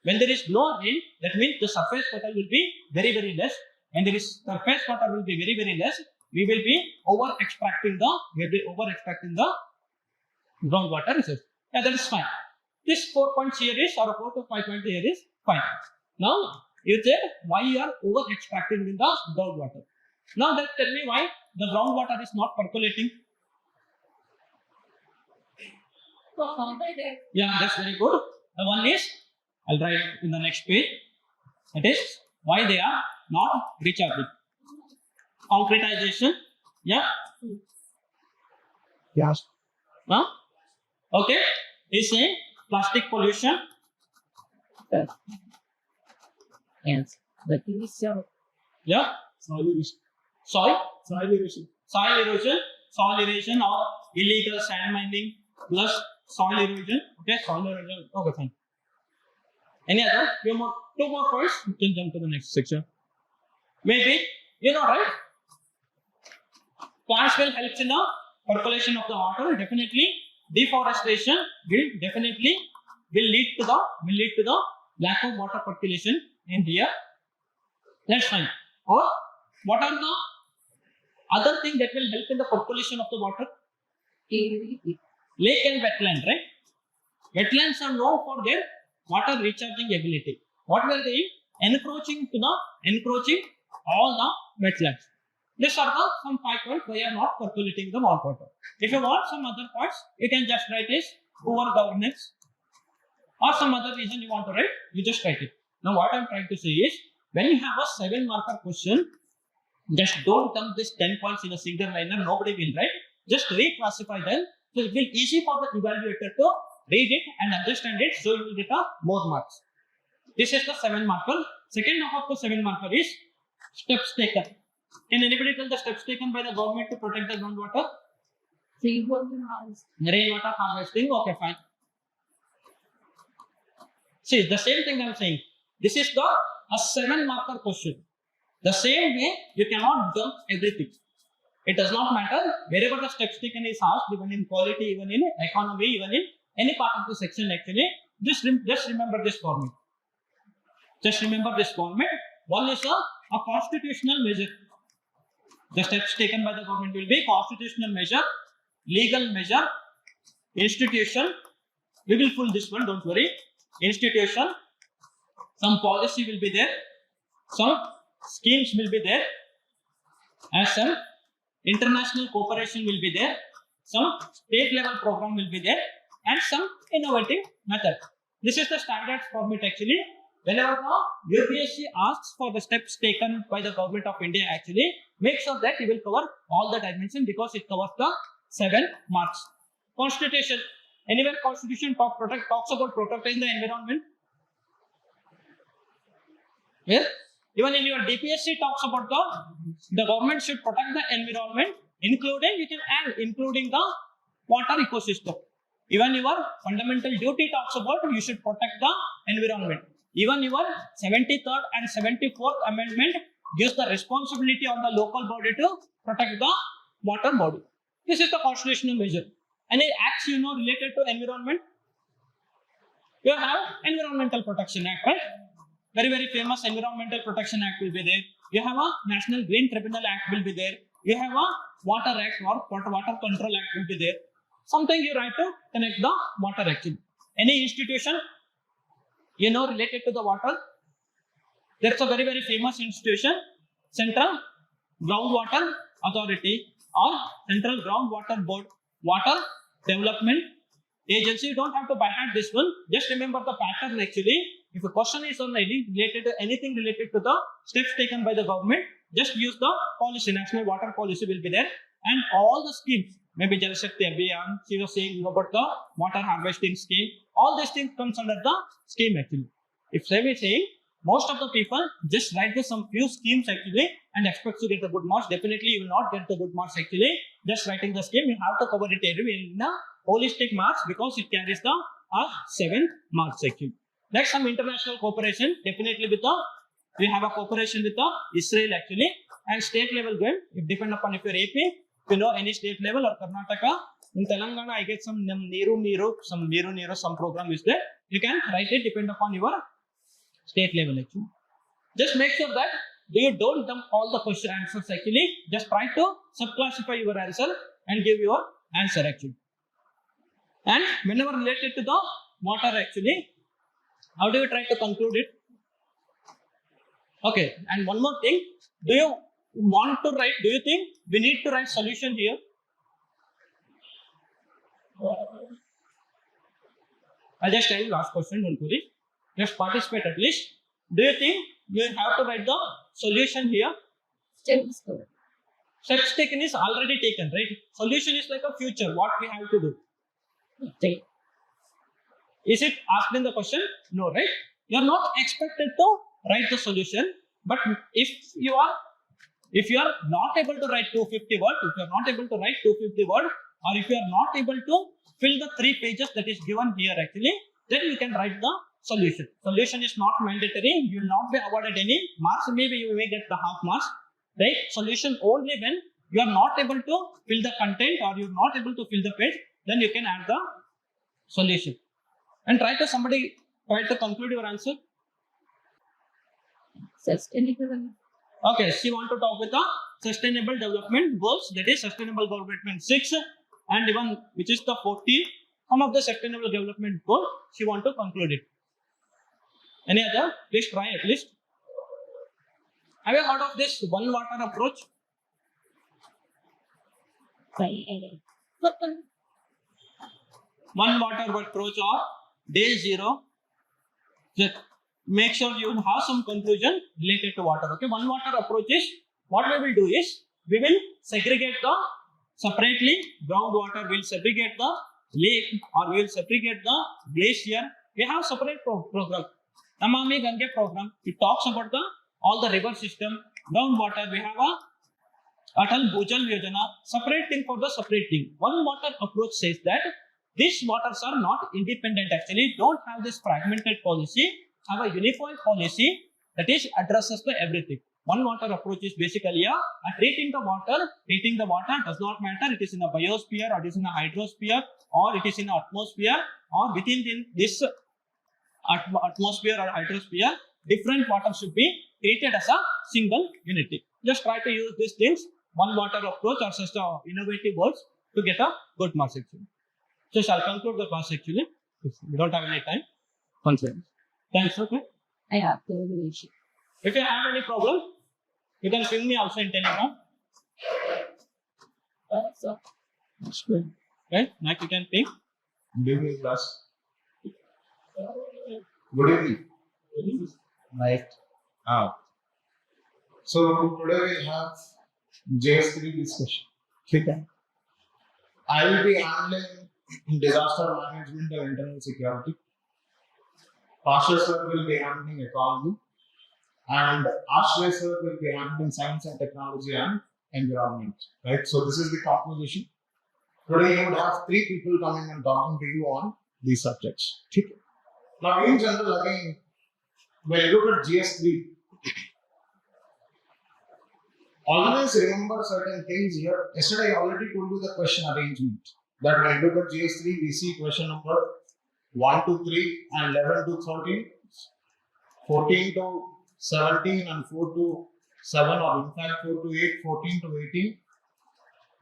When there is no rain, that means the surface water will be very less. When there is surface water will be very less, we will be over extracting the groundwater resource. Yeah, that is fine. This 4 points here is, or 4 to 5 points here is fine. Now you said why you are over extracting in the groundwater. Now that tell me why the groundwater is not percolating. Yeah, that's very good. The one is, I'll write in the next page. That is why they are not recharging. Concretization. Yeah. Yes. Huh? Okay. He's saying plastic pollution. Yes. But it is so. Yeah. Soil erosion. Soil erosion or illegal sand mining plus soil erosion. Okay, soil erosion. Okay, fine. Any other? Two more points. You can jump to the next section. Maybe, right? Plants will help in the percolation of the water. Definitely, deforestation will lead to the lack of water percolation in here. That's fine. Or what are the other things that will help in the percolation of the water? Lake and wetland, right? Wetlands are known for their water recharging ability. What were they? Encroaching all the wetlands. These are the some 5 points why are not percolating the groundwater. If you want some other points, you can just write as poor governance or some other reason you want to write, you just write it. Now what I am trying to say is, when you have a 7-marker question, just don't dump this 10 points in a single liner, nobody will write. Just reclassify them. So it will be easy for the evaluator to read it and understand it, so you will get more marks. This is the 7-marker. Second half of the 7-marker is steps taken. Can anybody tell the steps taken by the government to protect the groundwater? Rainwater harvesting. Okay, fine. See, the same thing I am saying. This is a 7-marker question. The same way, you cannot dump everything. It does not matter wherever the steps taken is asked, even in quality, even in economy, even in any part of the section actually. Just remember this format. One is a constitutional measure. The steps taken by the government will be constitutional measure, legal measure, institution. We will pull this one, don't worry. Institution, some policy will be there, some schemes will be there, and some international cooperation will be there, some state level program will be there, and some innovative method. This is the standard format actually. Whenever the UPSC asks for the steps taken by the government of India actually, make sure that you will cover all the dimensions because it covers the 7 marks. Constitution. Anywhere constitution talks about protecting the environment? Yes. Even in your DPSC talks about the government should protect the environment, including, you can add including the water ecosystem. Even your fundamental duty talks about you should protect the environment. Even your 73rd and 74th amendment gives the responsibility on the local body to protect the water body. This is the constitutional measure. Any acts related to environment? You have Environmental Protection Act, right? Very, very famous Environmental Protection Act will be there. You have a National Green Tribunal Act will be there. You have a Water Act or Water Control Act will be there. Something you write to connect the water actually. Any institution, related to the water. There's a very, very famous institution, Central Groundwater Authority or Central Groundwater Board, Water Development Agency. You don't have to by heart this one. Just remember the pattern actually. If a question is on related to anything related to the steps taken by the government, just use the policy. National Water Policy will be there, and all the schemes. Maybe Jal Shakti Abhiyan, she was saying about the water harvesting scheme. All these things comes under the scheme actually. If say we saying most of the people just write some few schemes actually and expect to get the good marks, definitely you will not get the good marks actually. Just writing the scheme, you have to cover it in the holistic marks because it carries the 7 marks actually. Next, some international cooperation. Definitely with the we have a cooperation with the Israel actually, and state level game. It depend upon if you're AP, if you know any state level or Karnataka. In Telangana, I get some Niru, some program is there. You can write it depend upon your state level actually. Just make sure that you don't dump all the question answers actually. Just try to sub-classify your answer and give your answer actually. And whenever related to the water actually, how do you try to conclude it? Okay, and one more thing. Do you think we need to write solution here? I'll just tell you last question, don't worry. Just participate at least. Do you think you have to write the solution here? Steps covered. Steps taken is already taken, right? Solution is like a future, what we have to do. Okay. Is it asked in the question? No, right? You are not expected to write the solution, but if you are not able to write 250 words, if you are not able to write 250 words, or if you are not able to fill the 3 pages that is given here actually, then you can write the solution. Solution is not mandatory. You will not be awarded any marks. Maybe you may get the half marks, right? Solution only when you are not able to fill the content or you are not able to fill the page, then you can add the solution. And try to conclude your answer. Sustainable. Okay, she want to talk with the sustainable development goals, that is sustainable development 6 and even which is the 40. Some of the sustainable development goal, she want to conclude it. Any other? Please try at least. Have you heard of this one water approach? One water approach or day 0. Just make sure you have some conclusion related to water. Okay, one water approach is what we will do is we will segregate the separately groundwater, we will segregate the lake or we will segregate the glacier. We have separate program. Namami Gange program. It talks about all the river system, groundwater. We have a Atal Bhujal Yojana. Separate thing for the separate thing. One water approach says that these waters are not independent actually. Don't have this fragmented policy. Have a unified policy that is addresses to everything. One water approach is basically treating the water. Treating the water does not matter. It is in a biosphere or it is in a hydrosphere or it is in an atmosphere or within this atmosphere or hydrosphere. Different water should be treated as a single unity. Just try to use these things. One water approach or such innovative words to get a good marks actually. So shall conclude the class actually. If we don't have any time. Thanks. Okay. I have to reach. If you have any problem, you can ping me also in Telegram. So, That's good. Okay. Next you can ping. Good evening, class. Good evening. Right. So today we have GS-3 discussion. Okay. I will be handling disaster management and internal security. Pasha Sir will be handling economy, and Ashrey Sir will be handling science and technology and environment. Right. So this is the composition. Today you would have 3 people coming and talking to you on these subjects. Okay. Now in general again, when you look at GS-3, always remember certain things here. Yesterday I already told you the question arrangement. That when you look at GS-3, we see question number 1 to 3 and 11 to 13, 14 to 17 and 4 to 7, or in fact 4 to 8, 14 to 18,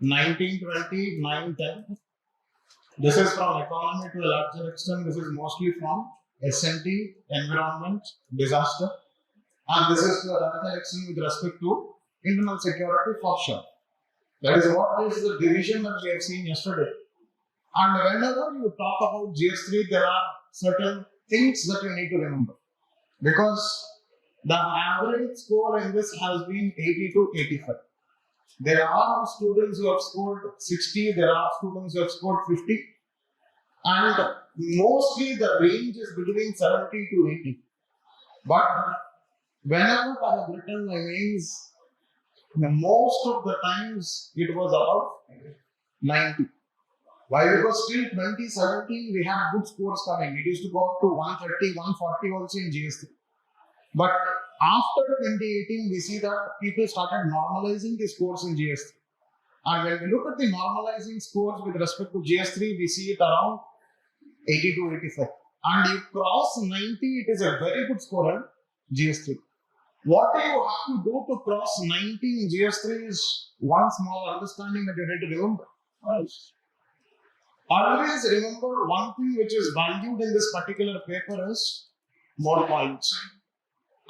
19, 20, 9, 10. This is from economy to a larger extent. This is mostly from S&T, environment, disaster. And this is to a larger extent with respect to internal security for sure. That is what is the division that we have seen yesterday. And whenever you talk about GS-3, there are certain things that you need to remember. Because the average score in this has been 80 to 85. There are students who have scored 60, there are students who have scored 50. And mostly the range is between 70 to 80. But whenever I have written my mains, most of the times it was about 90. Why? Because till 2017 we had good scores coming. It used to go up to 130, 140 also in GS-3. But after 2018, we see that people started normalizing the scores in GS-3. And when we look at the normalizing scores with respect to GS-3, we see it around 80 to 85. And you cross 90, it is a very good score in GS-3. What you have to do to cross 90 in GS-3 is one small understanding that you need to remember. Always remember one thing which is valued in this particular paper is more points.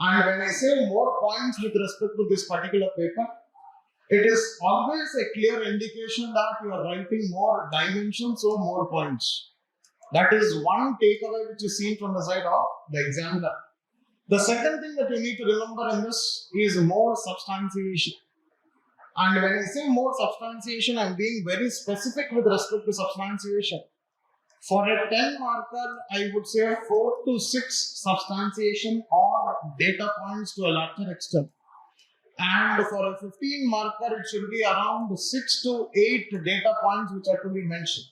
And when I say more points with respect to this particular paper, it is always a clear indication that you are writing more dimensions or more points. That is one takeaway which is seen from the side of the examiner. The second thing that you need to remember in this is more substantiation. And when I say more substantiation, I am being very specific with respect to substantiation. For a 10 marker, I would say 4 to 6 substantiation or data points to a larger extent. And for a 15 marker, it should be around 6 to 8 data points which are to be mentioned.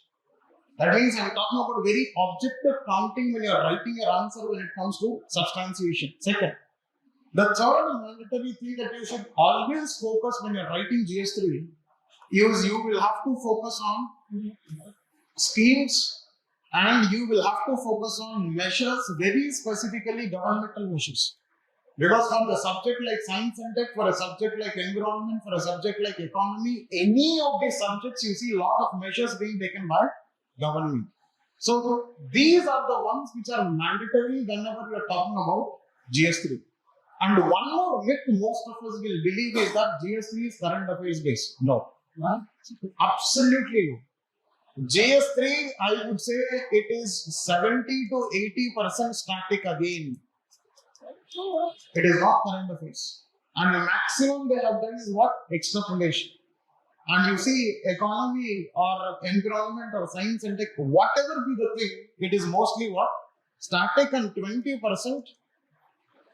That means I'm talking about very objective counting when you're writing your answer when it comes to substantiation. Second, the third mandatory thing that you should always focus when you're writing GS-3 is you will have to focus on schemes and you will have to focus on measures, very specifically governmental measures. Because for the subject like science and tech, for a subject like environment, for a subject like economy, any of these subjects you see a lot of measures being taken by government. So these are the ones which are mandatory whenever you are talking about GS-3. And one more myth most of us will believe is that GS-3 is current affairs based. No. Absolutely no. GS-3, I would say it is 70 to 80% static again. It is not current affairs. And the maximum they have done is what? Extrapolation. And you see, economy or environment or science and tech, whatever be the thing, it is mostly what? Static and 20%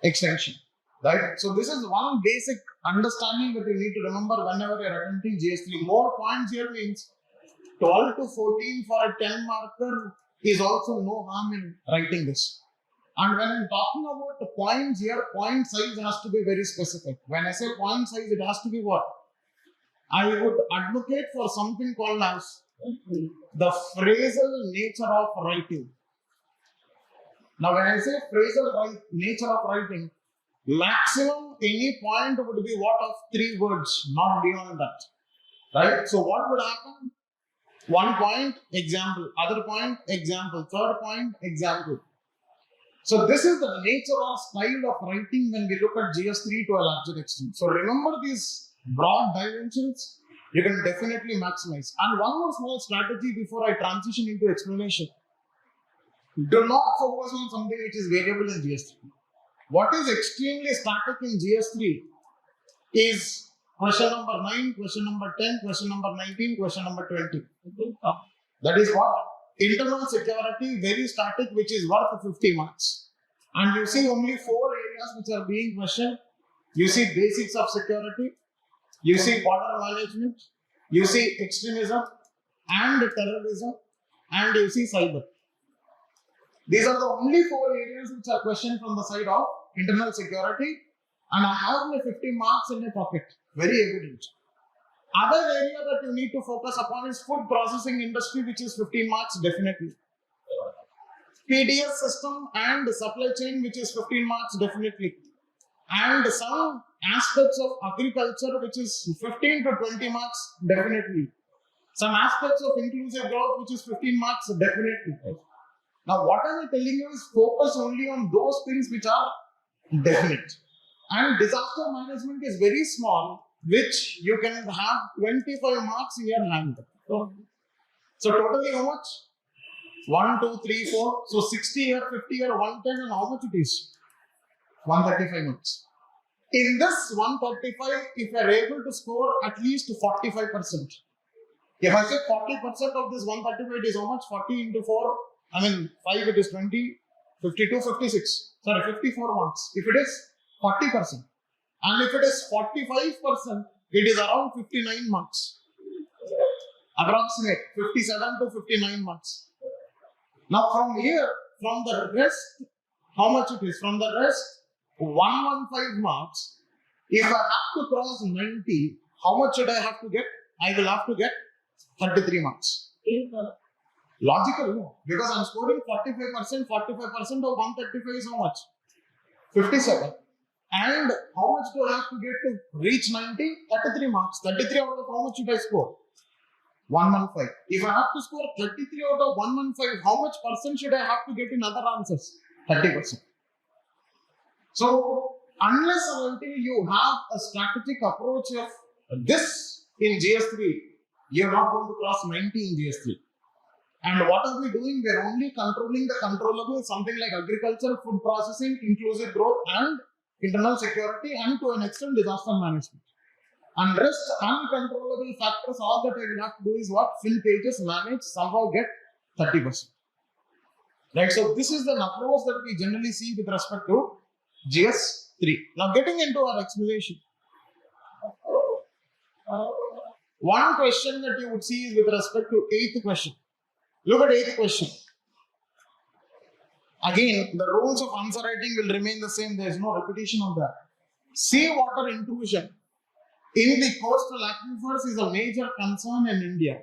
extension. Right? So this is one basic understanding that you need to remember whenever you are attempting GS-3. More points here means 12 to 14 for a 10 marker is also no harm in writing this. And when I'm talking about the points here, point size has to be very specific. When I say point size, it has to be what? I would advocate for something called as the phrasal nature of writing. Now, when I say phrasal nature of writing, maximum any point would be what of 3 words, not beyond that. Right? So, what would happen? One point, example. Other point, example. Third point, example. So, this is the nature or style of writing when we look at GS-3 to a larger extent. So, remember these broad dimensions, you can definitely maximize. And one more small strategy before I transition into explanation. Do not focus on something which is variable in GS-3. What is extremely static in GS-3 is question number 9, question number 10, question number 19, question number 20. That is what? Internal security, very static, which is worth 50 marks. And you see only 4 areas which are being questioned. You see basics of security, you see border management, you see extremism, and terrorism, and you see cyber. These are the only 4 areas which are questioned from the side of internal security, and I have my 50 marks in my pocket. Very evident. Other area that you need to focus upon is food processing industry, which is 15 marks definitely. PDS system and supply chain, which is 15 marks definitely. And some aspects of agriculture, which is 15 to 20 marks definitely. Some aspects of inclusive growth, which is 15 marks definitely. Now, what I am telling you is focus only on those things which are definite. And disaster management is very small, which you can have 25 marks in your hand. So totally how much? 1, 2, 3, 4. So 60 or 50 or 110, and how much it is? 135 marks. In this 135, if you are able to score at least 45%. If I say 40% of this 135, it is how much? 40 into 4. I mean 5, it is 20, 52, 56. Sorry, 54 marks. If it is 40%. And if it is 45%, it is around 59 marks. Approximate 57 to 59 marks. Now from here, from the rest, how much it is? From the rest, 115 marks. If I have to cross 90, how much should I have to get? I will have to get 33 marks. Logical, no? Because I am scoring 45%, 45% of 135 is how much? 57. And how much do I have to get to reach 90? 33 marks. 33 out of how much should I score? 115. If I have to score 33 out of 115, how much percent should I have to get in other answers? 30%. So, unless and until you have a strategic approach of this in GS-3, you are not going to cross 90 in GS-3. And what are we doing? We are only controlling the controllable, something like agriculture, food processing, inclusive growth, and internal security, and to an extent disaster management. And rest uncontrollable factors, all that I will have to do is what? Fill pages, manage, somehow get 30%. Right, so this is the approach that we generally see with respect to GS-3. Now getting into our explanation. One question that you would see is with respect to 8th question. Look at 8th question. Again, the rules of answer writing will remain the same. There is no repetition of that. Seawater intrusion in the coastal aquifers is a major concern in India.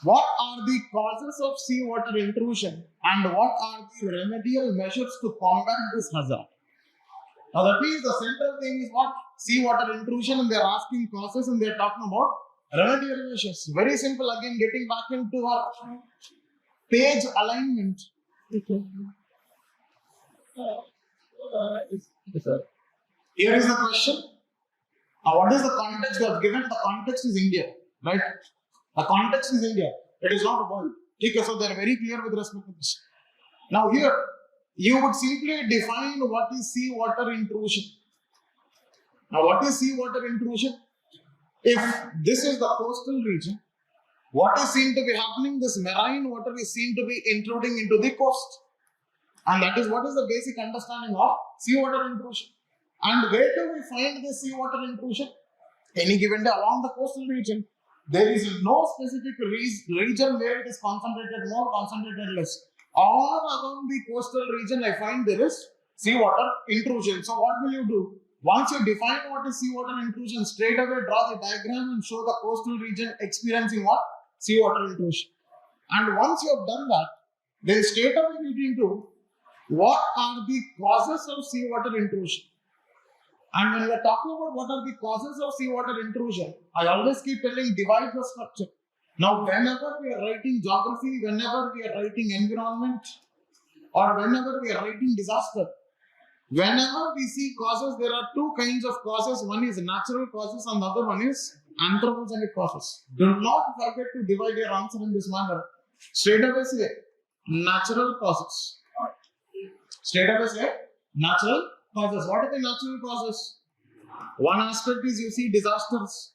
What are the causes of seawater intrusion and what are the remedial measures to combat this hazard? Now that means the central thing is what? Seawater intrusion, and they are asking causes and they are talking about remedial measures. Very simple. Again, getting back into our page alignment. Here is the question. What is the context they have given? The context is India, right? The context is India. It is not a world. Okay, so they are very clear with respect to this. Now here, you would simply define what is seawater intrusion. Now what is seawater intrusion? If this is the coastal region, what is seen to be happening? This marine water is seen to be intruding into the coast. And that is what is the basic understanding of seawater intrusion. And where do we find this seawater intrusion? Any given day along the coastal region. There is no specific region where it is concentrated more, concentrated less. All around the coastal region, I find there is seawater intrusion. So what will you do? Once you define what is seawater intrusion, straight away draw the diagram and show the coastal region experiencing what? Seawater intrusion. And once you have done that, then straight away get into what are the causes of seawater intrusion. And when we are talking about what are the causes of seawater intrusion, I always keep telling divide the structure. Now, whenever we are writing geography, whenever we are writing environment, or whenever we are writing disaster, whenever we see causes, there are two kinds of causes. One is natural causes and the other one is anthropogenic causes. Do not forget to divide your answer in this manner. Straight away say natural causes. Straight away say natural causes. What are the natural causes? One aspect is you see disasters.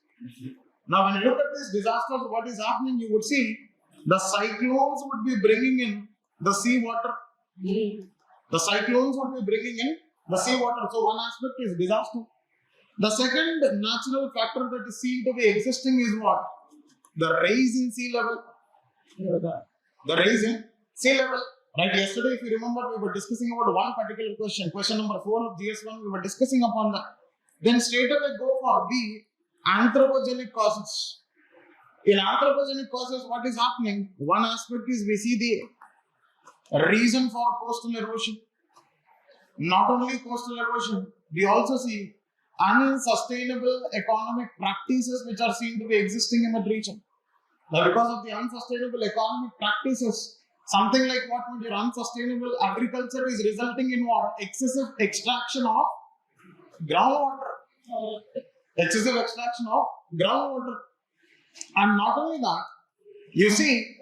Now when you look at these disasters, what is happening? You would see the cyclones would be bringing in the seawater. The cyclones would be bringing in the seawater. So one aspect is disaster. The second natural factor that is seen to be existing is what? The rise in sea level. The reason, sea level. Right, yesterday, if you remember, we were discussing about one particular question, question number 4 of GS1, we were discussing upon that. Then straight away go for B, anthropogenic causes. In anthropogenic causes, what is happening? One aspect is we see the reason for coastal erosion. Not only coastal erosion, we also see unsustainable economic practices which are seen to be existing in that region. Now, because of the unsustainable economic practices, something like what would your unsustainable agriculture is resulting in what? Excessive extraction of groundwater. Excessive extraction of groundwater. And not only that, you see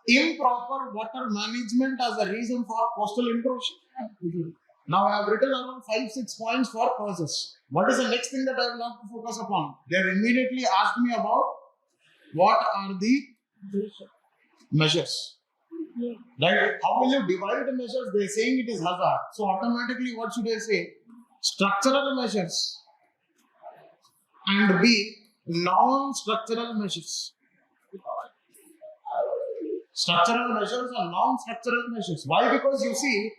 improper water management as a reason for coastal erosion. Now I have written around 5-6 points for causes. What is the next thing that I will have to focus upon? They have immediately asked me about what are the measures. Right? How will you divide the measures? They are saying it is hazard. So automatically what should I say? Structural measures and B, non-structural measures. Structural measures and non-structural measures. Why? Because you see,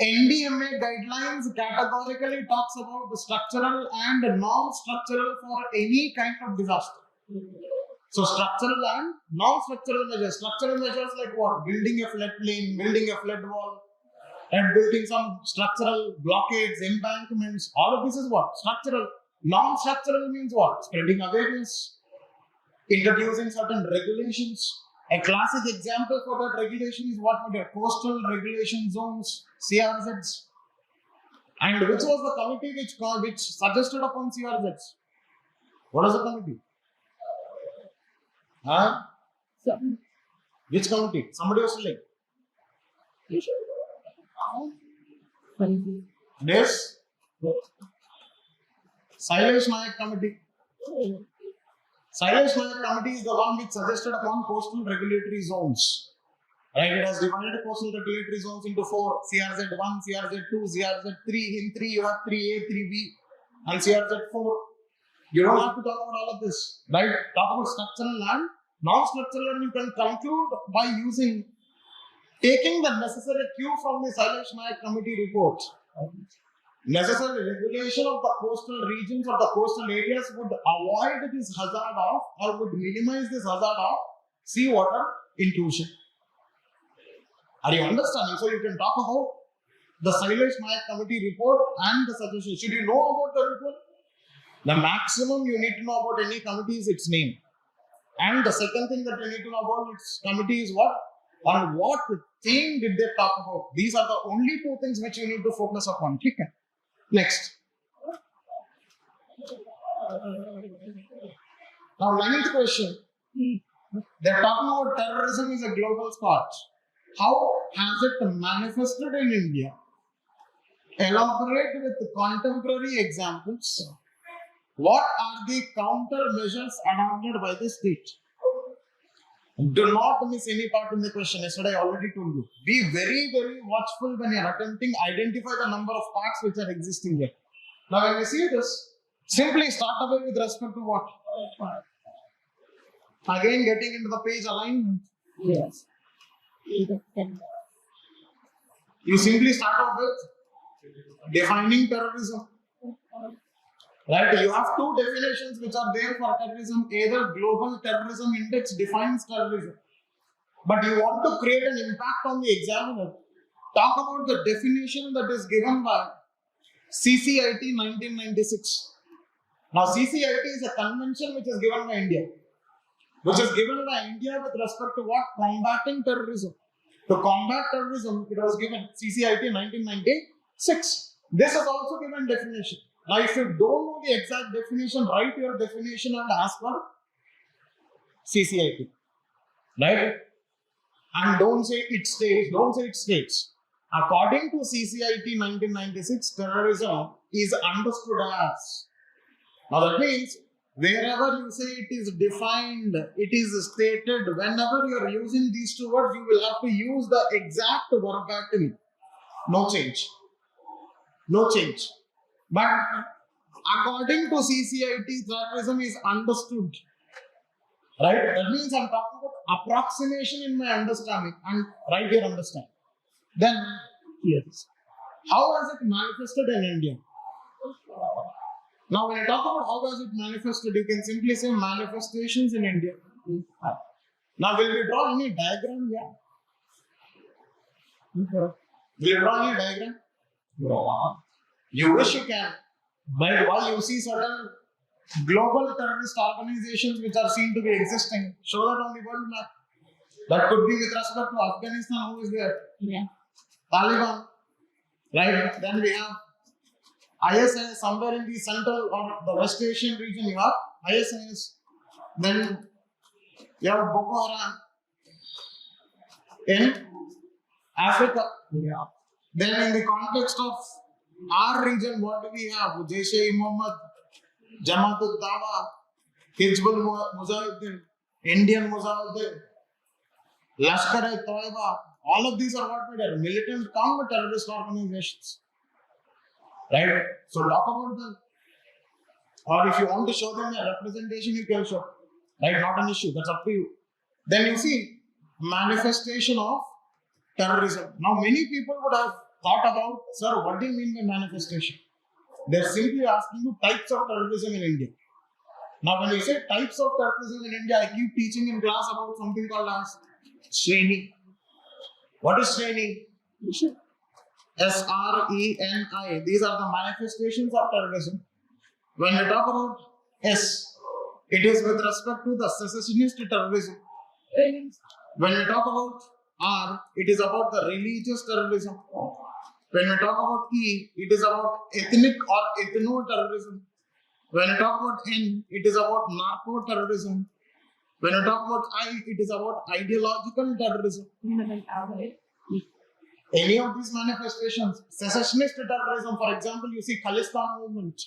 NDMA guidelines categorically talks about the structural and non-structural for any kind of disaster. So structural and non-structural measures. Structural measures like what? Building a floodplain, building a flood wall, and building some structural blockades, embankments. All of this is what? Structural. Non-structural means what? Spreading awareness, introducing certain regulations. A classic example for that regulation is what we do? Coastal regulation zones, CRZs. And which was the committee which suggested upon CRZs? What was the committee? Huh? Which committee? Somebody was telling. This? Silesh Nayak committee. Silesh Nayak committee is the one which suggested upon coastal regulatory zones. Right? It has divided coastal regulatory zones into 4. CRZ1, CRZ2, CRZ3. In 3 you have 3A, 3B and CRZ4. You don't have to talk about all of this. Right? Talk about structural and non-structural, and you can conclude by taking the necessary cue from the Silesh Nayak committee report. Necessary regulation of the coastal regions or the coastal areas would avoid this hazard of or would minimize this hazard of seawater intrusion. Are you understanding? So you can talk about the Silesh Nayak committee report and the suggestion. Should you know about the report? The maximum you need to know about any committee is its name. And the second thing that you need to know about its committee is what? On what theme did they talk about? These are the only 2 things which you need to focus upon. Okay? Next. Now, 9th question. They're talking about terrorism is a global sport. How has it manifested in India? Elaborate with contemporary examples. What are the countermeasures adopted by the state? Do not miss any part in the question. Yesterday I already told you. Be very, very watchful when you are attempting. Identify the number of parts which are existing here. Now when you see this, simply start away with respect to what? Again getting into the page alignment. Yes. You simply start off with defining terrorism. Right? You have 2 definitions which are there for terrorism. Either Global Terrorism Index defines terrorism. But you want to create an impact on the examiner. Talk about the definition that is given by CCIT 1996. Now CCIT is a convention which is given by India. Which is given by India with respect to what? Combating terrorism. To combat terrorism, it was given CCIT 1996. This is also given definition. Now, if you don't know the exact definition, write your definition and ask for CCIT. Right? And don't say it states. Don't say it states. According to CCIT 1996, terrorism is understood as. Now, that means wherever you say it is defined, it is stated, whenever you are using these 2 words, you will have to use the exact verbatim. No change. No change. But according to CCIT, terrorism is understood. Right? That means I'm talking about approximation in my understanding and right here understand. Then, Yes. how has it manifested in India? Now, when I talk about how has it manifested, you can simply say manifestations in India. Now, will we draw any diagram here? Will you draw any diagram? You wish you can. But why you see certain global terrorist organizations which are seen to be existing, show that on the world map. That could be with respect to Afghanistan, who is there? Yeah. Taliban. Right? Then we have ISIS somewhere in the central or the West Asian region, you have ISIS. Then you have Boko Haram in Africa. Yeah. Then in the context of our region, what do we have? Jaish-e-Mohammed, Jamaat-ud-Dawa, Hizbul Mujahideen, Indian Mujahideen, Lashkar-e-Toiba. All of these are what we are militant counter-terrorist organizations. Right? So talk about them. Or if you want to show them a representation, you can show. Right? Not an issue. That's up to you. Then you see manifestation of terrorism. Now many people would have thought about, sir, what do you mean by manifestation? They're simply asking you types of terrorism in India. Now when you say types of terrorism in India, I keep teaching in class about something called as Shreni. What is Shreni? S-R-E-N-I. These are the manifestations of terrorism. When we talk about S, it is with respect to the secessionist terrorism. When we talk about R, it is about the religious terrorism. When we talk about E, it is about ethnic or ethno-terrorism. When we talk about N, it is about narco-terrorism. When we talk about I, it is about ideological terrorism. Any of these manifestations, secessionist terrorism, for example, you see Khalistan movement,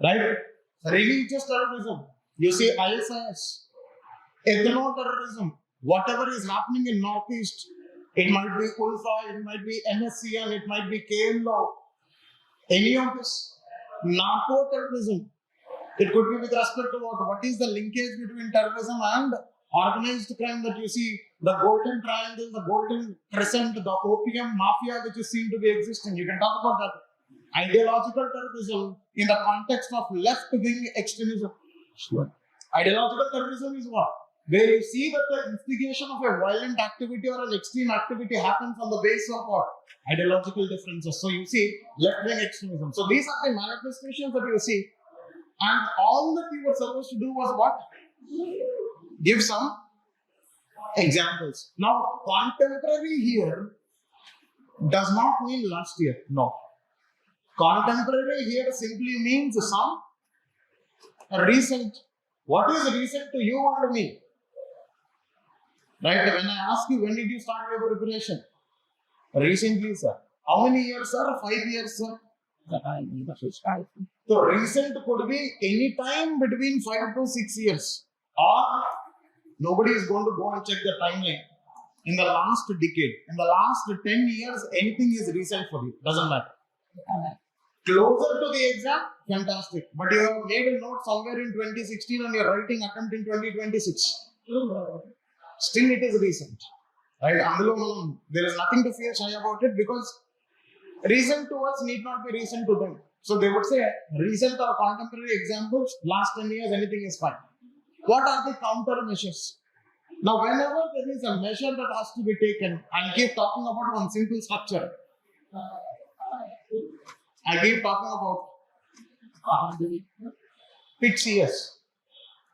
right? Religious terrorism, you see ISIS, ethno-terrorism, whatever is happening in Northeast, it might be Ulfa, it might be NSCN, it might be KMLO, any of this, narco-terrorism, it could be with respect to what is the linkage between terrorism and organized crime that you see, the golden triangle, the golden crescent, the opium mafia which is seen to be existing. You can talk about that. Ideological terrorism in the context of left-wing extremism. Sure. Ideological terrorism is what? Where you see that the instigation of a violent activity or an extreme activity happens on the basis of what? Ideological differences. So you see left-wing extremism. So these are the manifestations that you see. And all that you were supposed to do was what? Give some examples. Now, contemporary here does not mean last year. No. Contemporary here simply means some recent. What is recent to you and me? Right? When I ask you, when did you start your preparation? Recently, sir. How many years, sir? 5 years, sir. So recent could be any time between 5 to 6 years. Or nobody is going to go and check the timeline. In the last decade, in the last 10 years, anything is recent for you. Doesn't matter. Closer to the exam, fantastic. But you have made a note somewhere in 2016 and your writing attempt in 2026. Still it is recent. Right? There is nothing to feel shy about it because recent to us need not be recent to them. So they would say recent or contemporary examples, last 10 years, anything is fine. What are the countermeasures? Now, whenever there is a measure that has to be taken, I'll keep talking about one simple structure. I keep talking about PIT CS,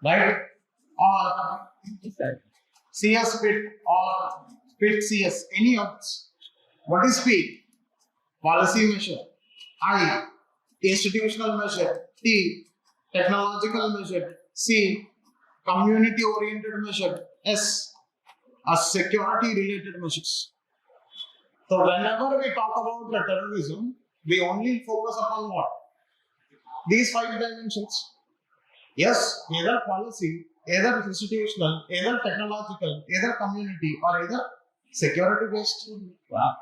right? Or CS PIT or PIT CS, any of this. What is P? Policy measure. I, institutional measure. T, technological measure. C, community oriented measure. S, are security related measures. So whenever we talk about the terrorism, we only focus upon what? These 5 dimensions. Yes, either policy, either institutional, either technological, either community, or either security based. Wow.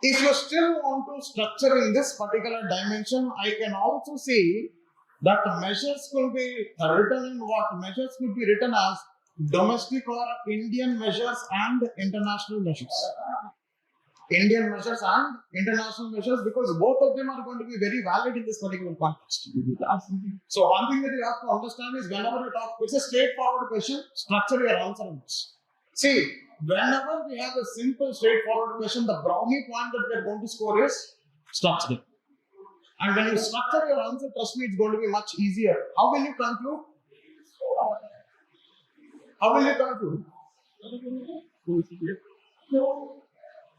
If you still want to structure in this particular dimension, I can also say that measures could be written in what? Measures could be written as domestic or Indian measures and international measures. Indian measures and international measures, because both of them are going to be very valid in this particular context. So one thing that you have to understand is whenever you talk, it's a straightforward question, structure your answer in this. See, whenever we have a simple straightforward question, the brownie point that we are going to score is structure. And when you structure your answer, trust me, it's going to be much easier. How will you conclude? How will you conclude?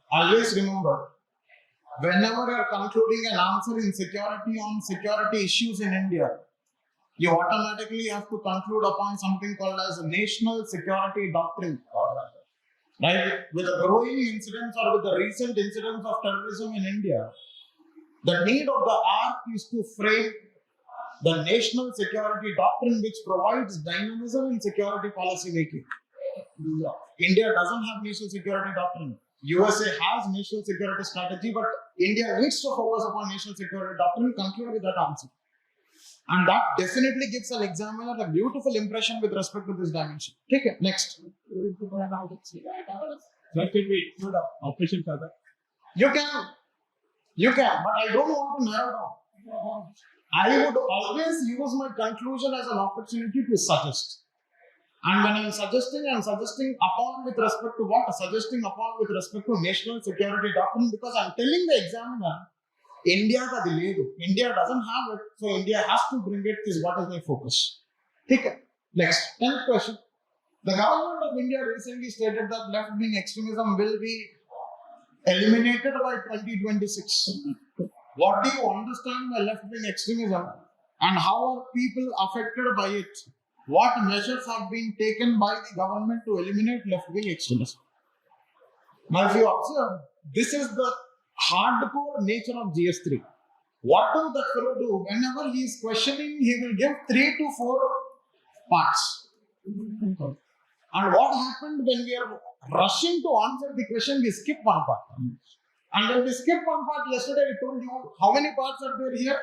Always remember, whenever you are concluding an answer in security on security issues in India, you automatically have to conclude upon something called as a national security doctrine. Right? With the growing incidents or with the recent incidents of terrorism in India, the need of the hour is to frame the national security doctrine, which provides dynamism in security policy making. India doesn't have national security doctrine. USA has national security strategy, but India needs to focus upon national security doctrine. Conclude with that answer. And that definitely gives an examiner a beautiful impression with respect to this dimension. Okay, next. That can be operation further. You can, but I don't want to narrow down. I would always use my conclusion as an opportunity to suggest. And when I'm suggesting upon with respect to what? Suggesting upon with respect to national security doctrine, because I'm telling the examiner, India doesn't have it, so India has to bring it, is what is my focus. Okay. Next, 10th question. The government of India recently stated that left-wing extremism will be eliminated by 2026. What do you understand by left-wing extremism and how are people affected by it? What measures have been taken by the government to eliminate left-wing extremism? Now, if you observe, this is the hardcore nature of GS-3. What does that fellow do? Whenever he is questioning, he will give 3 to 4 parts. And what happened when we are rushing to answer the question, we skip one part. And when we skip one part, yesterday I told you how many parts are there here?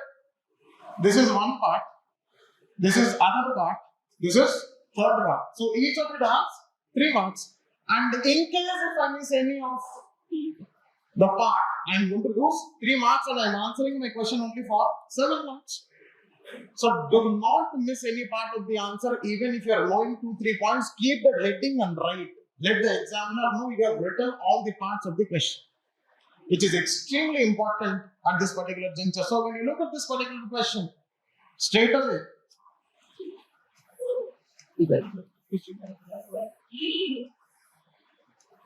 This is one part. This is other part. This is third part. So each of it has 3 marks. And in case if I miss any of the part, I am going to lose 3 marks and I am answering my question only for 7 marks. So do not miss any part of the answer, even if you are knowing 2-3 points. Keep the heading and write. Let the examiner know you have written all the parts of the question, which is extremely important at this particular juncture. So when you look at this particular question, straight away,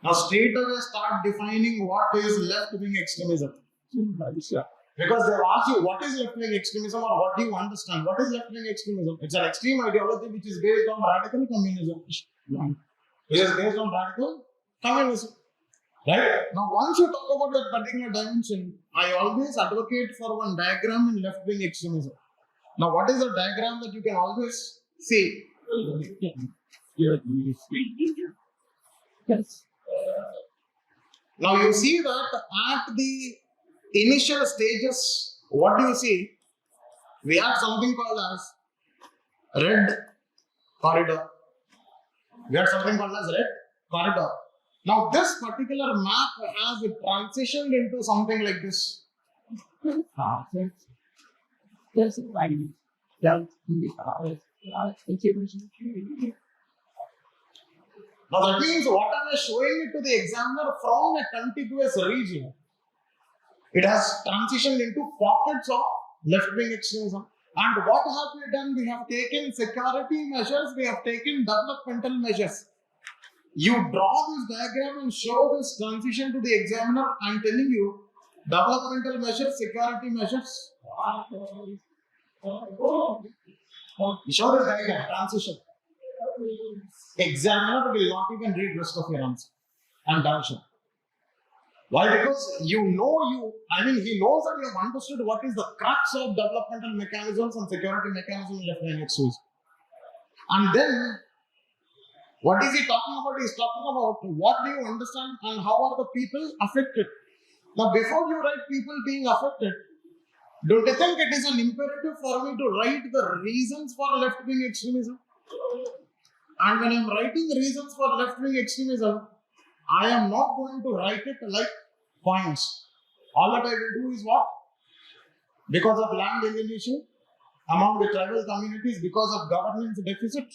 now straight away start defining what is left-wing extremism. Because they ask you what is left-wing extremism or what do you understand? What is left-wing extremism? It's an extreme ideology which is based on radical communism. Which is based on radical communism. Right? Now, once you talk about that particular dimension, I always advocate for one diagram in left-wing extremism. Now, what is the diagram that you can always see? Yes. Now, you see that at the initial stages, what do you see? We have something called as red corridor. We have something called as red corridor. Now, this particular map has transitioned into something like this. Now, that means what am I showing it to the examiner from a contiguous region? It has transitioned into pockets of left-wing extremism. And what have we done? We have taken security measures, we have taken developmental measures. You draw this diagram and show this transition to the examiner. I am telling you, developmental measures, security measures. You show this diagram, transition. Examiner will not even read rest of your answer. And done. Why? Because he knows that you have understood what is the crux of developmental mechanisms and security mechanisms in left-wing extremism. And then, what is he talking about? He's talking about what do you understand and how are the people affected. Now, before you write people being affected, don't you think it is an imperative for me to write the reasons for left-wing extremism? And when I'm writing reasons for left-wing extremism, I am not going to write it like points. All that I will do is what? Because of land alienation among the tribal communities, because of governance deficit,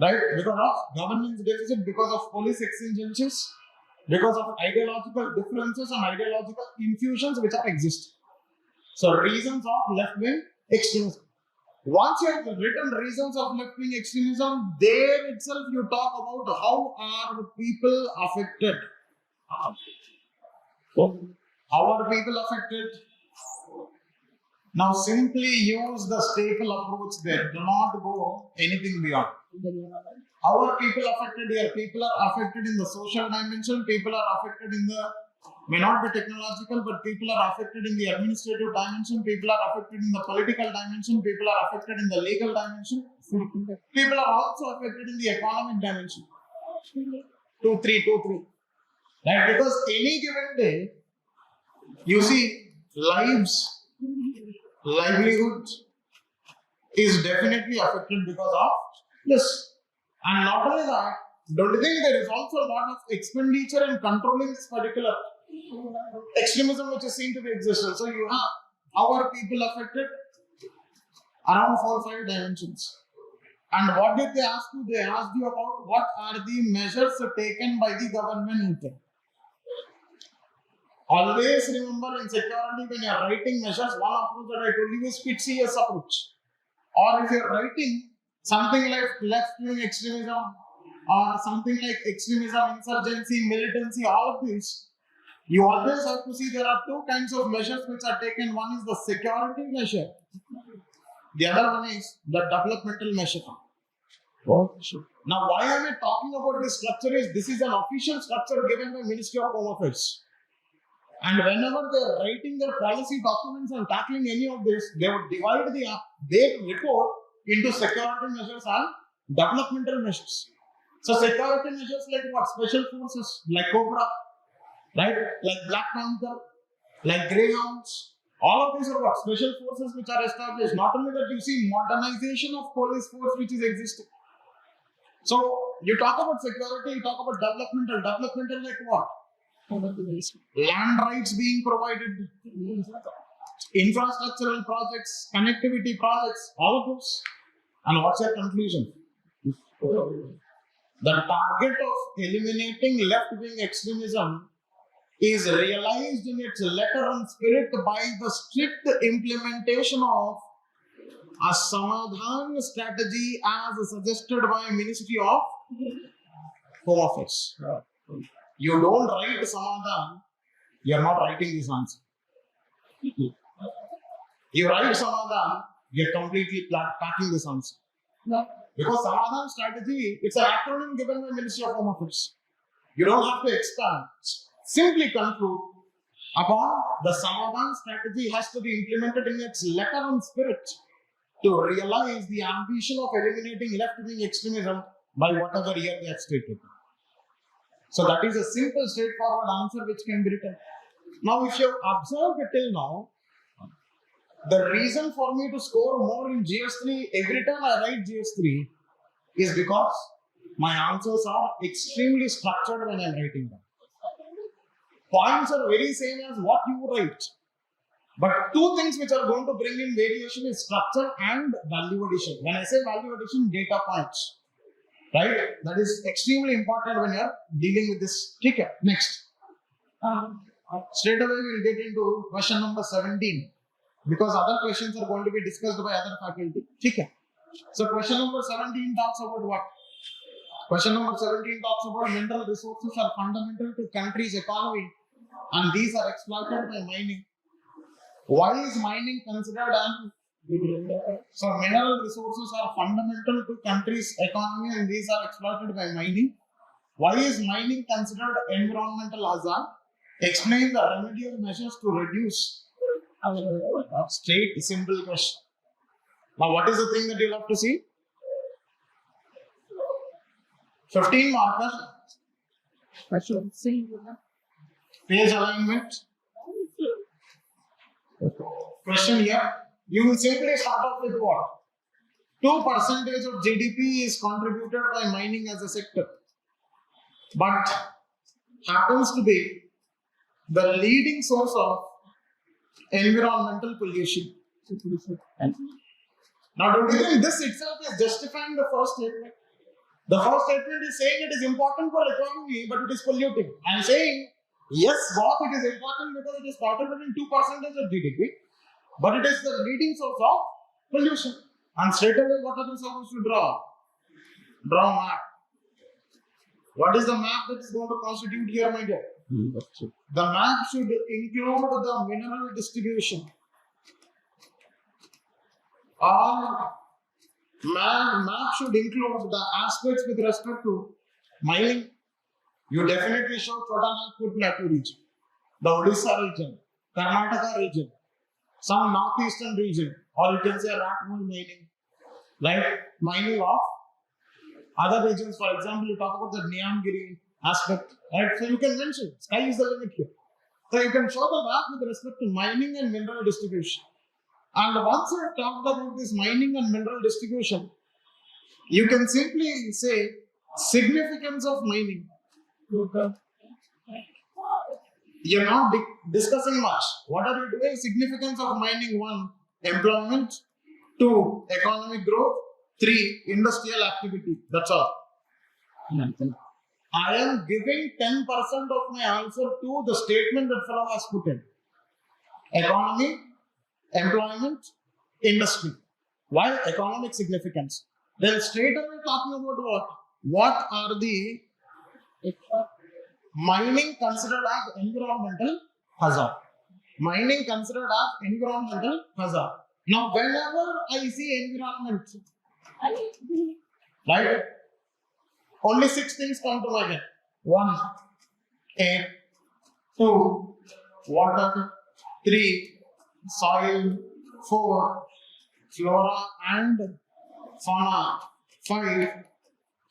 right? Because of governance deficit, because of police exigencies, because of ideological differences and ideological infusions which are exist. So reasons of left-wing extremism. Once you have written reasons of left-wing extremism, there itself you talk about how are people affected. How are people affected? Now simply use the staple approach there. Do not go anything beyond. How are people affected here? People are affected in the social dimension. People are affected in the, may not be technological, but people are affected in the administrative dimension. People are affected in the political dimension. People are affected in the legal dimension. People are also affected in the economic dimension. 2, 3, 2, 3. Right? Because any given day, you see, livelihood is definitely affected because of this. And not only that, don't you think there is also a lot of expenditure in controlling this particular extremism which is seen to be existent? So you have how are people affected? Around 4 or 5 dimensions. And what did they ask you? They asked you about what are the measures taken by the government. Always remember in security when you are writing measures, one approach that I told you is fit CS approach. Or if you are writing something like left-wing extremism or something like extremism, insurgency, militancy, all of this, you always have to see there are 2 kinds of measures which are taken. One is the security measure. The other one is the developmental measure. Now, why am I talking about this structure is this is an official structure given by Ministry of Home Affairs. And whenever they are writing their policy documents and tackling any of this, they would divide their report into security measures and developmental measures. So security measures like what? Special forces, like Cobra, right? Like Black Panther, like Greyhounds. All of these are what? Special forces which are established. Not only that, you see modernization of police force which is existing. So you talk about security, you talk about developmental. Developmental like what? Land rights being provided, infrastructural projects, connectivity projects, all of those. And what's your conclusion? The target of eliminating left-wing extremism is realized in its letter and spirit by the strict implementation of a Samadhan strategy as suggested by Ministry of Home Affairs. You don't write Samadhan, you are not writing this answer. You write Samadhan, you are completely packing this answer. Because Samadhan strategy, it's an acronym given by Ministry of Home Affairs. You don't have to expand. Simply conclude upon the Samadhan strategy has to be implemented in its letter and spirit to realize the ambition of eliminating left-wing extremism by whatever year they have stated. So that is a simple, straightforward answer which can be written. Now, if you have observed till now, the reason for me to score more in GS-3 every time I write GS-3 is because my answers are extremely structured when I am writing them. Points are very same as what you write. But 2 things which are going to bring in variation is structure and value addition. When I say value addition, data points. Right? That is extremely important when you are dealing with this. Okay, next. Straight away we will get into question number 17 because other questions are going to be discussed by other faculty. Okay. So question number 17 talks about what? Question number 17 talks about mineral resources are fundamental to country's economy and these are exploited by mining. Why is mining considered an So mineral resources are fundamental to country's economy and these are exploited by mining. Why is mining considered environmental hazard? Explain the remedial measures to reduce. Straight, simple question. Now what is the thing that you'll have to see? 15 markers. Page alignment. Question here. You will simply start off with what? 2% of GDP is contributed by mining as a sector, but happens to be the leading source of environmental pollution. Now, don't you think this itself is justifying the first statement? The first statement is saying it is important for economy, but it is polluting. I am saying, yes, boss, it is important because it is contributing 2% of GDP, but it is the leading source of pollution. And straight away, what are we supposed to draw? Draw a map. What is the map that is going to constitute here, my dear? The map should include the mineral distribution. Or map should include the aspects with respect to mining. You definitely show Chota Plateau region, the Odisha region, Karnataka region, some northeastern region, or you can say Ratmul mining, like mining of other regions. For example, you talk about the Niyamgiri aspect, right? So you can mention sky is the limit here. So you can show the map with respect to mining and mineral distribution. And once you have talked about this mining and mineral distribution, you can simply say significance of mining. You're not discussing much. What are you doing? Significance of mining: 1, employment; 2, economic growth; 3, industrial activity. That's all. I am giving 10% of my answer to the statement that fellow has put in. Economy, employment, industry. Why? Economic significance. Then straight away talking about what? What are the mining considered as environmental hazard? Mining considered as environmental hazard. Now, whenever I see environment, right? Only 6 things come to my head. 1, air; 2, water; 3, soil; 4, flora and fauna; 5,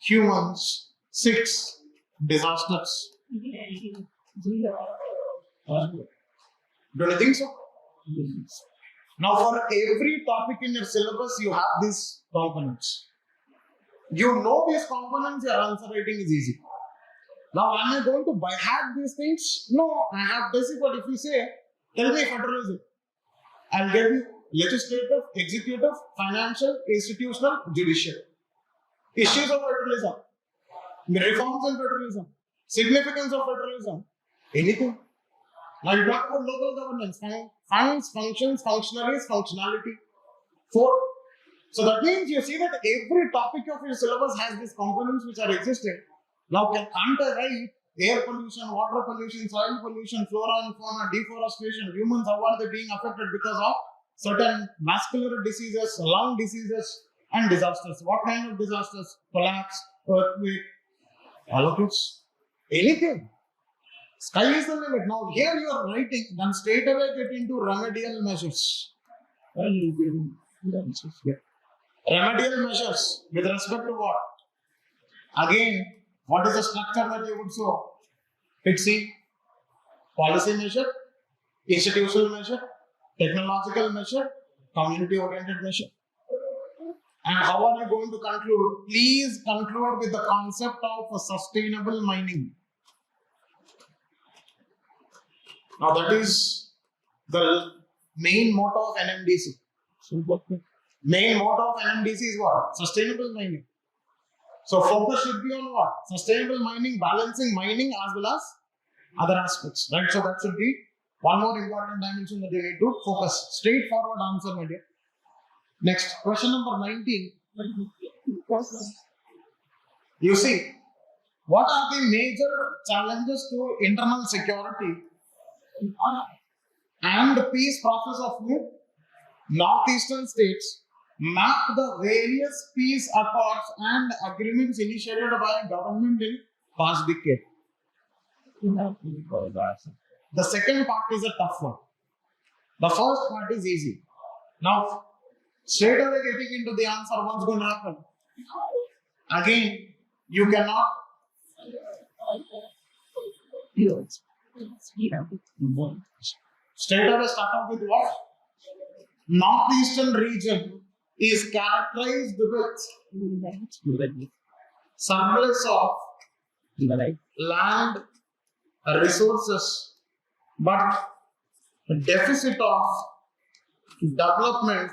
humans; 6, disasters. Don't you think so? Now, for every topic in your syllabus, you have these components. You know these components, your answer writing is easy. Now, am I going to by-hack these things? No, I have basic. But if you say, tell me federalism, I'll give you legislative, executive, financial, institutional, judicial. Issues of federalism, reforms in federalism, significance of federalism, anything. Now, you talk about local governance, funds, functions, functionaries, functionality. 4. So that means you see that every topic of your syllabus has these components which are existing. Now, can't I write air pollution, water pollution, soil pollution, flora and fauna, deforestation, humans, how are they being affected because of certain vascular diseases, lung diseases, and disasters? What kind of disasters? Collapse, earthquake, holocaust, anything. Sky is the limit. Now, here you are writing, then straight away get into remedial measures. Remedial measures with respect to what? Again, what is the structure that you would show? PITC, policy measure, institutional measure, technological measure, community-oriented measure. And how are you going to conclude? Please conclude with the concept of sustainable mining. Now that is the main motto of NMDC. Main motto of NMDC is what? Sustainable mining. So focus should be on what? Sustainable mining, balancing mining as well as other aspects. Right? So that should be one more important dimension that you need to focus. Straightforward answer, my dear. Next, question number 19. You see, what are the major challenges to internal security and peace process of northeastern states? Map the various peace accords and agreements initiated by government in past decade. The second part is a tough one. The first part is easy. Now, straight away getting into the answer, what's going to happen? Again, you cannot. Straight away start off with what? Northeastern region is characterized with surplus of land resources but deficit of development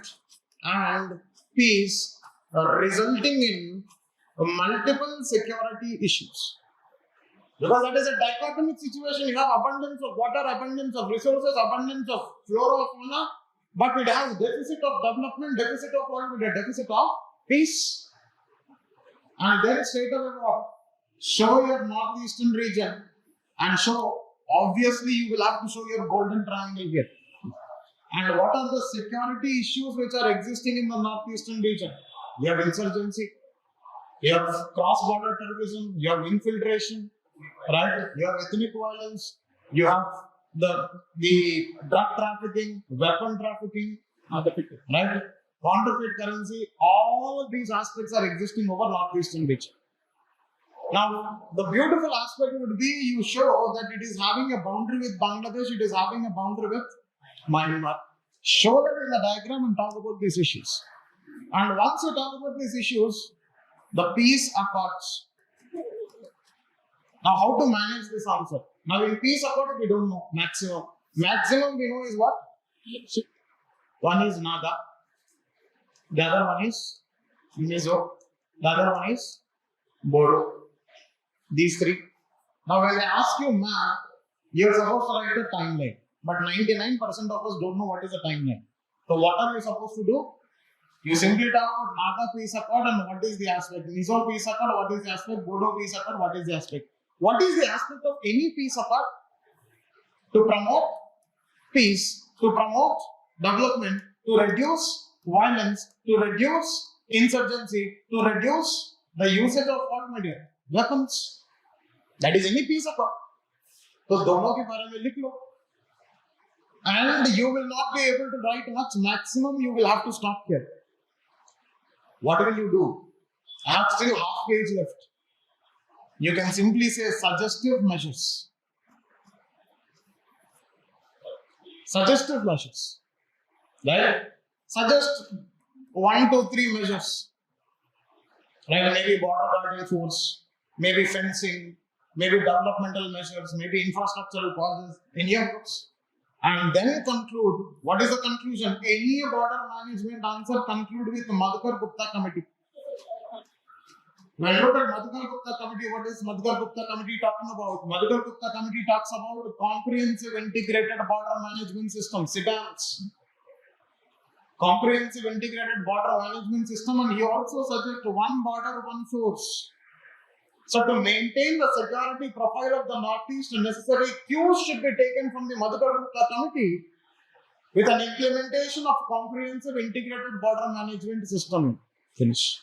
and peace, resulting in multiple security issues. Because that is a dichotomic situation. You have abundance of water, abundance of resources, abundance of flora, fauna, but it has deficit of development, deficit of what? With a deficit of peace. And then straight away what? Show your northeastern region and show, obviously you will have to show your golden triangle here. And what are the security issues which are existing in the northeastern region? You have insurgency, you have cross-border terrorism, you have infiltration, right? You have ethnic violence, you have the drug trafficking, weapon trafficking, right? Counterfeit currency, all of these aspects are existing over northeastern region. Now, the beautiful aspect would be you show that it is having a boundary with Bangladesh, it is having a boundary with Myanmar. Show that in the diagram and talk about these issues. And once you talk about these issues, the peace accords. Now, how to manage this answer? Now, in peace accord, we don't know maximum. Maximum we know is what? One is Naga, the other one is Mizo, the other one is Bodo. These three. Now, when I ask you math, you're supposed to write the timeline. But 99% of us don't know what is a timeline. So, what are you supposed to do? You simply talk about Naga peace accord and what is the aspect. Mizo peace accord, what is the aspect. Bodo peace accord, what is the aspect. What is the aspect of any peace accord? To promote peace, to promote development, to reduce violence, to reduce insurgency, to reduce the usage of what media? Weapons. That is any peace accord. So, दोनों के बारे में लिख लो. And you will not be able to write much. Maximum you will have to stop here. What will you do? I have still half page left. You can simply say suggestive measures. Suggestive measures. Right? Suggest 1 to 3 measures. Right? Maybe border guarding force, maybe fencing, maybe developmental measures, maybe infrastructural causes, any of those. And then conclude. What is the conclusion? Any border management answer conclude with Madhukar Gupta committee. When you look at Madhukar Gupta committee, what is Madhukar Gupta committee talking about? Madhukar Gupta committee talks about comprehensive integrated border management system, CIDAMS. Comprehensive integrated border management system, and he also suggests one border, one force. So to maintain the security profile of the Northeast, necessary cues should be taken from the Madhukar Gupta committee with an implementation of comprehensive integrated border management system. Finish.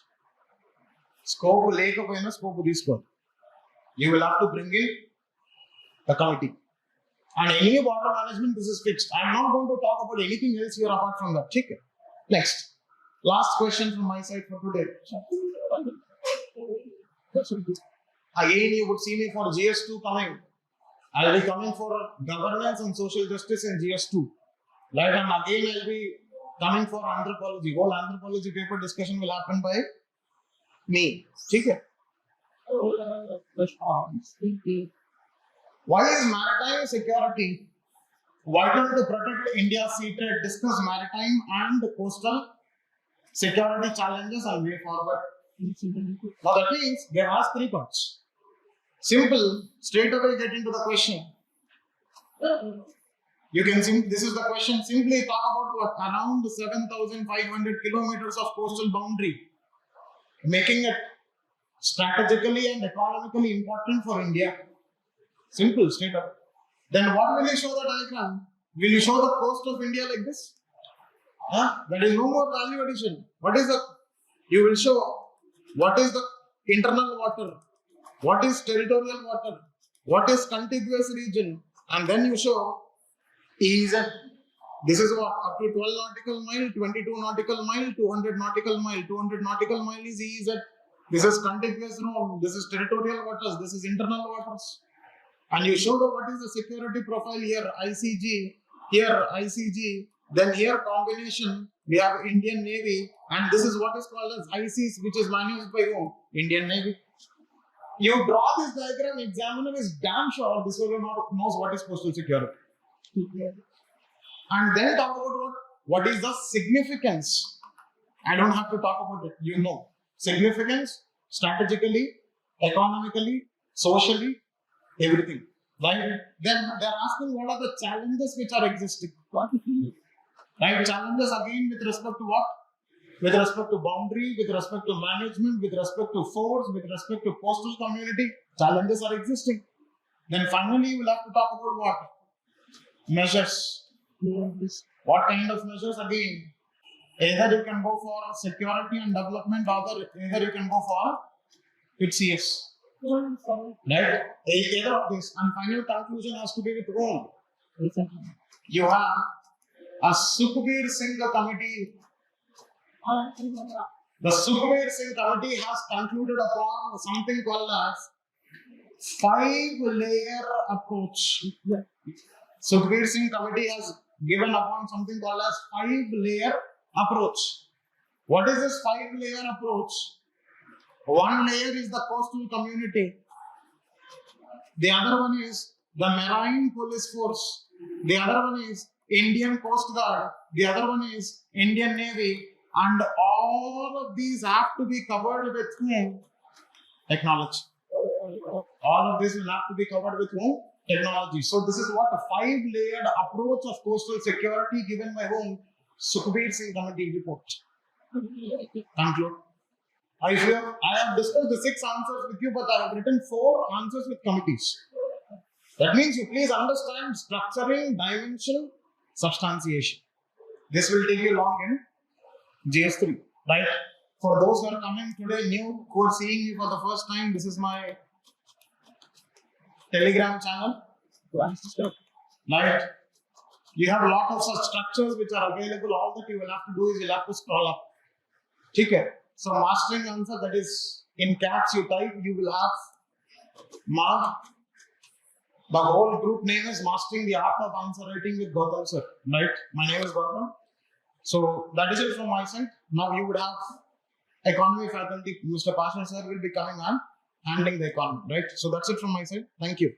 Scope lake of scope this one. You will have to bring in the committee. And any border management, this is fixed. I am not going to talk about anything else here apart from that. Okay. Next. Last question from my side for today. Again, you would see me for GS-2 coming. I will be coming for governance and social justice in GS-2. Right, and again I will be coming for anthropology. Whole anthropology paper discussion will happen by me. Okay. Why is maritime security vital to protect India's sea trade? Discuss maritime and coastal security challenges and way forward. Now that means they have asked 3 parts. Simple, straight away get into the question. You can this is the question. Simply talk about what? Around 7,500 kilometers of coastal boundary, making it strategically and economically important for India. Simple, straight up. Then what will you show the diagram? Will you show the coast of India like this? There is no more value addition. What is the? You will show what is the internal water, what is territorial water, what is contiguous region, and then you show EEZ. This is what? Up to 12 nautical mile, 22 nautical mile, 200 nautical mile. 200 nautical mile is EEZ. This is contiguous zone. This is territorial waters. This is internal waters. And you show what is the security profile here, ICG, here ICG, then here combination, we have Indian Navy And this is what is called as ICs, which is managed by whom? Indian Navy. You draw this diagram, examiner is damn sure this fellow knows what is postal security. And then talk about what is the significance. I don't have to talk about it, you know. Significance, strategically, economically, socially, everything. Right? Then they're asking what are the challenges which are existing. Right? Challenges again with respect to what? With respect to boundary, with respect to management, with respect to force, with respect to postal community, challenges are existing. Then finally, we'll have to talk about what? Measures. What kind of measures? Again, either you can go for security and development, or either you can go for PCS. Right? Either of this. And final conclusion has to be with whom? You have a Sukhbir Singh committee. The Sukhbir Singh committee has concluded upon something called as 5-layer approach. Sukhbir Singh committee has given upon something called as 5-layer approach. What is this 5-layer approach? One layer is the coastal community. The other one is the marine police force. The other one is Indian Coast Guard. The other one is Indian Navy. And all of these have to be covered with whom? Technology. All of this will have to be covered with whom? Technology. So this is what a 5-layered approach of coastal security given by whom? Sukhbir Singh committee report. Conclude. I have discussed the 6 answers with you, but I have written 4 answers with committees. That means you please understand structuring, dimension, substantiation. This will take you long in GS-3, right? For those who are coming today new, who are seeing me for the first time, this is my Telegram channel. Right? You have a lot of such structures which are available. All that you will have to do is you'll have to scroll up. Okay. So mastering answer, that is in caps you type, you will have mark. The whole group name is Mastering the Art of Answer Writing with Goutham Sir. Right? My name is Goutham. So that is it from my side. Now you would have economy faculty, Mr. Pasha Sir will be coming on handling the economy. Right? So that's it from my side. Thank you.